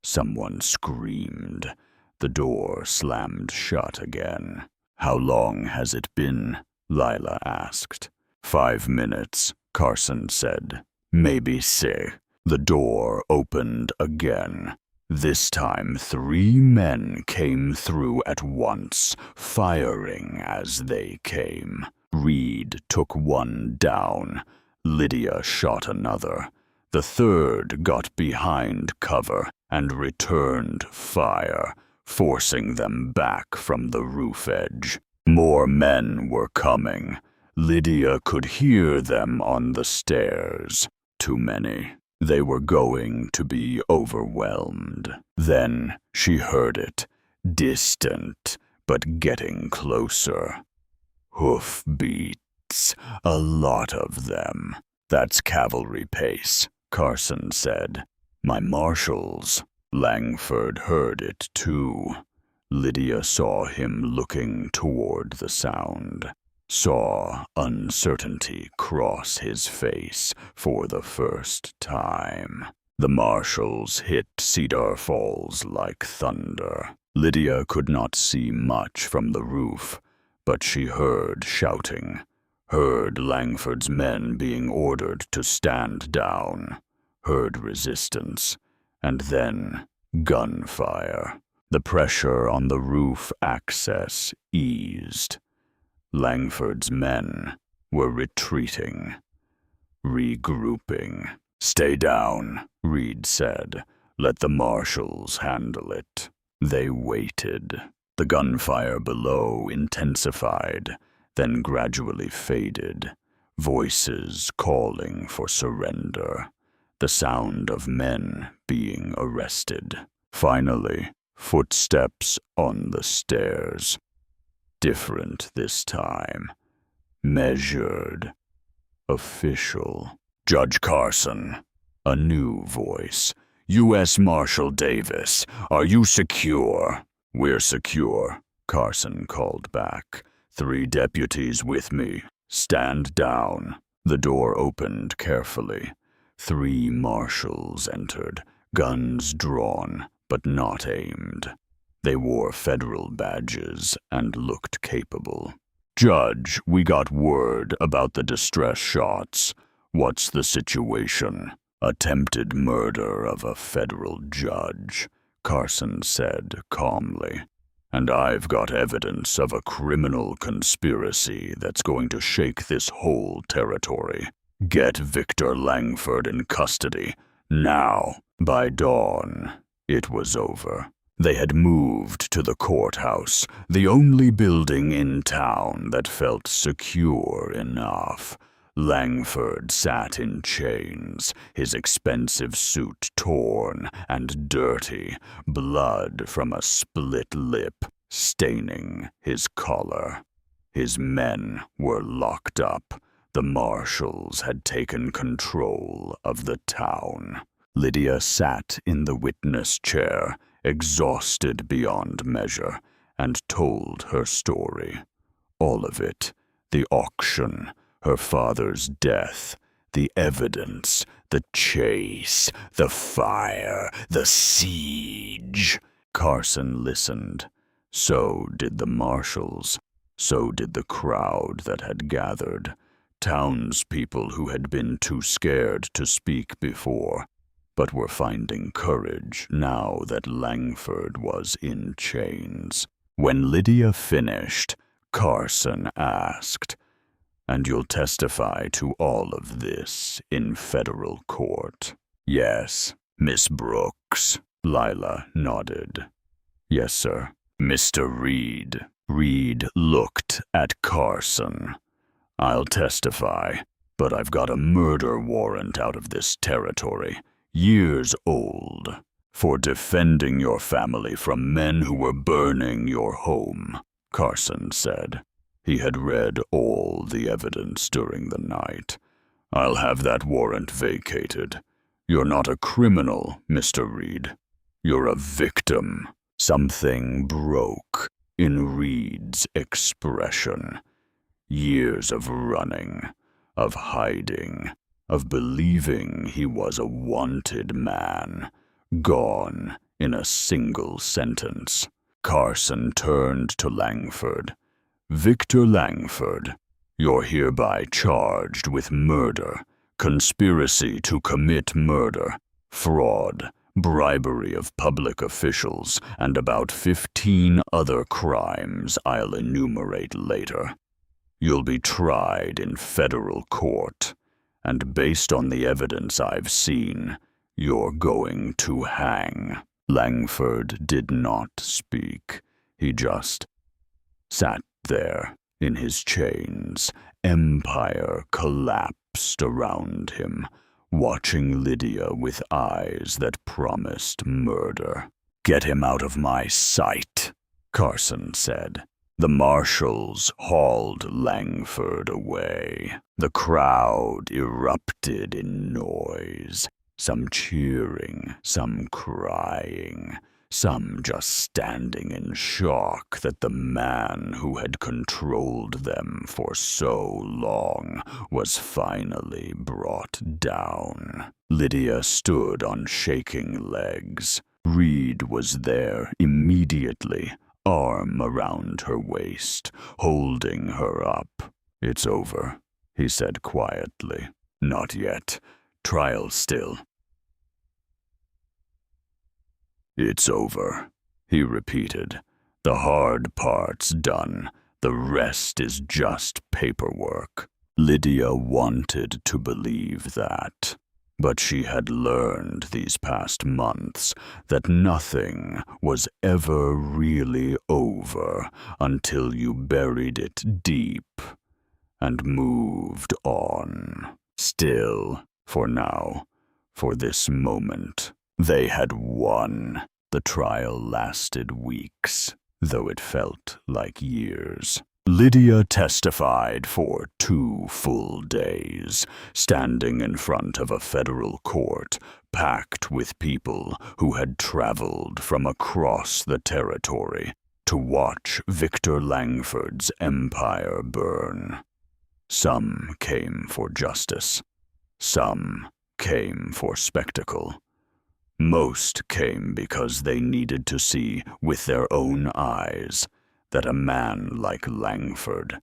Someone screamed. The door slammed shut again. "How long has it been?" Lila asked. 5 minutes, Carson said. "Maybe 6. The door opened again. This time 3 men came through at once, firing as they came. Reed took one down. Lydia shot another. The third got behind cover and returned fire, forcing them back from the roof edge. More men were coming. Lydia could hear them on the stairs. Too many. They were going to be overwhelmed. Then she heard it, distant, but getting closer. Hoofbeats, a lot of them. "That's cavalry pace," Carson said. "My marshals." Langford heard it too. Lydia saw him looking toward the sound. Saw uncertainty cross his face for the first time. The marshals hit Cedar Falls like thunder. Lydia could not see much from the roof, but she heard shouting, heard Langford's men being ordered to stand down, heard resistance, and then gunfire. The pressure on the roof access eased. Langford's men were retreating, regrouping. "Stay down," Reed said. "Let the marshals handle it." They waited. The gunfire below intensified, then gradually faded. Voices calling for surrender. The sound of men being arrested. Finally, footsteps on the stairs. Different this time. Measured. Official. "Judge Carson." A new voice. "U.S. Marshal Davis, are you secure?" "We're secure," Carson called back. 3 deputies with me. Stand down." The door opened carefully. 3 marshals entered, guns drawn, but not aimed. They wore federal badges and looked capable. "Judge, we got word about the distress shots. What's the situation?" "Attempted murder of a federal judge," Carson said calmly. "And I've got evidence of a criminal conspiracy that's going to shake this whole territory. Get Victor Langford in custody, now." By dawn, it was over. They had moved to the courthouse, the only building in town that felt secure enough. Langford sat in chains, his expensive suit torn and dirty, blood from a split lip staining his collar. His men were locked up. The marshals had taken control of the town. Lydia sat in the witness chair, exhausted beyond measure, and told her story. All of it. The auction, her father's death, the evidence, the chase, the fire, the siege. Carson listened. So did the marshals. So did the crowd that had gathered. Townspeople who had been too scared to speak before, but were finding courage now that Langford was in chains. When Lydia finished, Carson asked, "And you'll testify to all of this in federal court?" "Yes, Miss Brooks." Lila nodded. "Yes, sir." "Mr. Reed." Reed looked at Carson. "I'll testify, but I've got a murder warrant out of this territory, years old, for defending your family from men who were burning your home," Carson said. He had read all the evidence during the night. "I'll have that warrant vacated. You're not a criminal, Mr. Reed. You're a victim." Something broke in Reed's expression. Years of running, of hiding, of believing he was a wanted man, gone in a single sentence. Carson turned to Langford. "Victor Langford, you're hereby charged with murder, conspiracy to commit murder, fraud, bribery of public officials, and about 15 other crimes I'll enumerate later. You'll be tried in federal court, and based on the evidence I've seen, you're going to hang." Langford did not speak. He just sat there in his chains, empire collapsed around him, watching Lydia with eyes that promised murder. "Get him out of my sight," Carson said. The marshals hauled Langford away. The crowd erupted in noise, some cheering, some crying, some just standing in shock that the man who had controlled them for so long was finally brought down. Lydia stood on shaking legs. Reed was there immediately, arm around her waist, holding her up. "It's over," he said quietly. "Not yet. Trial still." "It's over," he repeated. "The hard part's done. The rest is just paperwork." Lydia wanted to believe that. But she had learned these past months that nothing was ever really over until you buried it deep and moved on. Still, for now, for this moment, they had won. The trial lasted weeks, though it felt like years. Lydia testified for 2 full days, standing in front of a federal court packed with people who had traveled from across the territory to watch Victor Langford's empire burn. Some came for justice. Some came for spectacle. Most came because they needed to see with their own eyes that a man like Langford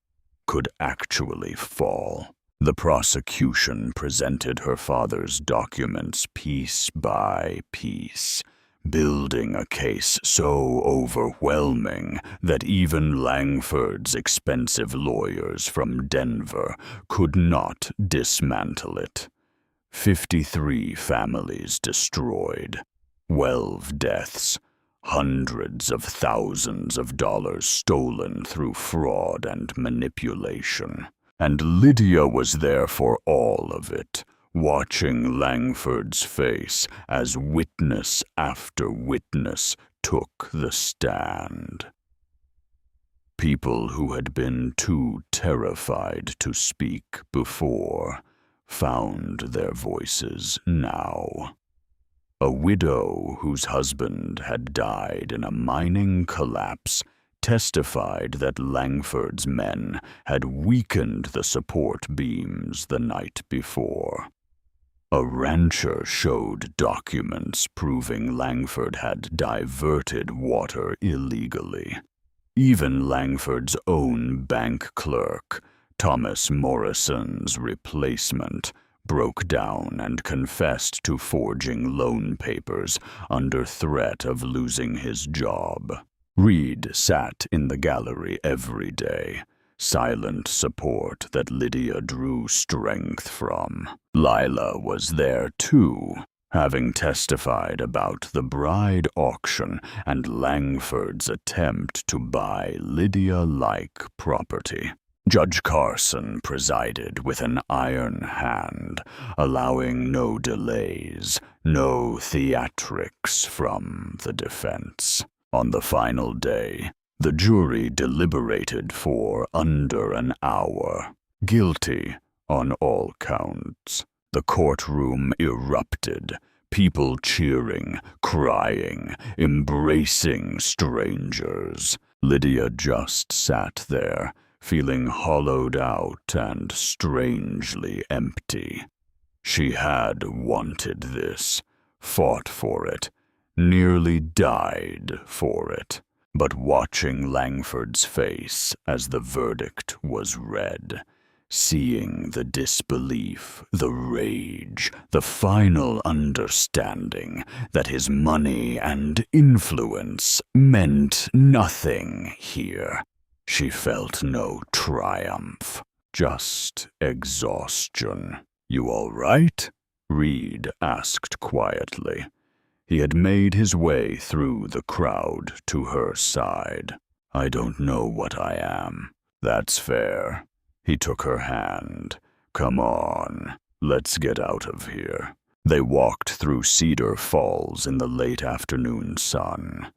could actually fall. The prosecution presented her father's documents piece by piece, building a case so overwhelming that even Langford's expensive lawyers from Denver could not dismantle it. 53 families destroyed, 12 deaths, hundreds of thousands of dollars stolen through fraud and manipulation. And Lydia was there for all of it, watching Langford's face as witness after witness took the stand. People who had been too terrified to speak before found their voices now. A widow whose husband had died in a mining collapse testified that Langford's men had weakened the support beams the night before. A rancher showed documents proving Langford had diverted water illegally. Even Langford's own bank clerk, Thomas Morrison's replacement, broke down and confessed to forging loan papers under threat of losing his job. Reed sat in the gallery every day, silent support that Lydia drew strength from. Lila was there too, having testified about the bride auction and Langford's attempt to buy Lydia-like property. Judge Carson presided with an iron hand, allowing no delays, no theatrics from the defense. On the final day, the jury deliberated for under an hour, guilty on all counts. The courtroom erupted, people cheering, crying, embracing strangers. Lydia just sat there, feeling hollowed out and strangely empty. She had wanted this, fought for it, nearly died for it. But watching Langford's face as the verdict was read, seeing the disbelief, the rage, the final understanding that his money and influence meant nothing here, she felt no triumph, just exhaustion. "You all right?" Reed asked quietly. He had made his way through the crowd to her side. "I don't know what I am." "That's fair." He took her hand. "Come on, let's get out of here." They walked through Cedar Falls in the late afternoon sun.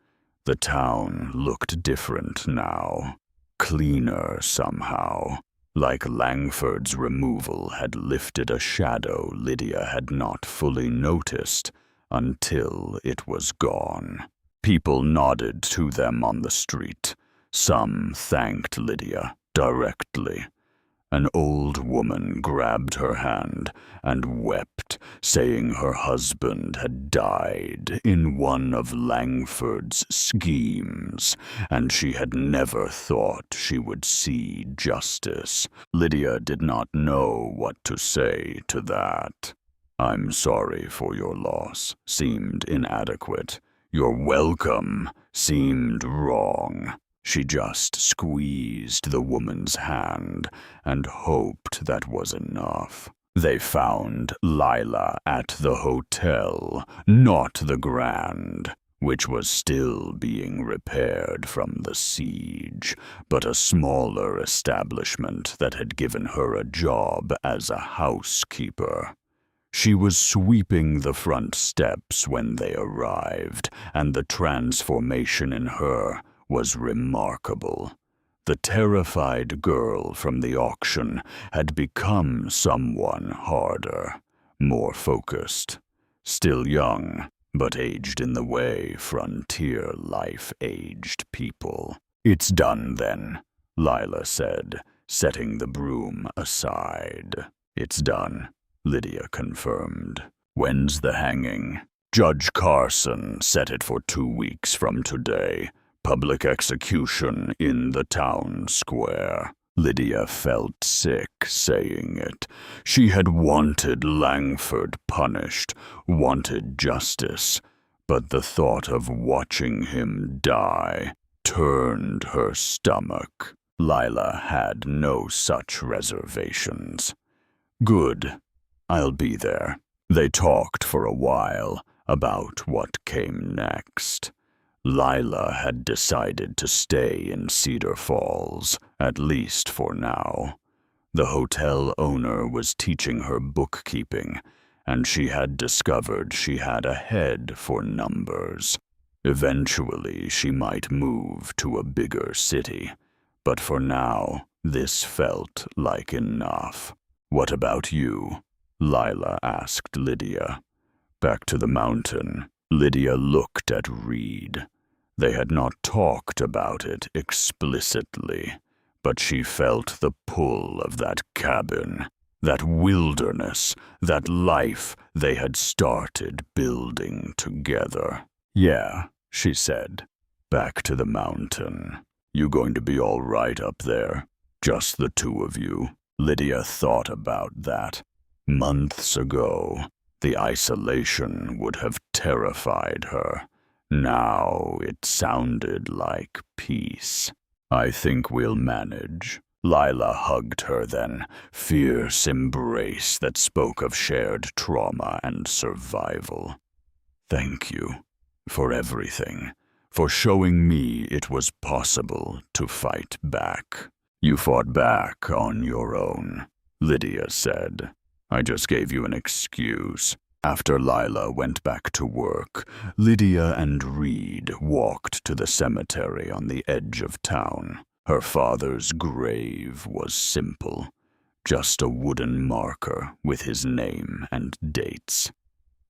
The town looked different now, cleaner somehow, like Langford's removal had lifted a shadow Lydia had not fully noticed until it was gone. People nodded to them on the street. Some thanked Lydia directly. An old woman grabbed her hand and wept, saying her husband had died in one of Langford's schemes, and she had never thought she would see justice. Lydia did not know what to say to that. "I'm sorry for your loss" seemed inadequate. "You're welcome" seemed wrong. She just squeezed the woman's hand and hoped that was enough. They found Lila at the hotel, not the Grand, which was still being repaired from the siege, but a smaller establishment that had given her a job as a housekeeper. She was sweeping the front steps when they arrived, and the transformation in her was remarkable. The terrified girl from the auction had become someone harder, more focused. Still young, but aged in the way frontier life aged people. "It's done then," Lila said, setting the broom aside. "It's done," Lydia confirmed. "When's the hanging?" "Judge Carson set it for 2 weeks from today. Public execution in the town square." Lydia felt sick saying it. She had wanted Langford punished, wanted justice, but the thought of watching him die turned her stomach. Lila had no such reservations. "Good. I'll be there." They talked for a while about what came next. Lila had decided to stay in Cedar Falls, at least for now. The hotel owner was teaching her bookkeeping, and she had discovered she had a head for numbers. Eventually, she might move to a bigger city, but for now, this felt like enough. "What about you?" Lila asked Lydia. Back to the mountain, Lydia looked at Reed. They had not talked about it explicitly, but she felt the pull of that cabin, that wilderness, that life they had started building together. "Yeah," she said. "Back to the mountain. You going to be all right up there? Just the two of you?" Lydia thought about that. Months ago, the isolation would have terrified her. Now it sounded like peace. "I think we'll manage." Lila hugged her then, fierce embrace that spoke of shared trauma and survival. "Thank you for everything, for showing me it was possible to fight back." "You fought back on your own," Lydia said. "I just gave you an excuse." After Lila went back to work, Lydia and Reed walked to the cemetery on the edge of town. Her father's grave was simple, just a wooden marker with his name and dates.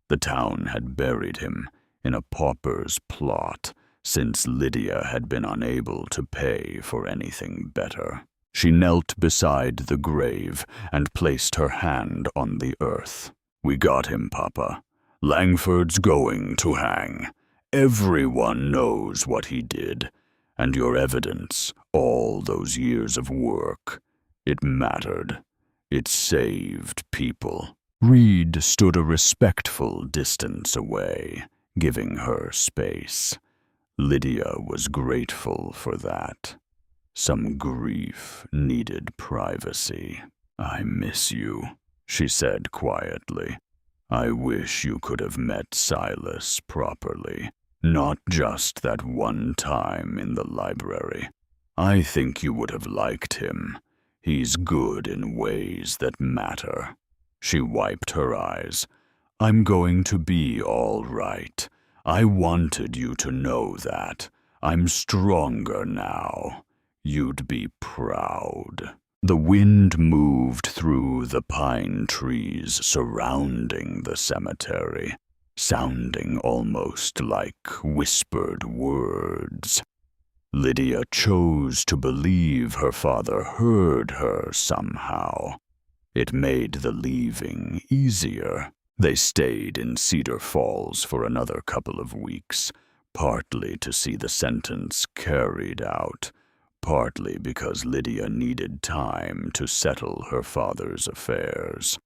The town had buried him in a pauper's plot since Lydia had been unable to pay for anything better. She knelt beside the grave and placed her hand on the earth. "We got him, Papa. Langford's going to hang. Everyone knows what he did, and your evidence, all those years of work, it mattered. It saved people." Reed stood a respectful distance away, giving her space. Lydia was grateful for that. Some grief needed privacy. "I miss you," she said quietly. "I wish you could have met Silas properly, not just that one time in the library. I think you would have liked him. He's good in ways that matter." She wiped her eyes. "I'm going to be all right. I wanted you to know that. I'm stronger now. You'd be proud." The wind moved through the pine trees surrounding the cemetery, sounding almost like whispered words. Lydia chose to believe her father heard her somehow. It made the leaving easier. They stayed in Cedar Falls for another couple of weeks, partly to see the sentence carried out, partly because Lydia needed time to settle her father's affairs.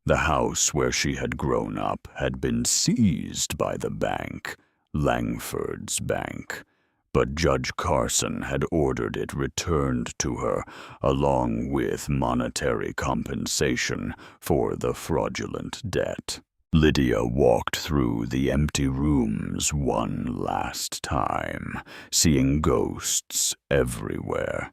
The house where she had grown up had been seized by the bank, Langford's bank, but Judge Carson had ordered it returned to her along with monetary compensation for the fraudulent debt. Lydia walked through the empty rooms one last time, seeing ghosts everywhere.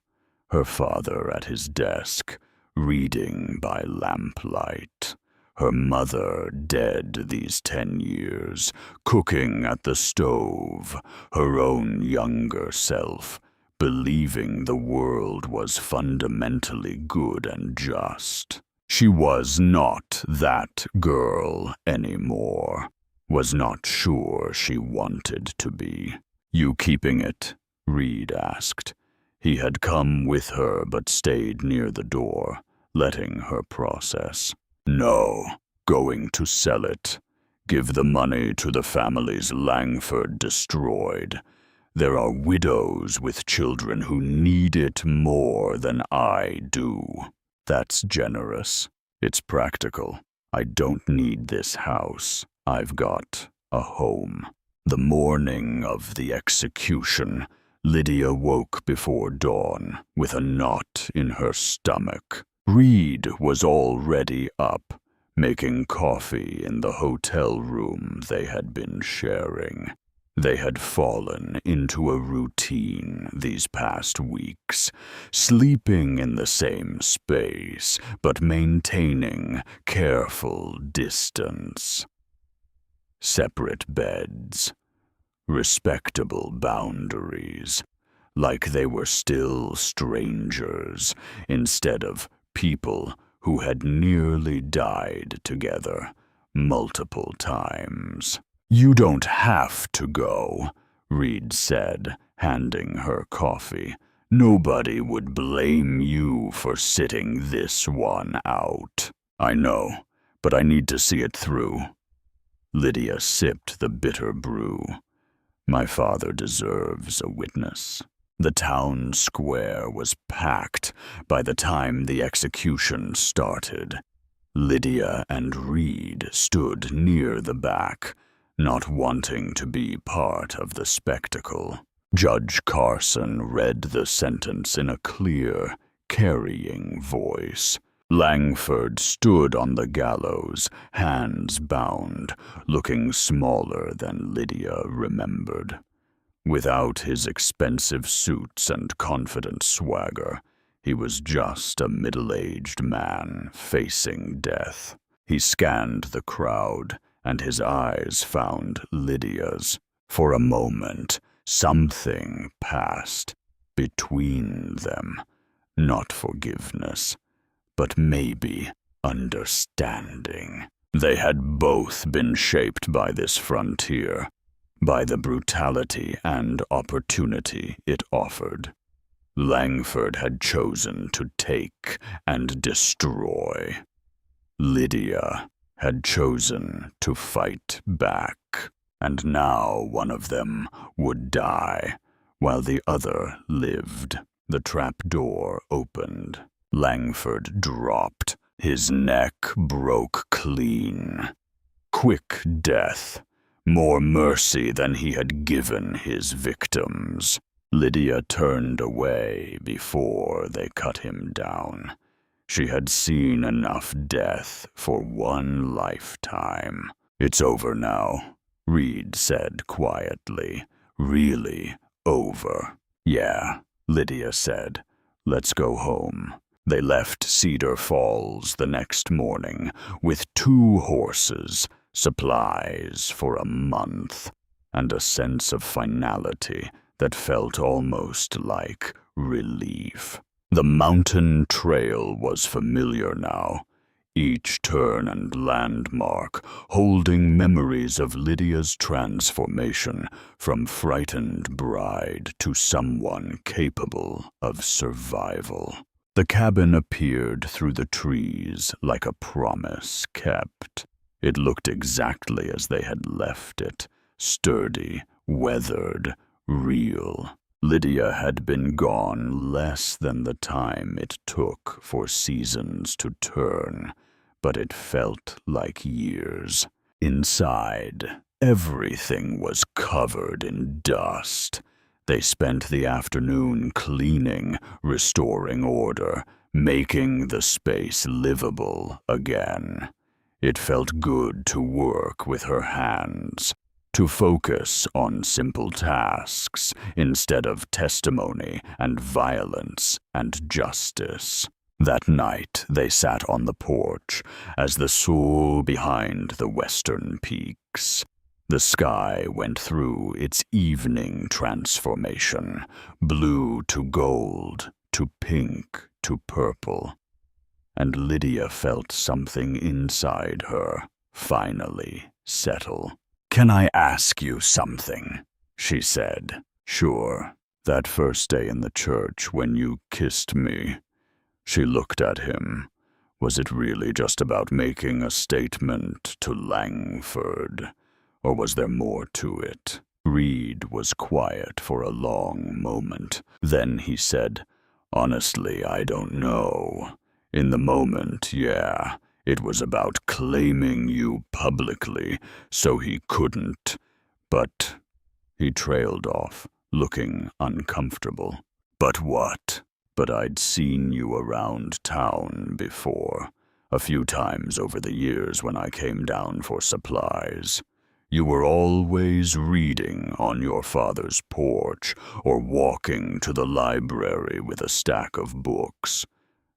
Her father at his desk, reading by lamplight. Her mother dead these 10 years, cooking at the stove. Her own younger self, believing the world was fundamentally good and just. She was not that girl anymore. Was not sure she wanted to be. "You keeping it?" Reed asked. He had come with her but stayed near the door, letting her process. "No, going to sell it. Give the money to the families Langford destroyed. There are widows with children who need it more than I do." "That's generous. It's practical. I don't need this house. I've got a home." The morning of the execution, Lydia woke before dawn with a knot in her stomach. Reed was already up, making coffee in the hotel room they had been sharing. They had fallen into a routine these past weeks, sleeping in the same space, but maintaining careful distance. Separate beds, respectable boundaries, like they were still strangers instead of people who had nearly died together multiple times. "You don't have to go," Reed said, handing her coffee. "Nobody would blame you for sitting this one out." "I know, but I need to see it through." Lydia sipped the bitter brew. "My father deserves a witness." The town square was packed by the time the execution started. Lydia and Reed stood near the back, not wanting to be part of the spectacle. Judge Carson read the sentence in a clear, carrying voice. Langford stood on the gallows, hands bound, looking smaller than Lydia remembered. Without his expensive suits and confident swagger, he was just a middle-aged man facing death. He scanned the crowd, and his eyes found Lydia's. For a moment, something passed between them. Not forgiveness, but maybe understanding. They had both been shaped by this frontier, by the brutality and opportunity it offered. Langford had chosen to take and destroy. Lydia had chosen to fight back, and now one of them would die while the other lived. The trapdoor opened. Langford dropped. His neck broke clean. Quick death. More mercy than he had given his victims. Lydia turned away before they cut him down. She had seen enough death for one lifetime. "It's over now," Reed said quietly. "Really over." "Yeah," Lydia said. "Let's go home." They left Cedar Falls the next morning with 2 horses, supplies for a month, and a sense of finality that felt almost like relief. The mountain trail was familiar now, each turn and landmark holding memories of Lydia's transformation from frightened bride to someone capable of survival. The cabin appeared through the trees like a promise kept. It looked exactly as they had left it, sturdy, weathered, real. Lydia had been gone less than the time it took for seasons to turn, but it felt like years. Inside, everything was covered in dust. They spent the afternoon cleaning, restoring order, making the space livable again. It felt good to work with her hands, to focus on simple tasks instead of testimony and violence and justice. That night they sat on the porch as the soul behind the western peaks. The sky went through its evening transformation, blue to gold, to pink, to purple. And Lydia felt something inside her finally settle. "Can I ask you something?" she said. "Sure. That first day in the church when you kissed me." She looked at him. Was it really just about making a statement to Langford? Or was there more to it? Reed was quiet for a long moment. Then he said, "Honestly, I don't know. In the moment, yeah, it was about claiming you publicly, so he couldn't. But..." He trailed off, looking uncomfortable. "But what?" "But I'd seen you around town before, a few times over the years when I came down for supplies. You were always reading on your father's porch or walking to the library with a stack of books.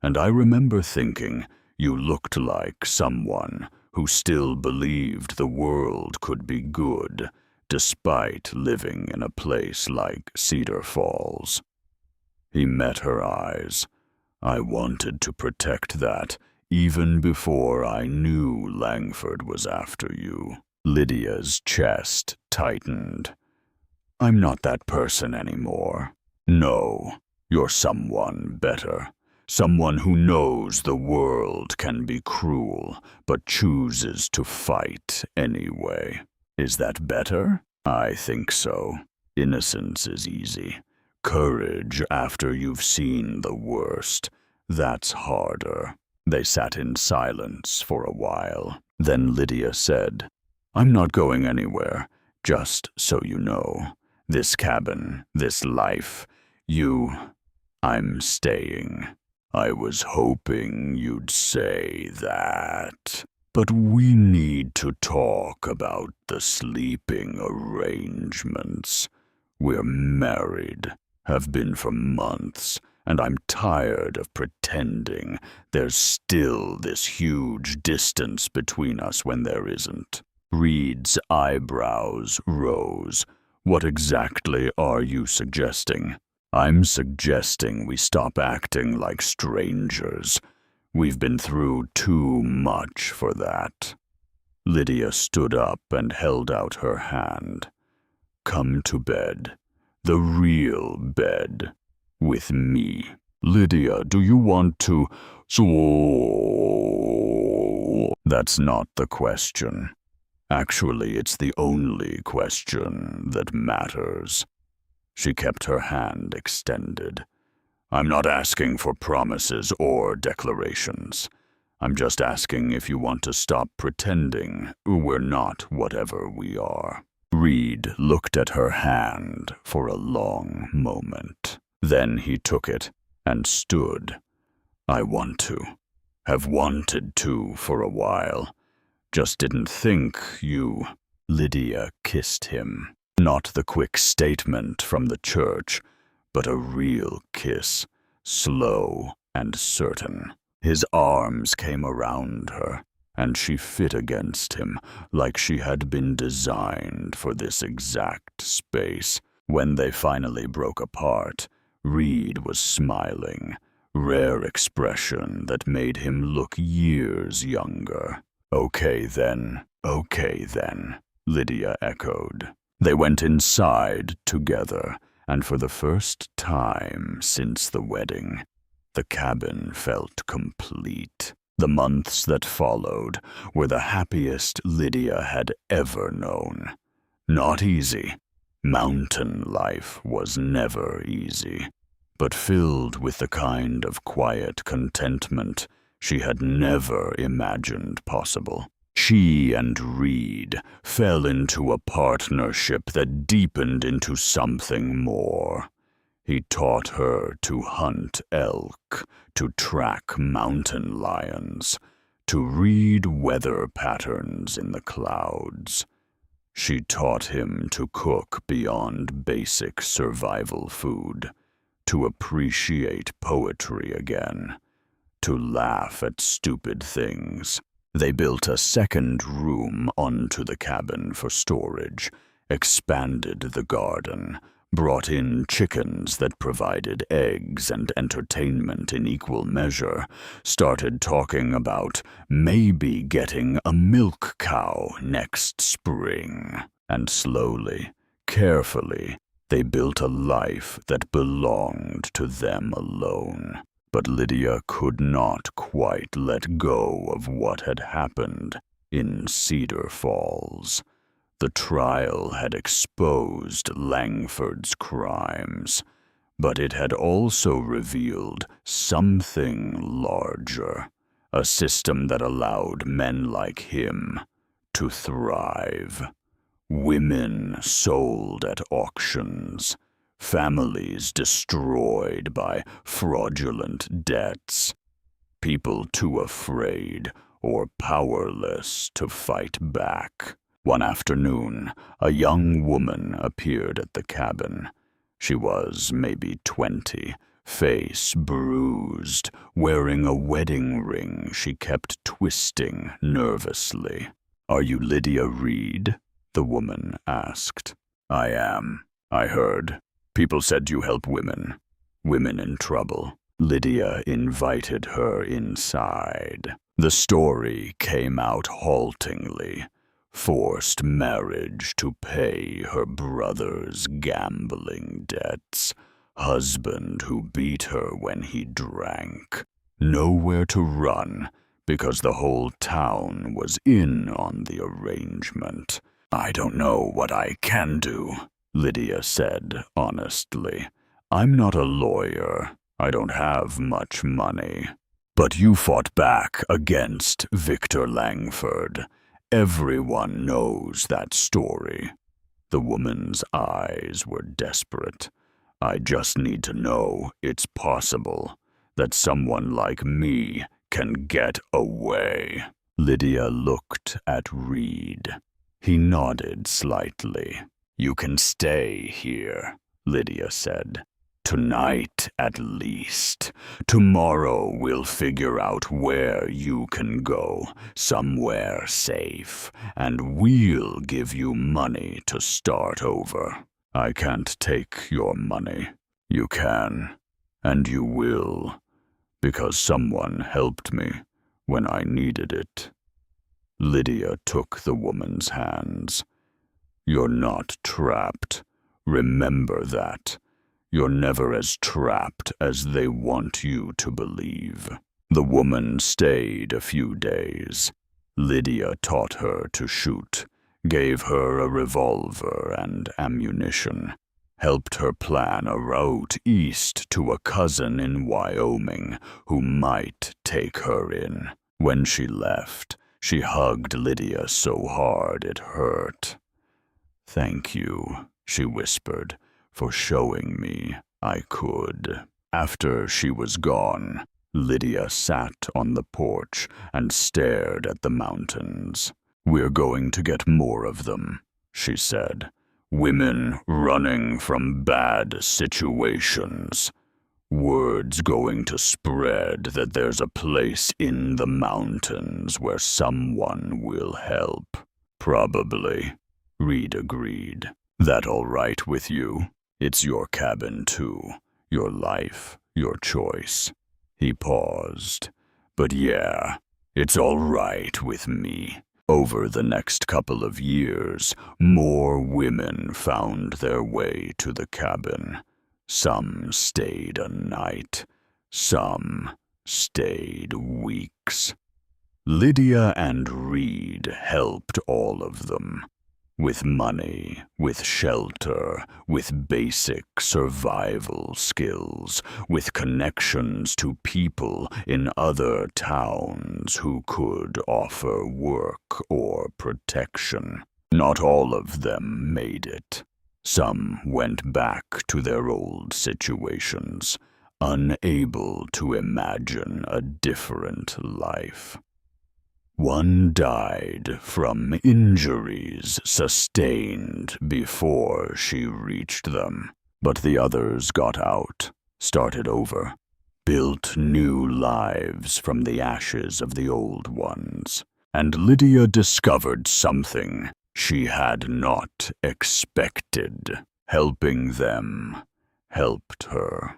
And I remember thinking you looked like someone who still believed the world could be good, despite living in a place like Cedar Falls. He met her eyes. I wanted to protect that even before I knew Langford was after you. Lydia's chest tightened. I'm not that person anymore. No, you're someone better. Someone who knows the world can be cruel, but chooses to fight anyway. Is that better? I think so. Innocence is easy. Courage after you've seen the worst. That's harder. They sat in silence for a while. Then Lydia said, I'm not going anywhere, just so you know. This cabin, this life, I'm staying. I was hoping you'd say that. But we need to talk about the sleeping arrangements. We're married, have been for months, and I'm tired of pretending there's still this huge distance between us when there isn't. Reed's eyebrows rose. What exactly are you suggesting? I'm suggesting we stop acting like strangers. We've been through too much for that. Lydia stood up and held out her hand. Come to bed. The real bed. With me. Lydia, do you want to... That's not the question. Actually, it's the only question that matters. She kept her hand extended. I'm not asking for promises or declarations. I'm just asking if you want to stop pretending we're not whatever we are. Reed looked at her hand for a long moment. Then he took it and stood. I want to. Have wanted to for a while. Just didn't think you... Lydia kissed him. Not the quick statement from the church, but a real kiss, slow and certain. His arms came around her, and she fit against him like she had been designed for this exact space. When they finally broke apart, Reed was smiling, rare expression that made him look years younger. Okay then, Lydia echoed. They went inside together, and for the first time since the wedding, the cabin felt complete. The months that followed were the happiest Lydia had ever known. Not easy. Mountain life was never easy, but filled with the kind of quiet contentment she had never imagined possible. She and Reed fell into a partnership that deepened into something more. He taught her to hunt elk, to track mountain lions, to read weather patterns in the clouds. She taught him to cook beyond basic survival food, to appreciate poetry again, to laugh at stupid things. They built a second room onto the cabin for storage, expanded the garden, brought in chickens that provided eggs and entertainment in equal measure, started talking about maybe getting a milk cow next spring, and slowly, carefully, they built a life that belonged to them alone. But Lydia could not quite let go of what had happened in Cedar Falls. The trial had exposed Langford's crimes, but it had also revealed something larger, a system that allowed men like him to thrive. Women sold at auctions, families destroyed by fraudulent debts, people too afraid or powerless to fight back. One afternoon, a young woman appeared at the cabin. She was maybe 20, face bruised, wearing a wedding ring she kept twisting nervously. "Are you Lydia Reed?" the woman asked. "I am, I heard. People said you help women. Women in trouble." Lydia invited her inside. The story came out haltingly. Forced marriage to pay her brother's gambling debts. Husband who beat her when he drank. Nowhere to run because the whole town was in on the arrangement. "I don't know what I can do," Lydia said honestly. "I'm not a lawyer. I don't have much money. But you fought back against Victor Langford. Everyone knows that story." The woman's eyes were desperate. "I just need to know it's possible, that someone like me can get away." Lydia looked at Reed. He nodded slightly. "You can stay here," Lydia said. "Tonight, at least. Tomorrow we'll figure out where you can go, somewhere safe, and we'll give you money to start over." "I can't take your money." "You can, and you will, because someone helped me when I needed it." Lydia took the woman's hands. "You're not trapped. Remember that. You're never as trapped as they want you to believe." The woman stayed a few days. Lydia taught her to shoot, gave her a revolver and ammunition, helped her plan a route east to a cousin in Wyoming who might take her in. When she left, she hugged Lydia so hard it hurt. "Thank you," she whispered, "for showing me I could." After she was gone, Lydia sat on the porch and stared at the mountains. "We're going to get more of them," she said. "Women running from bad situations. Word's going to spread that there's a place in the mountains where someone will help." "Probably," Reed agreed. "That all right with you? It's your cabin too, your life, your choice." He paused. "But yeah, it's all right with me." Over the next couple of years, more women found their way to the cabin. Some stayed a night, some stayed weeks. Lydia and Reed helped all of them. With money, with shelter, with basic survival skills, with connections to people in other towns who could offer work or protection. Not all of them made it. Some went back to their old situations, unable to imagine a different life. One died from injuries sustained before she reached them, but the others got out, started over, built new lives from the ashes of the old ones. And Lydia discovered something she had not expected. Helping them helped her.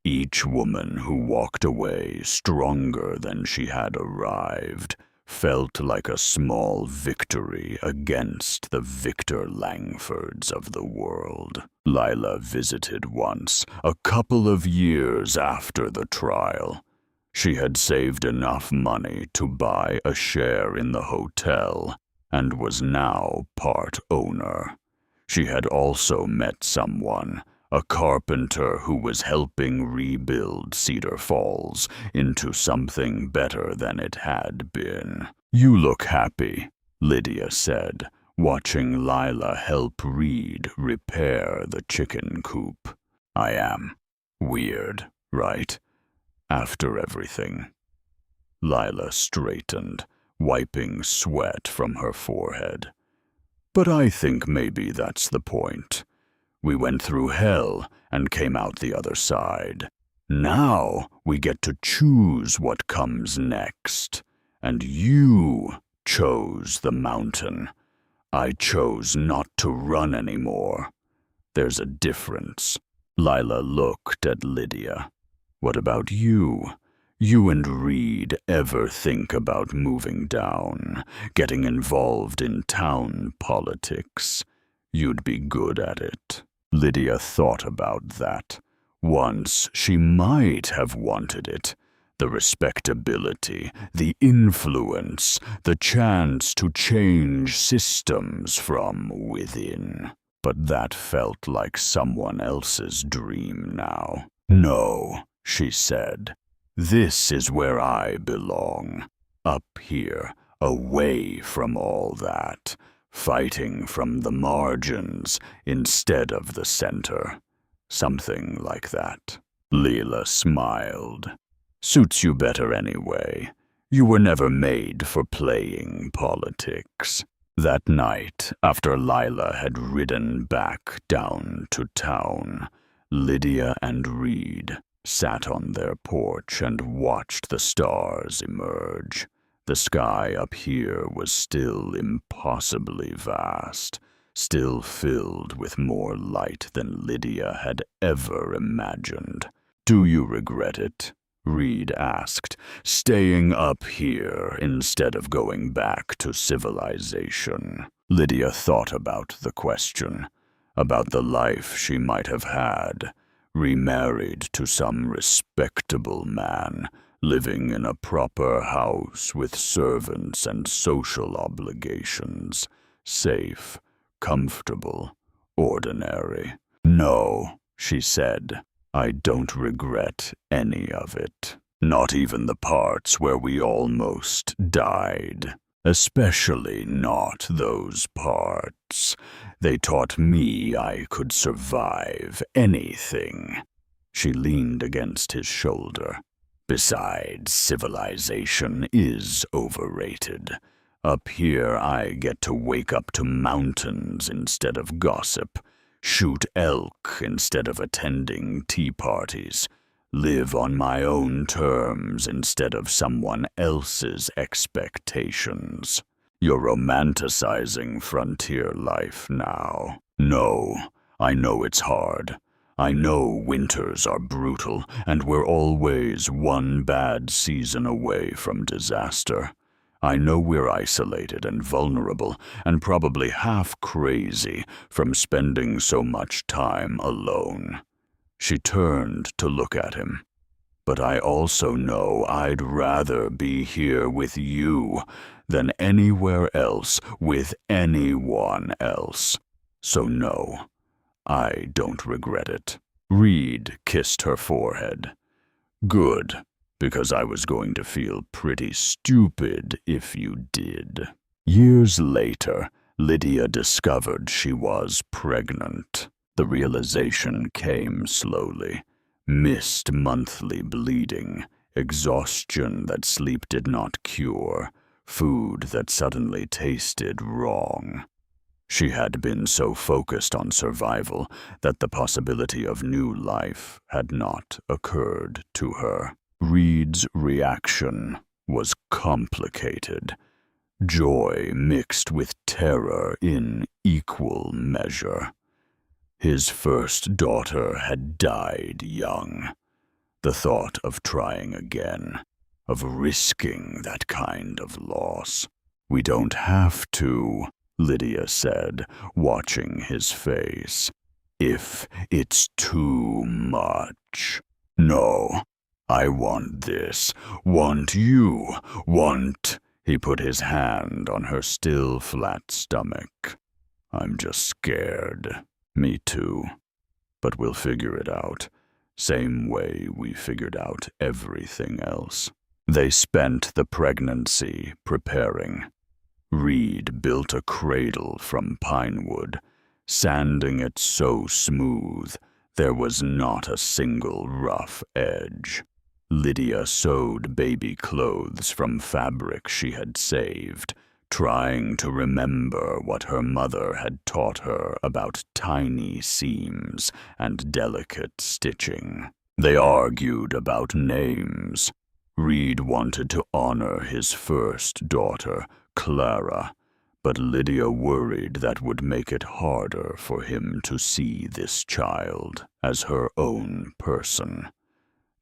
Each woman who walked away stronger than she had arrived felt like a small victory against the Victor Langfords of the world. Lila visited once, a couple of years after the trial. She had saved enough money to buy a share in the hotel and was now part owner. She had also met someone, a carpenter who was helping rebuild Cedar Falls into something better than it had been. "You look happy," Lydia said, watching Lila help Reed repair the chicken coop. "I am. Weird, right? After everything." Lila straightened, wiping sweat from her forehead. But I think maybe that's the point. We went through hell and came out the other side. Now we get to choose what comes next. And you chose the mountain. I chose not to run anymore. There's a difference. Lila looked at Lydia. What about you? You and Reed ever think about moving down, getting involved in town politics? You'd be good at it. Lydia thought about that. Once she might have wanted it. The respectability, the influence, the chance to change systems from within. But that felt like someone else's dream now. No, she said. This is where I belong. Up here, away from all that. Fighting from the margins instead of the center. Something like that. Leela smiled. Suits you better anyway. You were never made for playing politics. That night, after Lila had ridden back down to town, Lydia and Reed sat on their porch and watched the stars emerge. The sky up here was still impossibly vast, still filled with more light than Lydia had ever imagined. Do you regret it? Reed asked, staying up here instead of going back to civilization. Lydia thought about the question, about the life she might have had, remarried to some respectable man, living in a proper house with servants and social obligations, safe, comfortable, ordinary. No, she said. I don't regret any of it. Not even the parts where we almost died. Especially not those parts. They taught me I could survive anything. She leaned against his shoulder. Besides, civilization is overrated. Up here I get to wake up to mountains instead of gossip. Shoot elk instead of attending tea parties, live on my own terms instead of someone else's expectations. You're romanticizing frontier life now. No, I know it's hard. I know winters are brutal, and we're always one bad season away from disaster. I know we're isolated and vulnerable and probably half crazy from spending so much time alone. She turned to look at him. But I also know I'd rather be here with you than anywhere else with anyone else. So no, I don't regret it. Reed kissed her forehead. Good. Because I was going to feel pretty stupid if you did. Years later, Lydia discovered she was pregnant. The realization came slowly. Missed monthly bleeding, exhaustion that sleep did not cure, food that suddenly tasted wrong. She had been so focused on survival that the possibility of new life had not occurred to her. Reed's reaction was complicated. Joy mixed with terror in equal measure. His first daughter had died young. The thought of trying again, of risking that kind of loss. We don't have to, Lydia said, watching his face. If it's too much. No. I want this, want you, want... He put his hand on her still flat stomach. I'm just scared. Me too. But we'll figure it out. Same way we figured out everything else. They spent the pregnancy preparing. Reed built a cradle from pine wood, sanding it so smooth there was not a single rough edge. Lydia sewed baby clothes from fabric she had saved, trying to remember what her mother had taught her about tiny seams and delicate stitching. They argued about names. Reed wanted to honor his first daughter, Clara, but Lydia worried that would make it harder for him to see this child as her own person.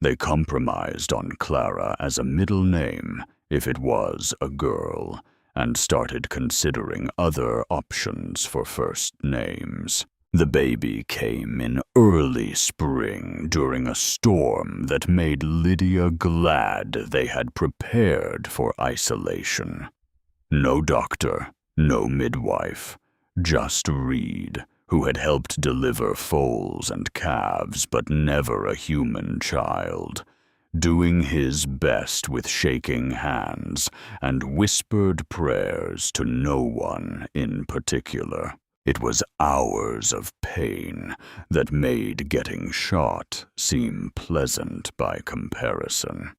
They compromised on Clara as a middle name if it was a girl, and started considering other options for first names. The baby came in early spring during a storm that made Lydia glad they had prepared for isolation. No doctor, no midwife, just Reed, who had helped deliver foals and calves but never a human child, doing his best with shaking hands and whispered prayers to no one in particular. It was hours of pain that made getting shot seem pleasant by comparison.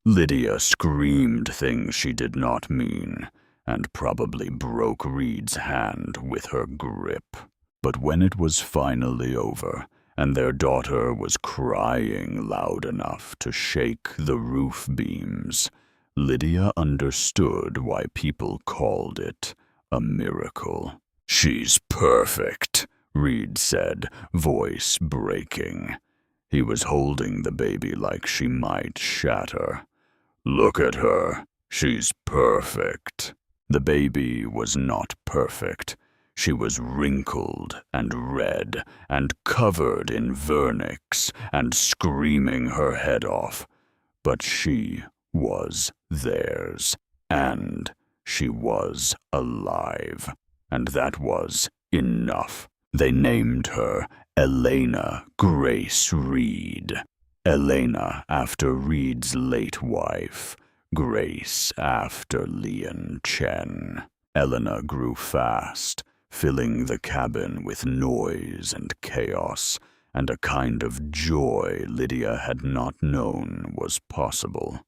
Lydia screamed things she did not mean, and probably broke Reed's hand with her grip. But when it was finally over, and their daughter was crying loud enough to shake the roof beams, Lydia understood why people called it a miracle. "She's perfect," Reed said, voice breaking. He was holding the baby like she might shatter. "Look at her. She's perfect." The baby was not perfect. She was wrinkled and red and covered in vernix and screaming her head off. But she was theirs, and she was alive. And that was enough. They named her Elena Grace Reed. Elena after Reed's late wife, Grace after Leon Chen. Elena grew fast, filling the cabin with noise and chaos, and a kind of joy Lydia had not known was possible.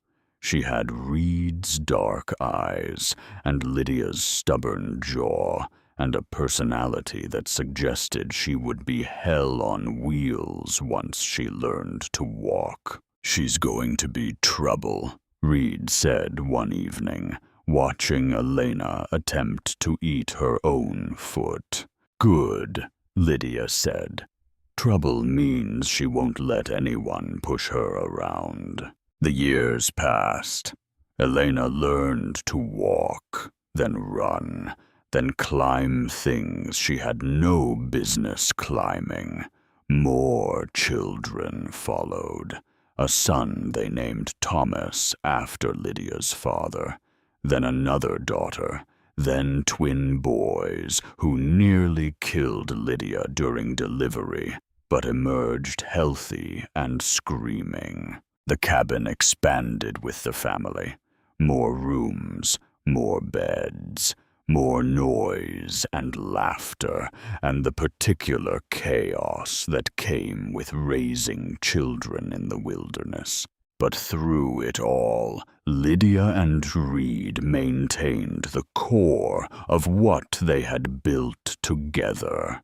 She had Reed's dark eyes, and Lydia's stubborn jaw, and a personality that suggested she would be hell on wheels once she learned to walk. "She's going to be trouble," Reed said one evening, watching Elena attempt to eat her own foot. "Good," Lydia said. "Trouble means she won't let anyone push her around." The years passed. Elena learned to walk, then run, then climb things she had no business climbing. More children followed. A son they named Thomas after Lydia's father, then another daughter, then twin boys who nearly killed Lydia during delivery, but emerged healthy and screaming. The cabin expanded with the family. More rooms, more beds, more noise and laughter, and the particular chaos that came with raising children in the wilderness. But through it all, Lydia and Reed maintained the core of what they had built together: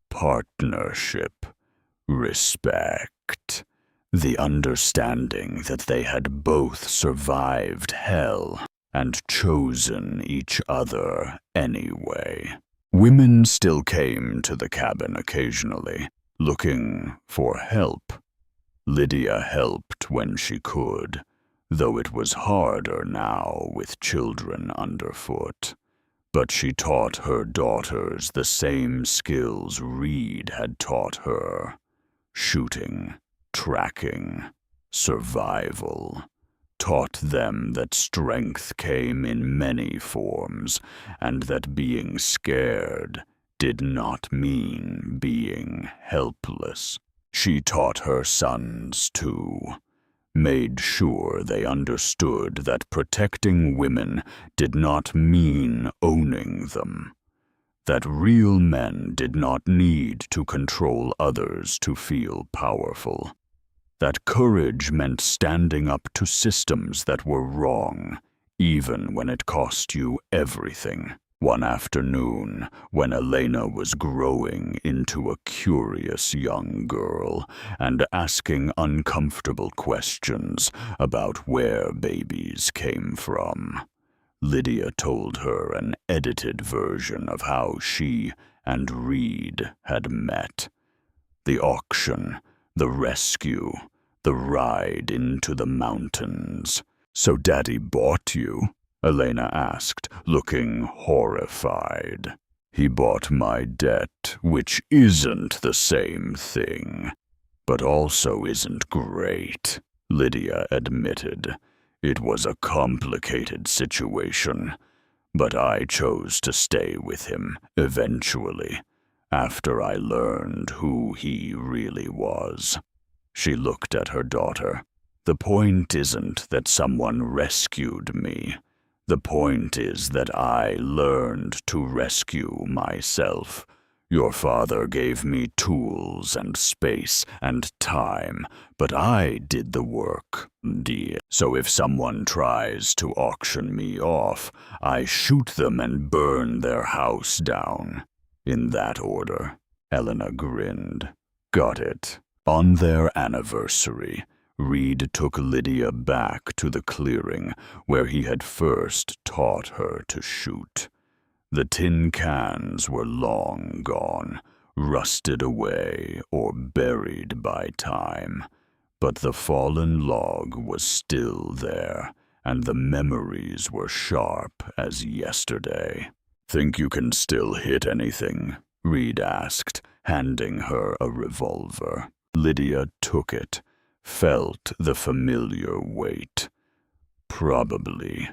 partnership, respect, the understanding that they had both survived hell and chosen each other anyway. Women still came to the cabin occasionally, looking for help. Lydia helped when she could, though it was harder now with children underfoot. But she taught her daughters the same skills Reed had taught her: shooting, tracking, survival. Taught them that strength came in many forms, and that being scared did not mean being helpless. She taught her sons, too. Made sure they understood that protecting women did not mean owning them. That real men did not need to control others to feel powerful. That courage meant standing up to systems that were wrong, even when it cost you everything. One afternoon, when Elena was growing into a curious young girl and asking uncomfortable questions about where babies came from, Lydia told her an edited version of how she and Reed had met. The auction, the rescue, the ride into the mountains. "So Daddy bought you?" Elena asked, looking horrified. "He bought my debt, which isn't the same thing, but also isn't great," Lydia admitted. "It was a complicated situation, but I chose to stay with him eventually, after I learned who he really was." She looked at her daughter. "The point isn't that someone rescued me. The point is that I learned to rescue myself. Your father gave me tools and space and time, but I did the work, dear. So if someone tries to auction me off, I shoot them and burn their house down. In that order." Elena grinned. "Got it." On their anniversary, Reed took Lydia back to the clearing where he had first taught her to shoot. The tin cans were long gone, rusted away or buried by time, but the fallen log was still there, and the memories were sharp as yesterday. "Think you can still hit anything?" Reed asked, handing her a revolver. Lydia took it, felt the familiar weight. "Probably,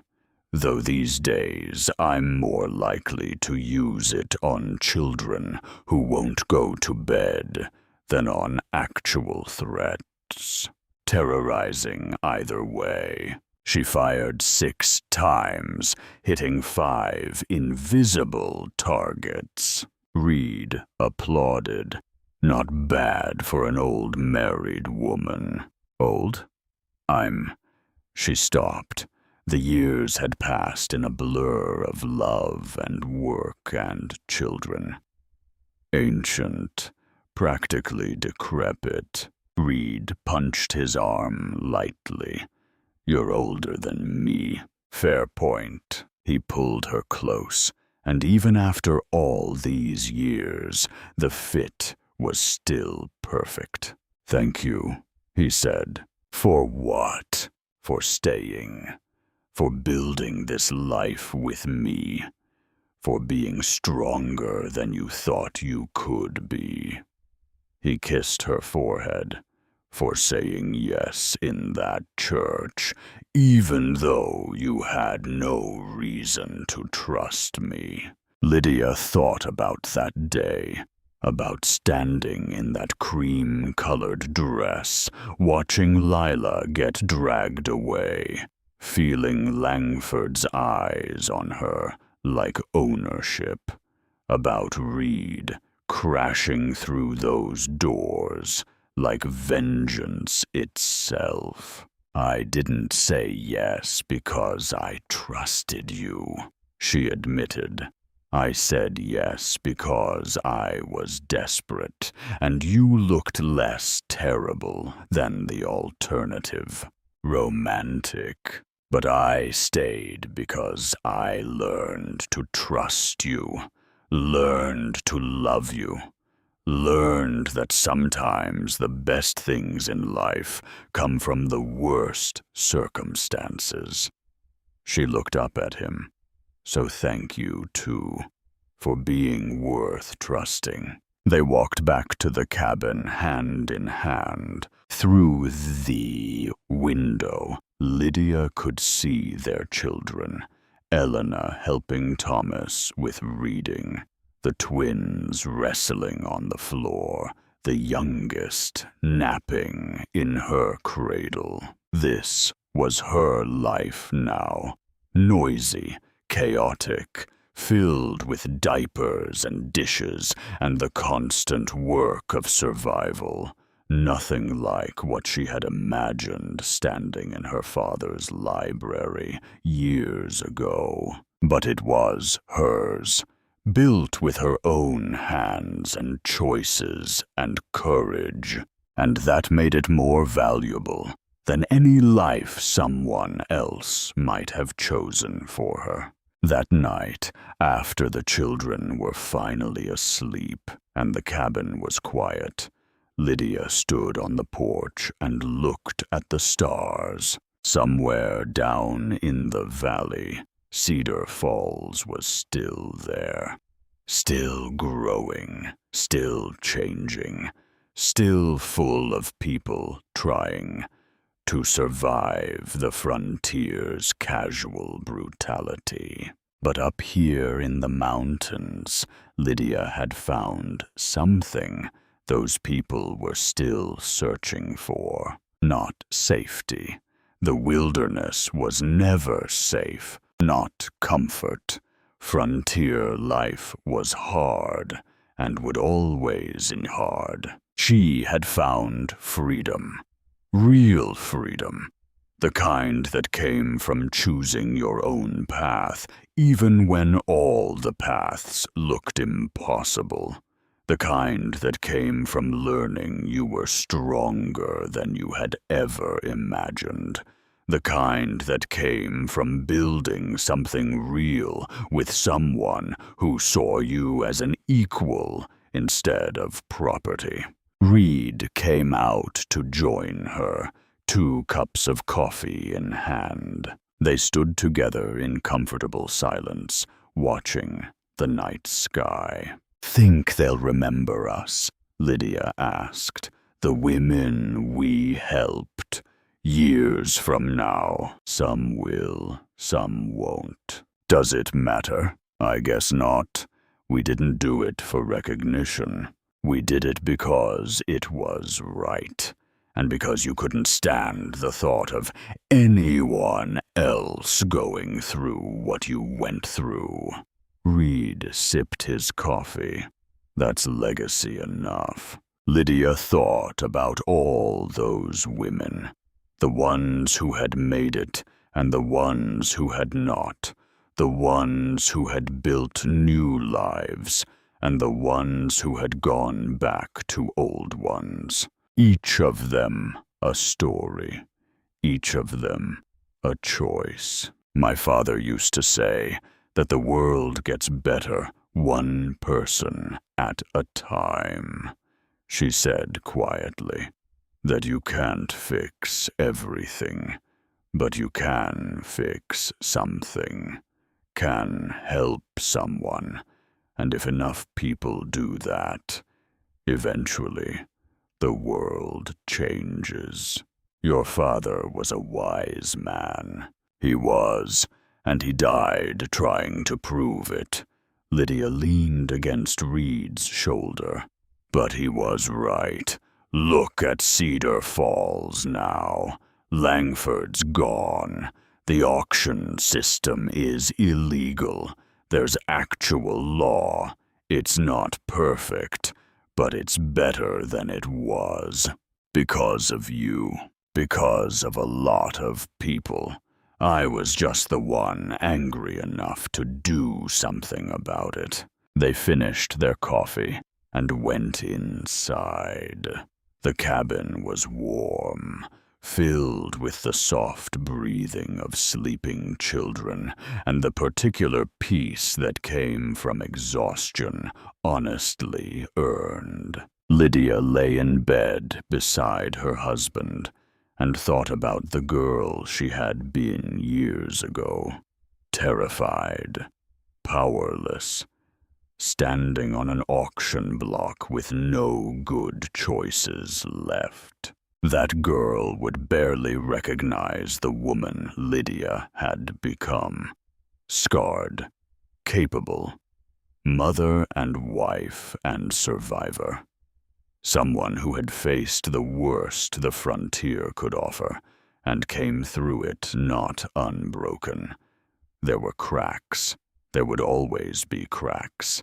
though these days I'm more likely to use it on children who won't go to bed than on actual threats. Terrorizing either way." She fired 6 times, hitting 5 invisible targets. Reed applauded. "Not bad for an old married woman." "Old? She stopped. The years had passed in a blur of love and work and children. "Ancient, practically decrepit." Reed punched his arm lightly. "You're older than me." "Fair point." He pulled her close, and even after all these years, the fit was still perfect. "Thank you," he said. "For what?" "For staying. For building this life with me. For being stronger than you thought you could be." He kissed her forehead. "For saying yes in that church, even though you had no reason to trust me." Lydia thought about that day, about standing in that cream-colored dress, watching Lila get dragged away, feeling Langford's eyes on her like ownership, about Reed crashing through those doors like vengeance itself. "I didn't say yes because I trusted you," she admitted. "I said yes because I was desperate, and you looked less terrible than the alternative. Romantic. But I stayed because I learned to trust you, learned to love you, learned that sometimes the best things in life come from the worst circumstances." She looked up at him. "So thank you, too, for being worth trusting." They walked back to the cabin hand in hand. Through the window, Lydia could see their children, Elena helping Thomas with reading, the twins wrestling on the floor, the youngest napping in her cradle. This was her life now, noisy, chaotic, filled with diapers and dishes and the constant work of survival. nothing like what she had imagined standing in her father's library years ago. But it was hers, built with her own hands and choices and courage, and that made it more valuable than any life someone else might have chosen for her. That night, after the children were finally asleep and the cabin was quiet, Lydia stood on the porch and looked at the stars. Somewhere down in the valley, Cedar Falls was still there, still growing, still changing, still full of people trying to survive the frontier's casual brutality. But up here in the mountains, Lydia had found something those people were still searching for. Not safety. The wilderness was never safe, not comfort. Frontier life was hard, and would always be hard. She had found freedom. Real freedom. The kind that came from choosing your own path, even when all the paths looked impossible. The kind that came from learning you were stronger than you had ever imagined. The kind that came from building something real with someone who saw you as an equal instead of property. Reed came out to join her, 2 cups of coffee in hand. They stood together in comfortable silence, watching the night sky. "Think they'll remember us?" Lydia asked. "The women we helped. Years from now, some will, some won't. Does it matter? I guess not. We didn't do it for recognition. We did it because it was right, and because you couldn't stand the thought of anyone else going through what you went through." Reed sipped his coffee. That's legacy enough. Lydia thought about all those women, the ones who had made it and the ones who had not, the ones who had built new lives and the ones who had gone back to old ones. Each of them a story, each of them a choice. My father used to say that the world gets better one person at a time, she said quietly. That you can't fix everything, but you can fix something, can help someone, and if enough people do that, eventually the world changes. Your father was a wise man. He was, and he died trying to prove it. Lydia leaned against Reed's shoulder. But he was right. Look at Cedar Falls now. Langford's gone. The auction system is illegal. There's actual law. It's not perfect, but it's better than it was. Because of you. Because of a lot of people. I was just the one angry enough to do something about it. They finished their coffee and went inside. The cabin was warm, filled with the soft breathing of sleeping children and the particular peace that came from exhaustion honestly earned. Lydia lay in bed beside her husband and thought about the girl she had been years ago. Terrified, powerless, standing on an auction block with no good choices left. That girl would barely recognize the woman Lydia had become. Scarred, capable, mother and wife and survivor. Someone who had faced the worst the frontier could offer and came through it not unbroken. There were cracks. There would always be cracks,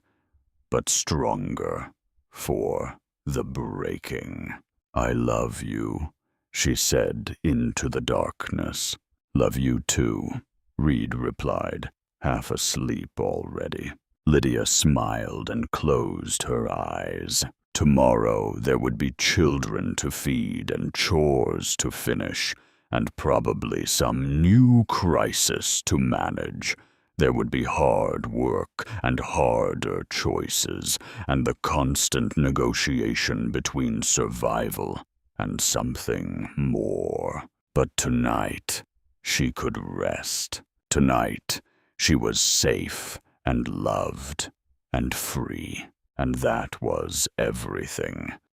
but stronger for the breaking. I love you, she said into the darkness. Love you too, Reed replied, half asleep already. Lydia smiled and closed her eyes. Tomorrow there would be children to feed and chores to finish, and probably some new crisis to manage. There would be hard work and harder choices, and the constant negotiation between survival and something more. But tonight, she could rest. Tonight, she was safe and loved and free, and that was everything.